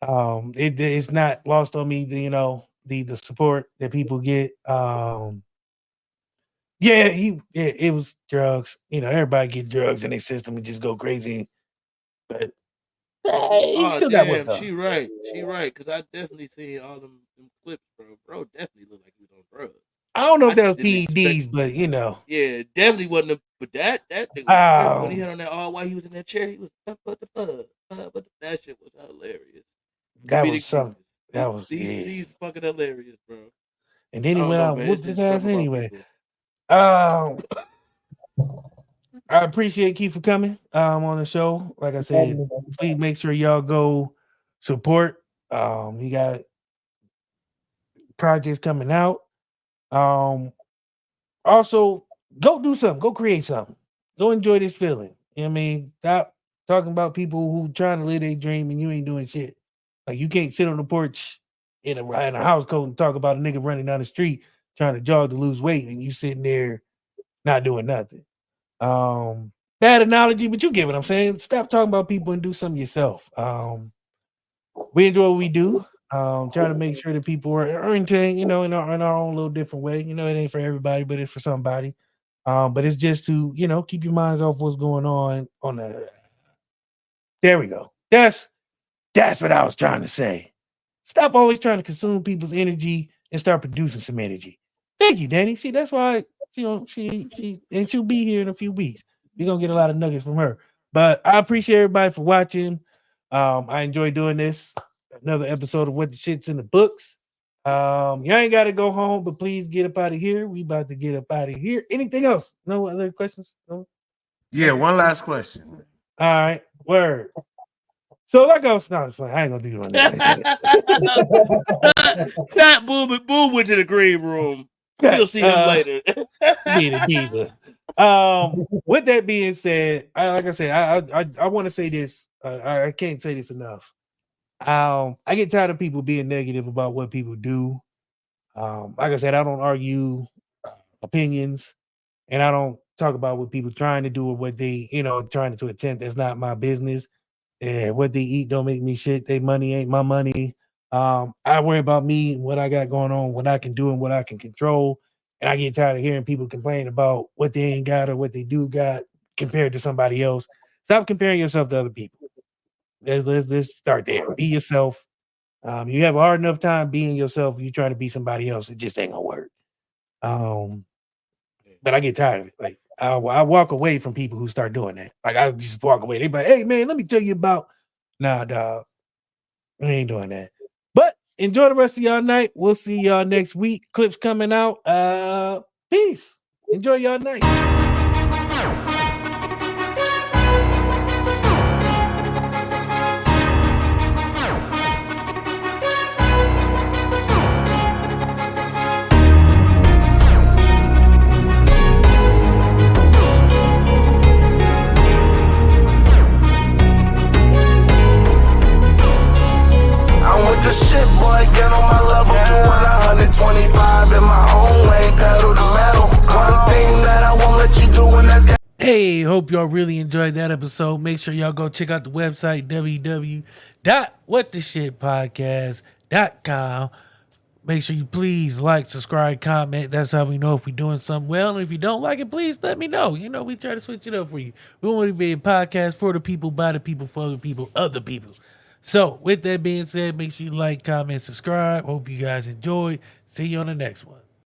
It's not lost on me, the support that people get. It was drugs. Everybody get drugs in their system and just go crazy. But he still got one though. She right. Cause I definitely seen all them clips, bro. Bro definitely looked like he was on drugs. I don't know if that was didn't PEDs, but Yeah, definitely wasn't. But that nigga was tripping when he had on that all white. He was in that chair. He was but that shit was hilarious. That was something. He's fucking hilarious, bro. And then he went out and whooped his ass anyway. I appreciate Keith for coming on the show. Like I said, please make sure y'all go support. He got projects coming out. Also, go do something. Go create something. Go enjoy this feeling. You know what I mean? Stop talking about people who trying to live their dream and you ain't doing shit. Like you can't sit on the porch in a house coat and talk about a nigga running down the street trying to jog to lose weight and you sitting there not doing nothing. Bad analogy, but you get what I'm saying. Stop talking about people and do something yourself. We enjoy what we do. Trying to make sure that people are entertained, in our own little different way. It ain't for everybody, but it's for somebody. But it's just to, keep your minds off what's going on the. There we go. That's what I was trying to say. Stop always trying to consume people's energy and start producing some energy. Thank you, Danny. See, that's why she'll be here in a few weeks. You're gonna get a lot of nuggets from her. But I appreciate everybody for watching. I enjoy doing this. Another episode of What the Shit's in the Books. You ain't got to go home, but please get up out of here. We about to get up out of here. Anything else? No other questions? No. Yeah, one last question. All right. Word. So like I was not, I ain't gonna do one that. That boom went to the green room. You'll see him later. Being a diva. With that being said, like I said, I want to say this. I can't say this enough. I get tired of people being negative about what people do. Like I said, I don't argue opinions, and I don't talk about what people trying to do or what they, trying to attempt. That's not my business. And what they eat don't make me shit. Their money ain't my money. I worry about me, what I got going on, what I can do, and what I can control. And I get tired of hearing people complain about what they ain't got or what they do got compared to somebody else. Stop comparing yourself to other people. Let's start there. Be yourself. You have a hard enough time being yourself. You try to be somebody else, it just ain't gonna work. But I get tired of it. Like I walk away from people who start doing that. Like I just walk away. They be like, "Hey man, let me tell you about." Nah, dog, we ain't doing that. But enjoy the rest of y'all night. We'll see y'all next week. Clips coming out. Peace. Enjoy y'all night. The shit, boy, get on my level. Doing 125 in my own way, pedal to metal. One thing that I won't let you do, and that's Hey, hope y'all really enjoyed that episode. Make sure y'all go check out the website, www.whattheshitpodcast.com. Make sure you please like, subscribe, comment. That's how we know if we're doing something well. And if you don't like it, please let me know. We try to switch it up for you. We want to be a podcast for the people, by the people, for the people, of the people. So, with that being said, make sure you like, comment, subscribe. Hope you guys enjoyed. See you on the next one.